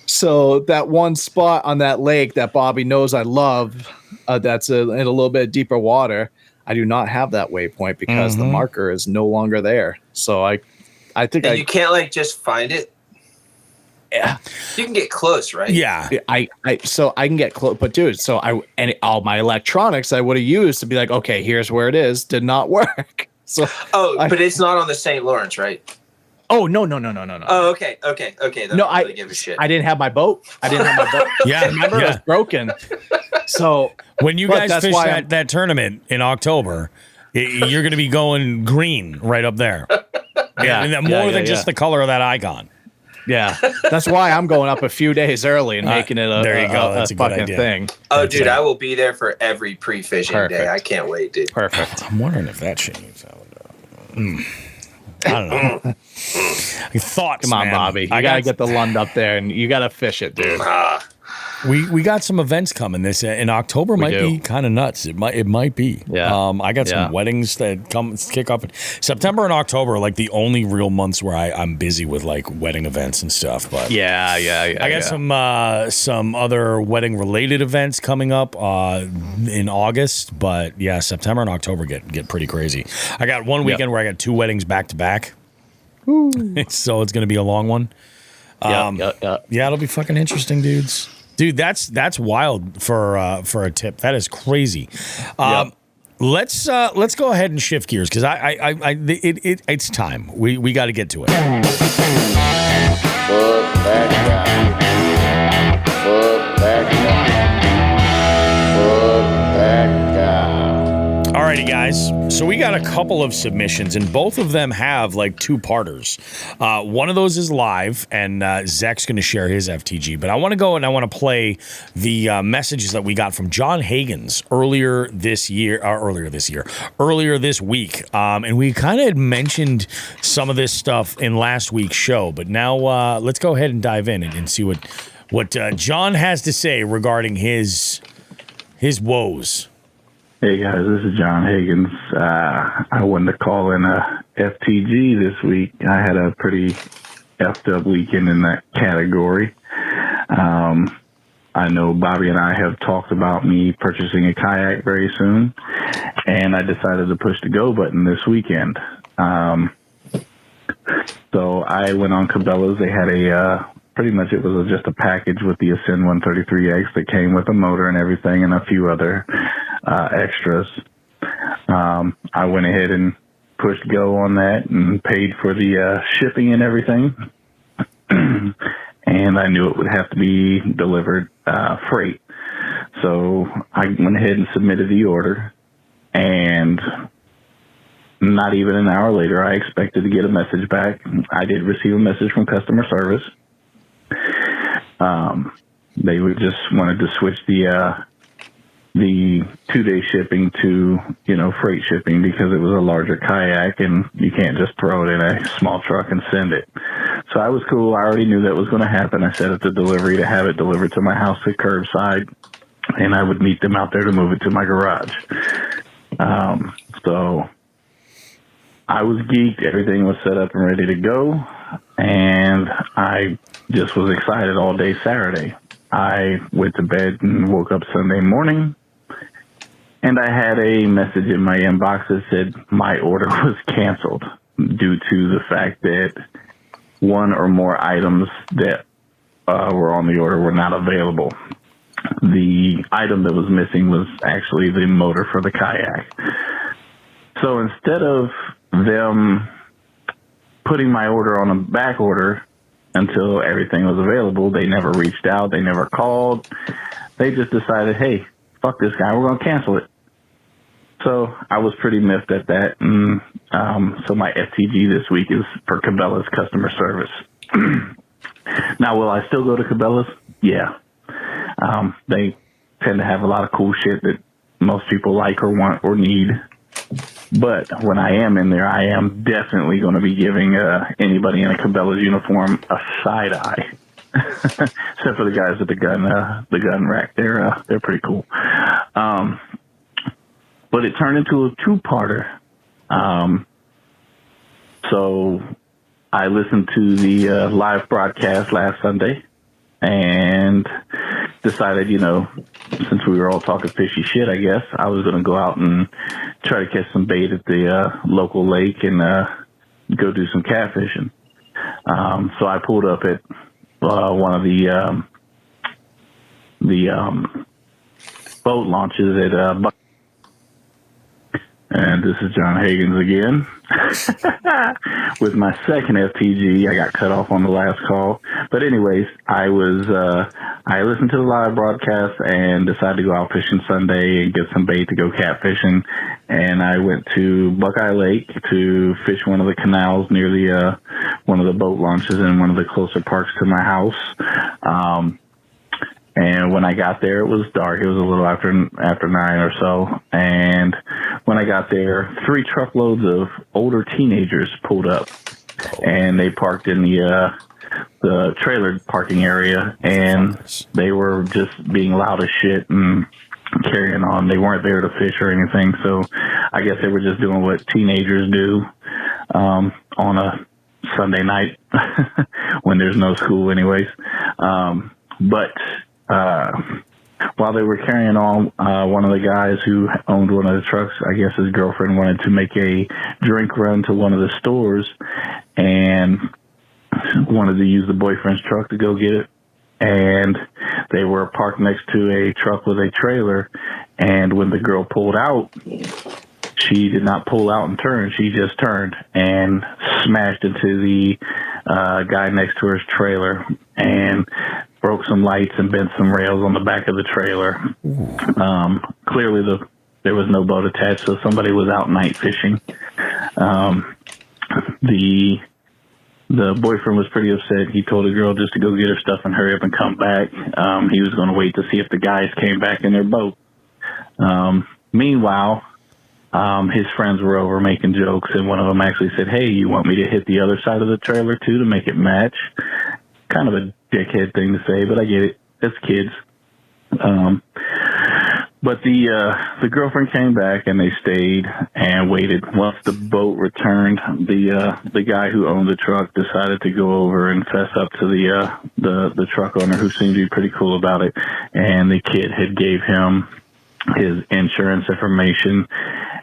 So that one spot on that lake that Bobby knows I love, that's in a little bit deeper water, I do not have that waypoint because the marker is no longer there. So I think you can't just find it. Yeah, you can get close, right? Yeah, I can get close, but dude, all my electronics I would have used to be like, okay, here's where it is, did not work. So but it's not on the St. Lawrence, right? Oh no. Oh, okay. No, I really give a shit. I didn't have my boat. Yeah, remember it was broken. So when you guys fish that tournament in October, you're going to be going green right up there. Yeah, and more than just the color of that icon. Yeah, that's why I'm going up a few days early and making it a fucking thing. Oh, dude, I will be there for every pre-fishing day. I can't wait, dude. Perfect. I'm wondering if that shit moves out. I don't know. Thoughts, Come on, man. Bobby. You got to get the Lund up there, and you got to fish it, dude. We got some events coming. This in October might be kind of nuts. It might be. Yeah. I got some weddings that kick off. September and October are like the only real months where I'm busy with wedding events and stuff. But I got some other wedding related events coming up in August. But yeah, September and October get pretty crazy. I got one weekend where I got 2 weddings back to back. So it's gonna be a long one. Yeah, it'll be fucking interesting, dudes. Dude, that's wild for a tip. That is crazy. Let's go ahead and shift gears because it's time. We got to get to it. Alrighty, guys. So we got a couple of submissions, and both of them have 2-parters. One of those is live, and Zech's going to share his FTG. But I want to go and I want to play the messages that we got from John Hagans earlier this week. And we kind of had mentioned some of this stuff in last week's show, but now let's go ahead and dive in and see what John has to say regarding his woes. Hey guys, this is John Hagans. I wanted to call in a FTG this week. I had a pretty effed up weekend in that category. I know Bobby and I have talked about me purchasing a kayak very soon, and I decided to push the go button this weekend. So I went on Cabela's. They had pretty much it was just a package with the Ascend 133X that came with a motor and everything and a few other extras. I went ahead and pushed go on that and paid for the shipping and everything. And I knew it would have to be delivered freight. So I went ahead and submitted the order. And not even an hour later, I expected to get a message back. I did receive a message from customer service. They would just wanted to switch the 2-day shipping to, freight shipping because it was a larger kayak and you can't just throw it in a small truck and send it. So I was cool. I already knew that was going to happen. I set up the delivery to have it delivered to my house at curbside, and I would meet them out there to move it to my garage. So I was geeked. Everything was set up and ready to go. And I just was excited all day Saturday. I went to bed and woke up Sunday morning, and I had a message in my inbox that said my order was canceled due to the fact that one or more items that were on the order were not available. The item that was missing was actually the motor for the kayak. So instead of them putting my order on a back order until everything was available. They never reached out. They never called. They just decided, hey, fuck this guy. We're going to cancel it. So I was pretty miffed at that. And so my FTG this week is for Cabela's customer service. Now, will I still go to Cabela's? Yeah. They tend to have a lot of cool shit that most people like or want or need. But when I am in there, I am definitely going to be giving anybody in a Cabela's uniform a side eye. Except for the guys with the gun rack. They're pretty cool. But it turned into a two-parter. So I listened to the live broadcast last Sunday and decided, since we were all talking fishy shit, I guess, I was going to go out and try to catch some bait at the local lake and go do some catfishing. So I pulled up at one of the boat launches at and this is John Hagans again. With my second FTG, I got cut off on the last call. But anyways, I listened to the live broadcast and decided to go out fishing Sunday and get some bait to go catfishing. And I went to Buckeye Lake to fish one of the canals near the one of the boat launches in one of the closer parks to my house. And when I got there, it was dark. It was a little after 9 or so. And when I got there, 3 truckloads of older teenagers pulled up, and they parked in the trailer parking area, and they were just being loud as shit and carrying on. They weren't there to fish or anything. So I guess they were just doing what teenagers do on a Sunday night when there's no school anyways. But while they were carrying on, one of the guys who owned one of the trucks, I guess his girlfriend wanted to make a drink run to one of the stores and wanted to use the boyfriend's truck to go get it. And they were parked next to a truck with a trailer. And when the girl pulled out, she did not pull out and turn. She just turned and smashed into the guy next to her trailer and broke some lights and bent some rails on the back of the trailer. Clearly there was no boat attached, so somebody was out night fishing. The boyfriend was pretty upset. He told the girl just to go get her stuff and hurry up and come back. He was going to wait to see if the guys came back in their boat. Meanwhile, his friends were over making jokes, and one of them actually said, "Hey, you want me to hit the other side of the trailer too to make it match?" Kind of a dickhead thing to say, but I get it. It's kids. But the girlfriend came back and they stayed and waited. Once the boat returned, the guy who owned the truck decided to go over and fess up to the truck owner, who seemed to be pretty cool about it. And the kid had gave him his insurance information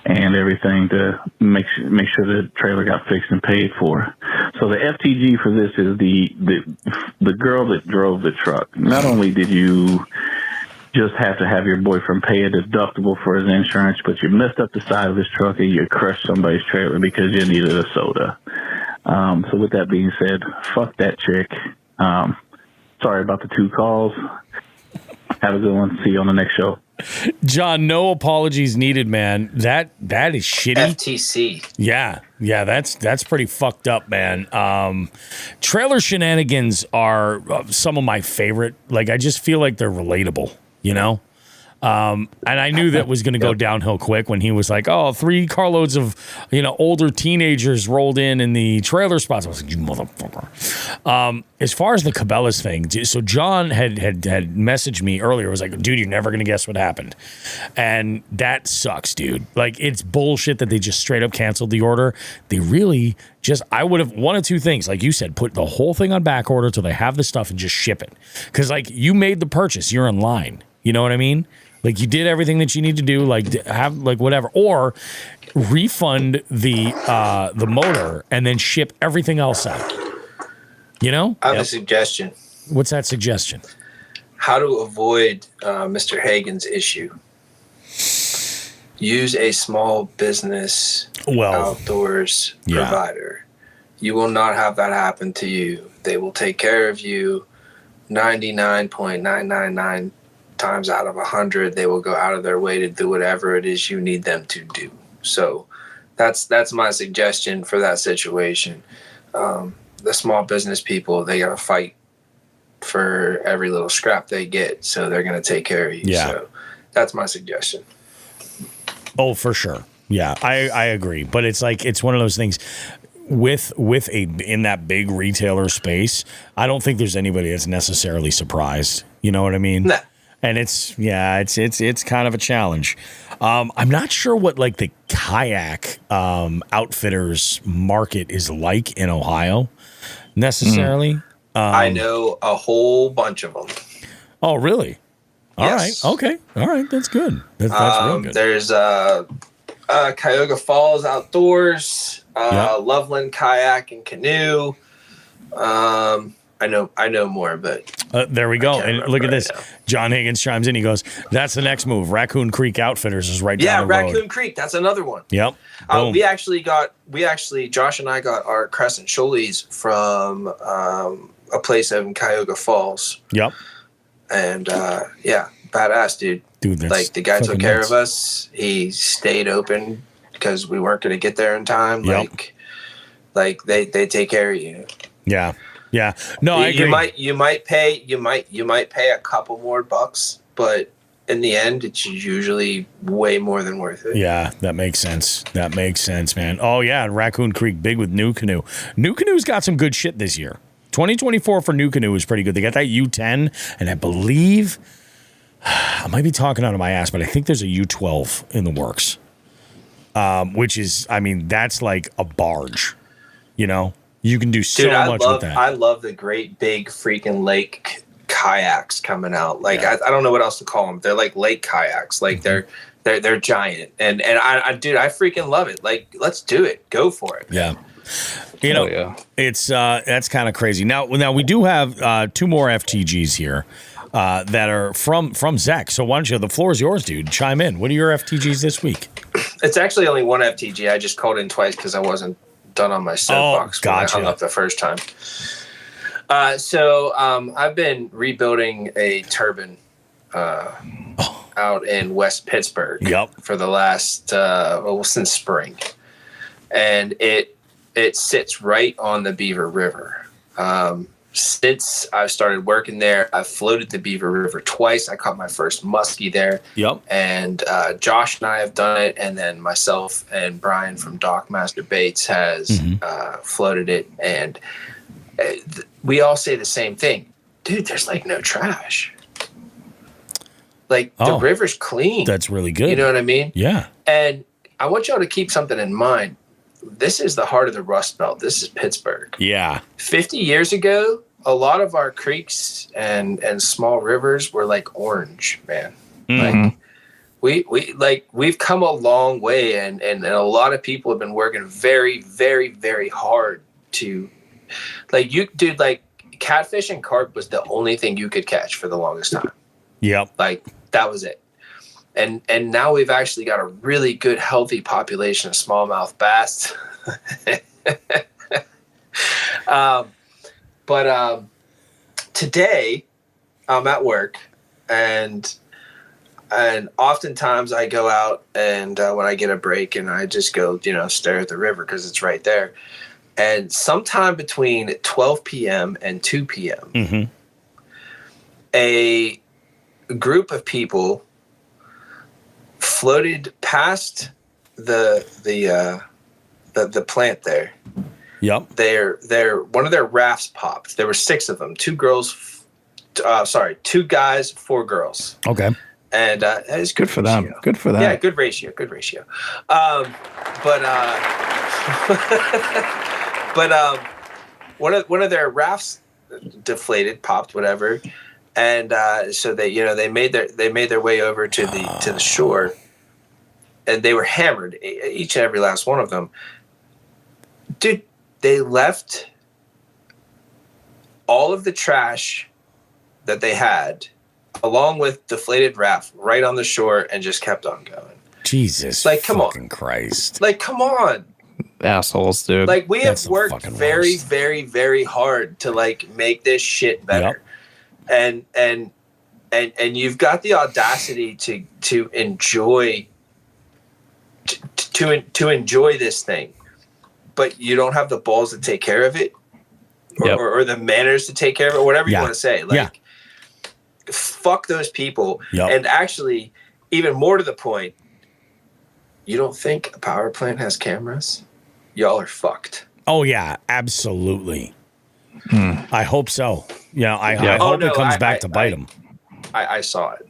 and everything to make sure the trailer got fixed and paid for. So the FTG for this is the girl that drove the truck. Not only did you just have to have your boyfriend pay a deductible for his insurance, but you messed up the side of his truck and you crushed somebody's trailer because you needed a soda. So with that being said, fuck that chick. Sorry about the 2 calls. Have a good one. See you on the next show. John, no apologies needed, man. That is shitty. FTC. Yeah, that's pretty fucked up, man. Trailer shenanigans are some of my favorite. Like, I just feel like they're relatable, And I knew that was going to go downhill quick when he was like, "Oh, 3 carloads of, older teenagers rolled in the trailer spots." I was like, "You motherfucker." As far as the Cabela's thing, so John had messaged me earlier. Was like, "Dude, you're never going to guess what happened," and that sucks, dude. Like, it's bullshit that they just straight up canceled the order. They really I would have one of 2 things, like you said, put the whole thing on back order till they have the stuff and just ship it, because like you made the purchase, you're in line. You know what I mean? Like, you did everything that you need to do, like have like whatever, or refund the motor and then ship everything else out. I have a suggestion. What's that suggestion? How to avoid Mr. Hagan's issue. Use a small business outdoors provider. You will not have that happen to you. They will take care of you 99.999 times out of 100. They will go out of their way to do whatever it is you need them to do. So that's my suggestion for that situation. The small business people, they got to fight for every little scrap they get. So they're going to take care of you. Yeah. So that's my suggestion. Oh, for sure. Yeah, I agree. But it's like, it's one of those things with in that big retailer space. I don't think there's anybody that's necessarily surprised. You know what I mean? Nah. And it's kind of a challenge. I'm not sure what like the kayak outfitters market is like in Ohio necessarily. I know a whole bunch of them. Oh, really? Yes. All right. Okay. All right. That's good. That's real good. There's Cuyahoga Falls Outdoors, Loveland Kayak and Canoe. I know more, but there we go. And look at this. now. John Hagans chimes in. He goes, "That's the next move. Raccoon Creek Outfitters is right down the road." Raccoon Creek. That's another one. Yep. Boom. We actually Josh and I got our Crescent Shoalies from a place in Cuyahoga Falls. Yep. And badass dude. Dude, that's like the guy took fucking care nuts. of us. He stayed open because we weren't going to get there in time. Yep. Like they take care of you. Yeah. Yeah. No, I agree. You might pay a couple more bucks, but in the end, it's usually way more than worth it. Yeah, that makes sense. That makes sense, man. Oh yeah, Raccoon Creek big with New Canoe. New Canoe's got some good shit this year. 2024 for New Canoe is pretty good. They got that U10, and I believe I might be talking out of my ass, but I think there's a U12 in the works. Which is, I mean, that's like a barge. You know, you can do so much with that. I love the great big freaking lake kayaks coming out. Like I don't know what else to call them. They're like lake kayaks. Like they're giant. And I freaking love it. Like let's do it. Go for it. Yeah. You know, it's that's kind of crazy. Now we do have 2 more FTGs here that are from Zech. So why don't you? The floor is yours, dude. Chime in. What are your FTGs this week? It's actually only one FTG. I just called in twice because I wasn't done on my soapbox when I hung up the first time. So I've been rebuilding a turbine out in West Pittsburgh for the last since spring, and it sits right on the Beaver River. Since I started working there, I've floated the Beaver River twice. I caught my first muskie there. Yep. And Josh and I have done it, and then myself and Brian from Dock Master Baits has floated it. And we all say the same thing. Dude, there's like no trash. Like the river's clean. That's really good. You know what I mean? Yeah. And I want y'all to keep something in mind. This is the heart of the Rust Belt. This is Pittsburgh. Yeah. 50 years ago, a lot of our creeks and small rivers were like orange, man. Like we've come a long way, and a lot of people have been working very, very, very hard to like catfish and carp was the only thing you could catch for the longest time. Yep. Like that was it. And now we've actually got a really good, healthy population of smallmouth bass. But today I'm at work, and oftentimes I go out and when I get a break, and I just go, stare at the river because it's right there. And sometime between 12 p.m. and 2 p.m., a group of people floated past the plant there. Yep. They're one of their rafts popped. There were 6 of them. 2 guys, 4 girls. Okay. And it's good for them. Good for them. Yeah, good ratio. But one of their rafts deflated, popped, whatever. And so they made their way over to the shore, and they were hammered, each and every last one of them. Dude, they left all of the trash that they had, along with deflated raft, right on the shore, and just kept on going. Jesus, like come fucking on, Christ! Like come on, assholes, dude. Like we That's have the worked fucking very, worst. very, very hard to like make this shit better. And you've got the audacity to enjoy to enjoy this thing, but you don't have the balls to take care of it, or the manners to take care of it, whatever you want to say. Like, fuck those people. And actually, even more to the point, you don't think a power plant has cameras? Y'all are fucked. Oh yeah, absolutely. I hope so. I hope it comes back to bite them. I saw it.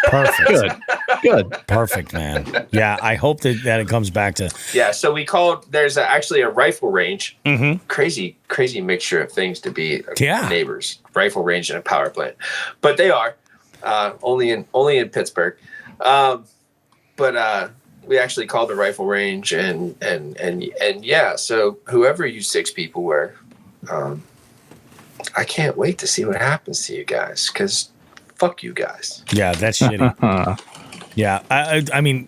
Perfect. Good. Perfect, man. Yeah, I hope that it comes back to. Yeah, so we called. There's actually a rifle range. Crazy mixture of things to be neighbors. Rifle range and a power plant, but they are only in Pittsburgh. But we actually called the rifle range, and yeah. So whoever you 6 people were, I can't wait to see what happens to you guys, because fuck you guys. Yeah, that's shitty. Yeah, I mean,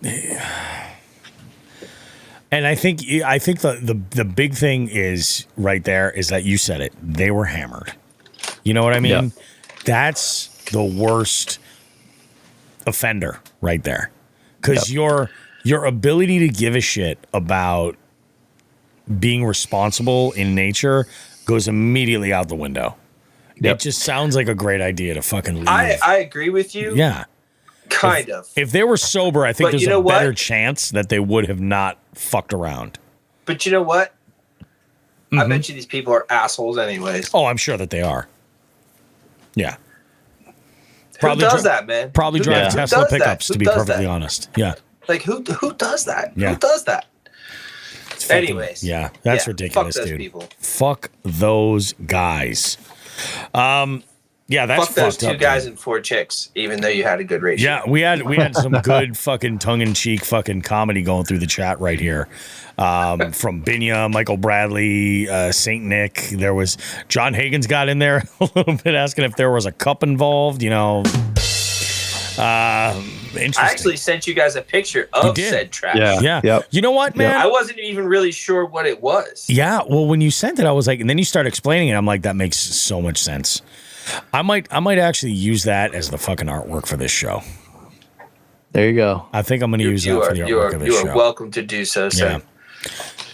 and I think the big thing is right there is that you said it. They were hammered. You know what I mean? Yeah. That's the worst offender right there, because your ability to give a shit about being responsible in nature goes immediately out the window. It just sounds like a great idea to fucking leave. I agree with you. Yeah. Kind of. If they were sober, I think there's a better chance that they would have not fucked around. But you know what? I bet you these people are assholes anyways. Oh, I'm sure that they are. Yeah. Who does that, man? Probably drive Tesla pickups, to be perfectly honest. Yeah. Like, who does that? Yeah. Who does that? Anyways. Yeah, that's ridiculous, fuck those dude. People. Fuck those guys. Yeah, that's fuck those fucked 2 guys and 4 chicks, even though you had a good ratio. Yeah, we had some good fucking tongue-in-cheek fucking comedy going through the chat right here. From Binya, Michael Bradley, Saint Nick. There was John Hagans got in there a little bit asking if there was a cup involved, interesting. I actually sent you guys a picture of said trash. Yeah. Yep. You know what, man? I wasn't even really sure what it was. Yeah. Well, when you sent it, I was like, and then you start explaining it. I'm like, that makes so much sense. I might actually use that as the fucking artwork for this show. There you go. I think I'm going to use that for the artwork of this show. You are welcome to do so, sir.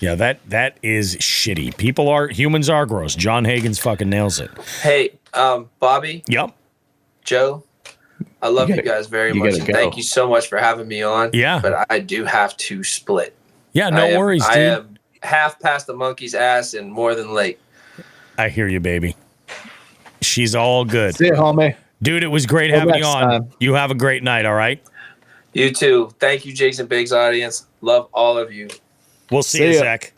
Yeah, that is shitty. Humans are gross. John Hagans fucking nails it. Hey, Bobby. Yep. Joe. I love you guys very much. And thank you so much for having me on. Yeah. But I do have to split. Yeah, no worries, dude. I am half past the monkey's ass and more than late. I hear you, baby. She's all good. See you, homie. Dude, it was great having you on. You have a great night, all right? You too. Thank you, Jason Biggs audience. Love all of you. We'll see you, Zech.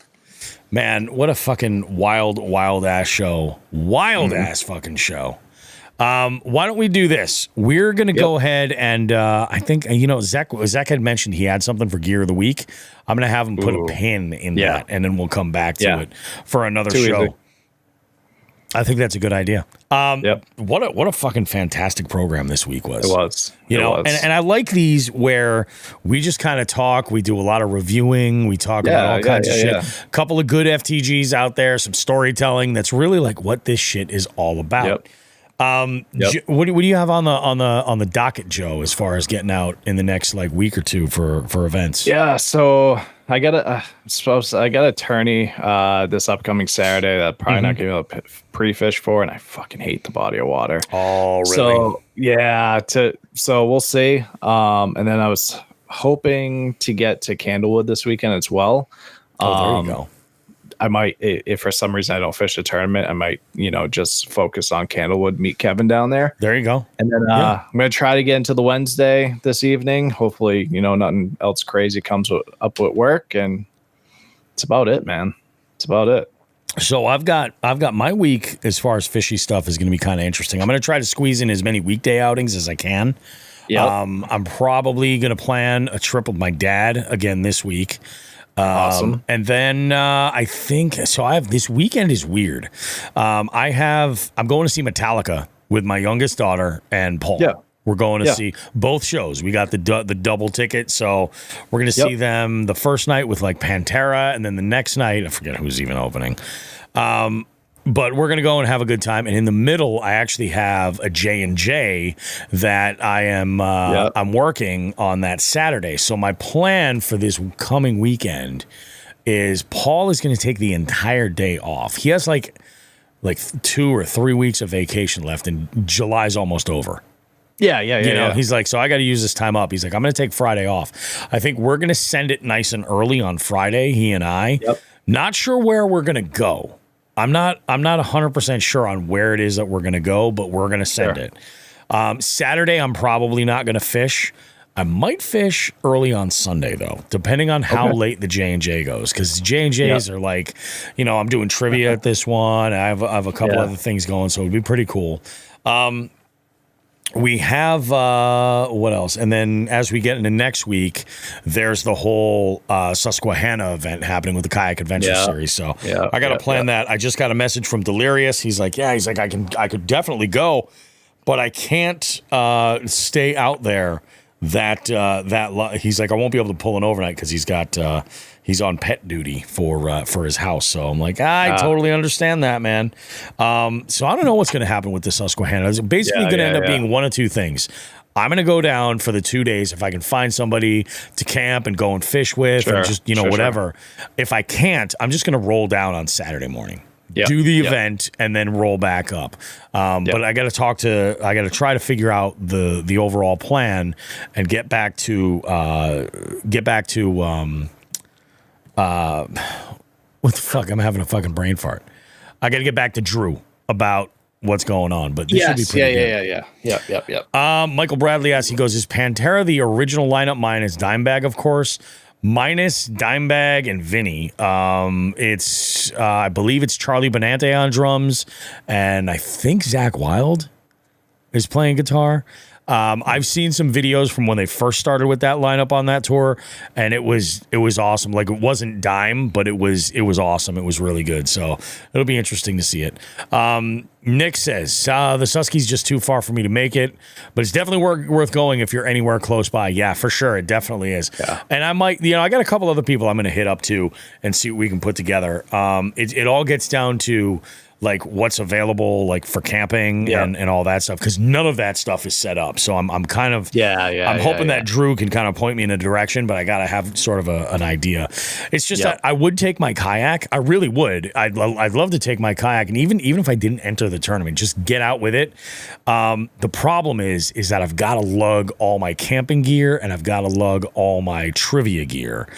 Man, what a fucking wild ass show. Wild ass fucking show. Why don't we do this? We're going to go ahead and I think, Zech had mentioned he had something for Gear of the Week. I'm going to have him put a pin in that, and then we'll come back to it for another show. Easy. I think that's a good idea. What a fucking fantastic program this week was. It was. And I like these where we just kind of talk. We do a lot of reviewing. We talk about all kinds of shit. A couple of good FTGs out there, some storytelling that's really like what this shit is all about. What do you have on the docket, Joe, as far as getting out in the next week or two for events? Yeah, so I got a tourney this upcoming Saturday that I'm probably not gonna be able to pre-fish for, and I fucking hate the body of water. Oh, really? So yeah, so we'll see. And then I was hoping to get to Candlewood this weekend as well. There you go. I might, if for some reason I don't fish a tournament, I might, just focus on Candlewood, meet Kevin down there. There you go. And then I'm going to try to get into the Wednesday this evening. Hopefully, nothing else crazy comes up with work, and it's about it, man. It's about it. So I've got my week as far as fishy stuff is going to be kind of interesting. I'm going to try to squeeze in as many weekday outings as I can. Yep. I'm probably going to plan a trip with my dad again this week. Awesome. And then I think so. I have this weekend is weird. I'm going to see Metallica with my youngest daughter and Paul. We're going to see both shows. We got the double ticket, so we're going to see them the first night with like Pantera, and then the next night, I forget who's even opening. But we're going to go and have a good time. And in the middle, I actually have a J&J that I am I'm working on that Saturday. So my plan for this coming weekend is Paul is going to take the entire day off. He has like 2 or 3 weeks of vacation left, and July's almost over. Yeah. He's like, so I got to use this time up. He's like, I'm going to take Friday off. I think we're going to send it nice and early on Friday, he and I. Yep. Not sure where we're going to go. I'm not 100% sure on where it is that we're going to go, but we're going to send it. Saturday, I'm probably not going to fish. I might fish early on Sunday, though, depending on how late the J&J goes, because J&Js are like, I'm doing trivia at this one. I have a couple other things going, so it'd be pretty cool. We have what else? And then as we get into next week, there's the whole Susquehanna event happening with the Kayak Adventure Series. So I got to plan that. I just got a message from Delirious. He's like, I could definitely go, but I can't stay out there. He's like, I won't be able to pull an overnight because he's on pet duty for his house. So I'm like, I totally understand that, man. So I don't know what's going to happen with the Susquehanna. It's basically going to end up being one of two things. I'm going to go down for the 2 days if I can find somebody to camp and go and fish with and just, whatever. Sure. If I can't, I'm just going to roll down on Saturday morning. Do the event and then roll back up. But I got to try to figure out the overall plan and get back to what the fuck? I'm having a fucking brain fart. I got to get back to Drew about what's going on, but this should be pretty good. Yep. Michael Bradley asks, he goes, is Pantera the original lineup minus Dimebag, of course? Minus Dimebag and Vinny. It's I believe it's Charlie Benante on drums, and I think Zach Wild is playing guitar. I've seen some videos from when they first started with that lineup on that tour, and it was awesome. Like, it wasn't Dime, but it was awesome. It was really good. So it'll be interesting to see it. Nick says, the Suski's just too far for me to make it, but it's definitely worth going if you're anywhere close by. Yeah, for sure. It definitely is. Yeah. And I might, I got a couple other people I'm going to hit up too and see what we can put together. It all gets down to like what's available like for camping and all that stuff, because none of that stuff is set up. So I'm kind of I'm hoping that Drew can kind of point me in a direction, but I gotta have sort of an idea. It's just that I would take my kayak. I really would. I'd love to take my kayak, and even if I didn't enter the tournament, just get out with it. The problem is that I've got to lug all my camping gear and I've got to lug all my trivia gear,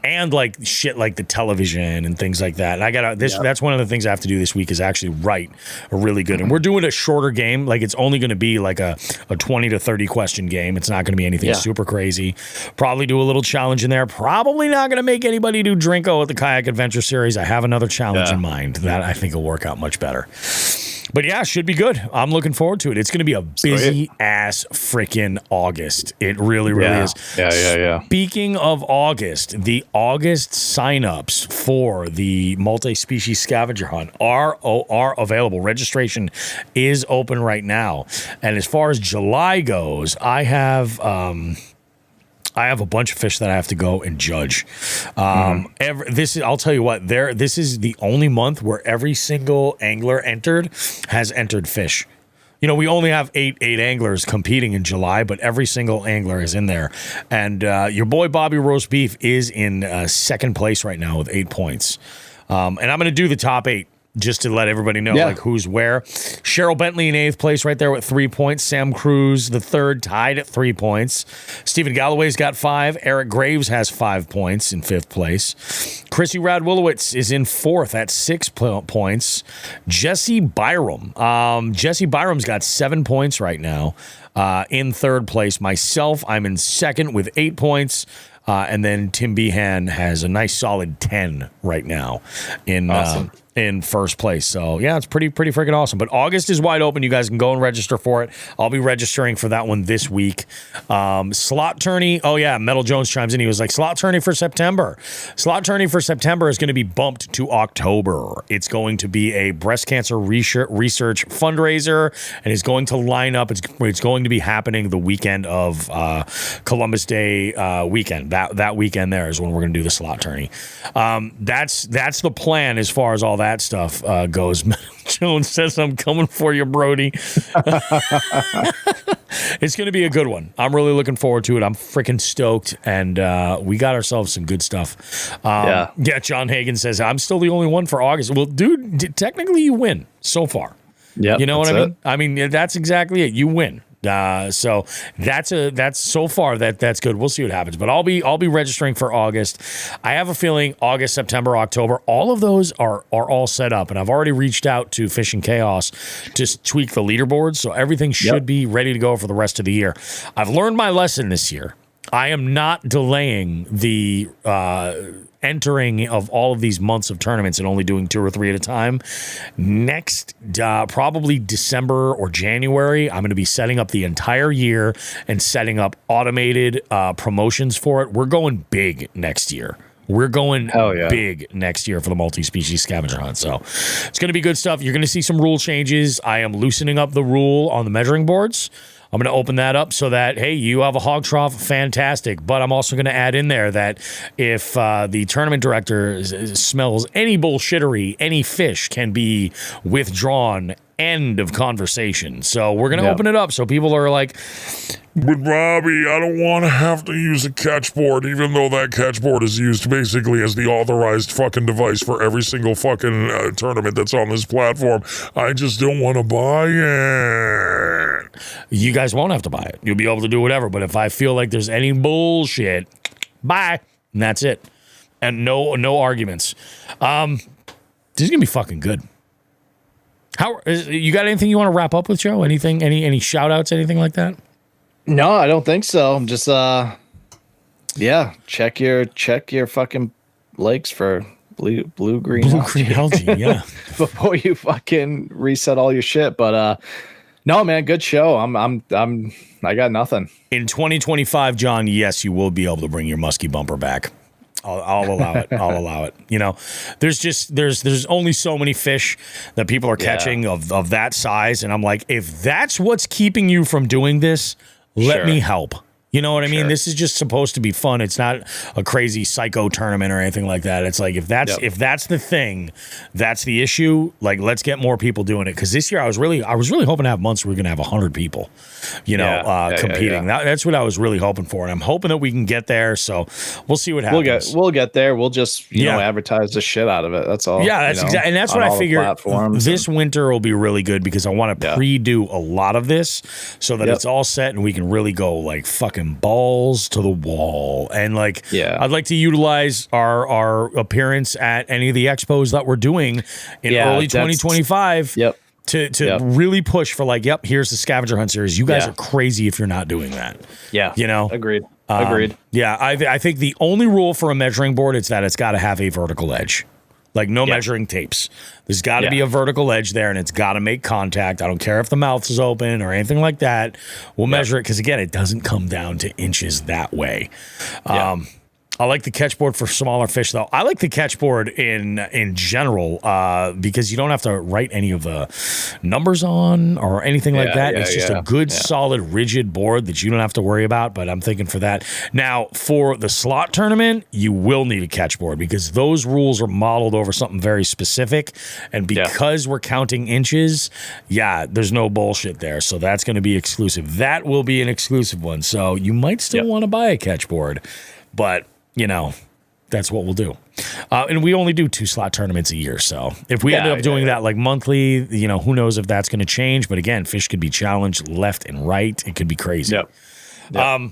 and like shit like the television and things like that. And I gotta that's one of the things I have to do this week is actually write a really good, and we're doing a shorter game. Like, it's only going to be like a 20 to 30 question game. It's not going to be anything super crazy. Probably do a little challenge in there. Probably not going to make anybody do Drinko at the Kayak Adventure Series. I have another challenge in mind that I think will work out much better. But yeah, should be good. I'm looking forward to it. It's going to be a busy ass freaking August. It really is. Yeah. Speaking of August, the August signups for the multi-species scavenger hunt are available. Registration is open right now. And as far as July goes, I have a bunch of fish that I have to go and judge. I'll tell you what, this is the only month where every single angler has entered fish. We only have eight anglers competing in July, but every single angler is in there. And your boy Bobby Roast Beef is in second place right now with 8 points. And I'm going to do the top 8. Just to let everybody know, like, who's where. Cheryl Bentley in 8th place right there with 3 points. Sam Cruz, the 3rd, tied at 3 points. Stephen Galloway's got 5. Eric Graves has 5 points in 5th place. Chrissy Radwilowitz is in 4th at 6 points. Jesse Byram. Jesse Byram's got 7 points right now in 3rd place. Myself, I'm in 2nd with 8 points. And then Tim Behan has a nice solid 10 right now in in first place. So yeah, it's pretty freaking awesome. But August is wide open. You guys can go and register for it. I'll be registering for that one this week. Slot tourney. Oh yeah, Metal Jones chimes in. He was like, slot tourney for September. Slot tourney for September is going to be bumped to October. It's going to be a breast cancer research fundraiser, and it's going to line up. It's going to be happening the weekend of Columbus Day weekend. That weekend there is when we're going to do the slot tourney. That's the plan as far as all that stuff goes. Jones says, I'm coming for you, Brody. It's going to be a good one. I'm really looking forward to it. I'm freaking stoked, and we got ourselves some good stuff. Yeah, John Hagans says, I'm still the only one for August. Well, dude, technically you win so far. Yeah, you know what I mean? I mean, that's exactly it. You win. So that's so far that's good. We'll see what happens, but I'll be registering for August. I have a feeling August, September, October, all of those are all set up, and I've already reached out to Fish and Chaos to tweak the leaderboards, so everything should be ready to go for the rest of the year. I've learned my lesson this year. I am not delaying the entering of all of these months of tournaments and only doing 2 or 3 at a time. Next, probably December or January, I'm going to be setting up the entire year and setting up automated promotions for it. We're going big next year. We're going big next year for the multi-species scavenger hunt. So it's going to be good stuff. You're going to see some rule changes. I am loosening up the rule on the measuring boards. I'm going to open that up so that, hey, you have a hog trough, fantastic. But I'm also going to add in there that if the tournament director smells any bullshittery, any fish can be withdrawn. End of conversation. So we're going to open it up so people are like, but Bobby, I don't want to have to use a catchboard, even though that catchboard is used basically as the authorized fucking device for every single fucking tournament that's on this platform. I just don't want to buy it. You guys won't have to buy it. You'll be able to do whatever. But if I feel like there's any bullshit, buy. And that's it. And no arguments. This is going to be fucking good. You got anything you want to wrap up with, Joe? Anything? Any shout outs? Anything like that? No, I don't think so. I'm just check your fucking lakes for blue green algae. Yeah. Before you fucking reset all your shit. But no, man, good show. I got nothing. In 2025, John, yes, you will be able to bring your musky bumper back. I'll allow it. I'll allow it. You know, there's only so many fish that people are catching of that size. And I'm like, if that's what's keeping you from doing this, let me help. You know what I mean? This is just supposed to be fun. It's not a crazy psycho tournament or anything like that. It's like if that's the thing, that's the issue. Like, let's get more people doing it. Because this year I was really hoping to have months where we're gonna have 100 people, competing. That's what I was really hoping for, and I'm hoping that we can get there. So we'll see what happens. We'll get there. We'll just advertise the shit out of it. That's all. Yeah, that's exactly, and that's what I figured. This winter will be really good because I want to pre-do a lot of this so that it's all set and we can really go like fucking balls to the wall. And I'd like to utilize our appearance at any of the expos that we're doing in early 2025 to really push for here's the scavenger hunt series. You guys are crazy if you're not doing that. Agreed. I think the only rule for a measuring board is that it's got to have a vertical edge. Like no measuring tapes. There's got to be a vertical edge there, and it's got to make contact. I don't care if the mouth is open or anything like that. We'll measure it because, again, it doesn't come down to inches that way. I like the catchboard for smaller fish, though. I like the catchboard in general because you don't have to write any of the numbers on or anything like that. It's just a good, solid, rigid board that you don't have to worry about, but I'm thinking for that. Now, for the slot tournament, you will need a catchboard because those rules are modeled over something very specific, and because we're counting inches, there's no bullshit there, so that's going to be exclusive. That will be an exclusive one, so you might still want to buy a catchboard, but that's what we'll do. And we only do 2 slot tournaments a year. So if we end up doing that like monthly, who knows if that's going to change. But again, fish could be challenged left and right. It could be crazy. I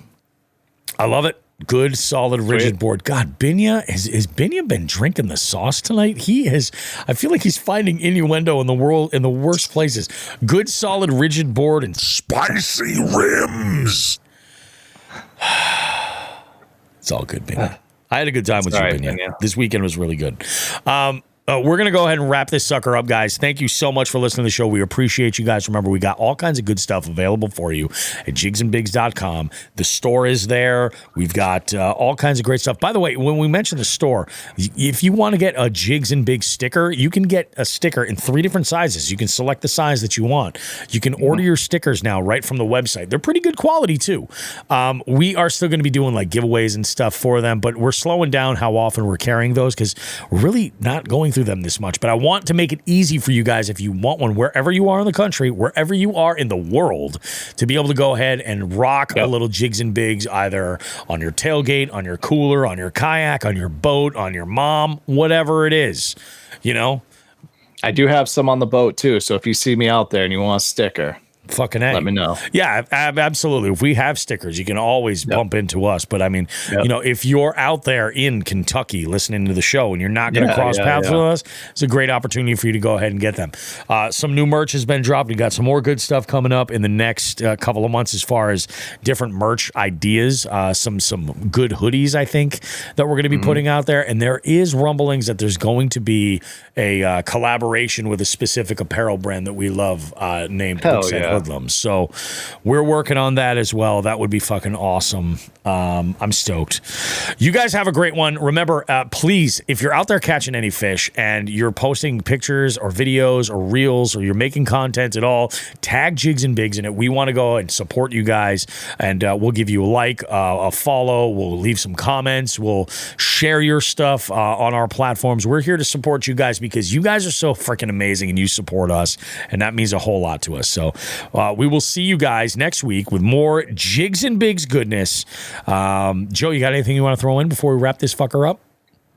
love it. Good, solid, rigid board. God, Binya, has Binya been drinking the sauce tonight? He has. I feel like he's finding innuendo in the world in the worst places. Good, solid, rigid board and spicy rims. It's all good, Binya. I had a good time with you, Binya. This weekend was really good. We're going to go ahead and wrap this sucker up, guys. Thank you so much for listening to the show. We appreciate you guys. Remember, we got all kinds of good stuff available for you at jigsandbigs.com. The store is there. We've got all kinds of great stuff. By the way, when we mention the store, if you want to get a Jigs and Bigs sticker, you can get a sticker in 3 different sizes. You can select the size that you want. You can order your stickers now right from the website. They're pretty good quality, too. We are still going to be doing like giveaways and stuff for them, but we're slowing down how often we're carrying those because we're really not going through them this much. But I want to make it easy for you guys if you want one wherever you are in the country, wherever you are in the world, to be able to go ahead and rock a little Jigs and Bigs either on your tailgate, on your cooler, on your kayak, on your boat, on your mom, whatever it is, you know. I do have some on the boat too, so if you see me out there and you want a sticker, fucking A. Let me know. Yeah, absolutely. If we have stickers, you can always bump into us. But I mean, you know, if you're out there in Kentucky listening to the show and you're not going to cross paths with us, it's a great opportunity for you to go ahead and get them. Some new merch has been dropped. We got some more good stuff coming up in the next couple of months as far as different merch ideas. Some good hoodies, I think, that we're going to be putting out there. And there is rumblings that there's going to be a collaboration with a specific apparel brand that we love named Hoodlums. So we're working on that as well. That would be fucking awesome. I'm stoked. You guys have a great one. Remember, please, if you're out there catching any fish and you're posting pictures or videos or reels or you're making content at all, tag Jigs and Bigs in it. We want to go and support you guys, and we'll give you a like, a follow. We'll leave some comments. We'll share your stuff on our platforms. We're here to support you guys because you guys are so freaking amazing and you support us, and that means a whole lot to us. So we will see you guys next week with more Jigs and Bigs goodness. Joe, you got anything you want to throw in before we wrap this fucker up?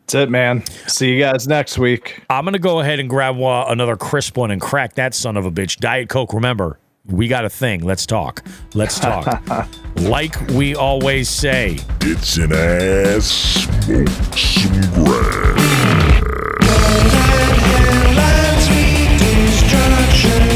That's it, man. See you guys next week. I'm going to go ahead and grab another crisp one and crack that son of a bitch. Diet Coke, remember, we got a thing. Let's talk. Let's talk. Like we always say. It's an ass smoke some grass. Destruction.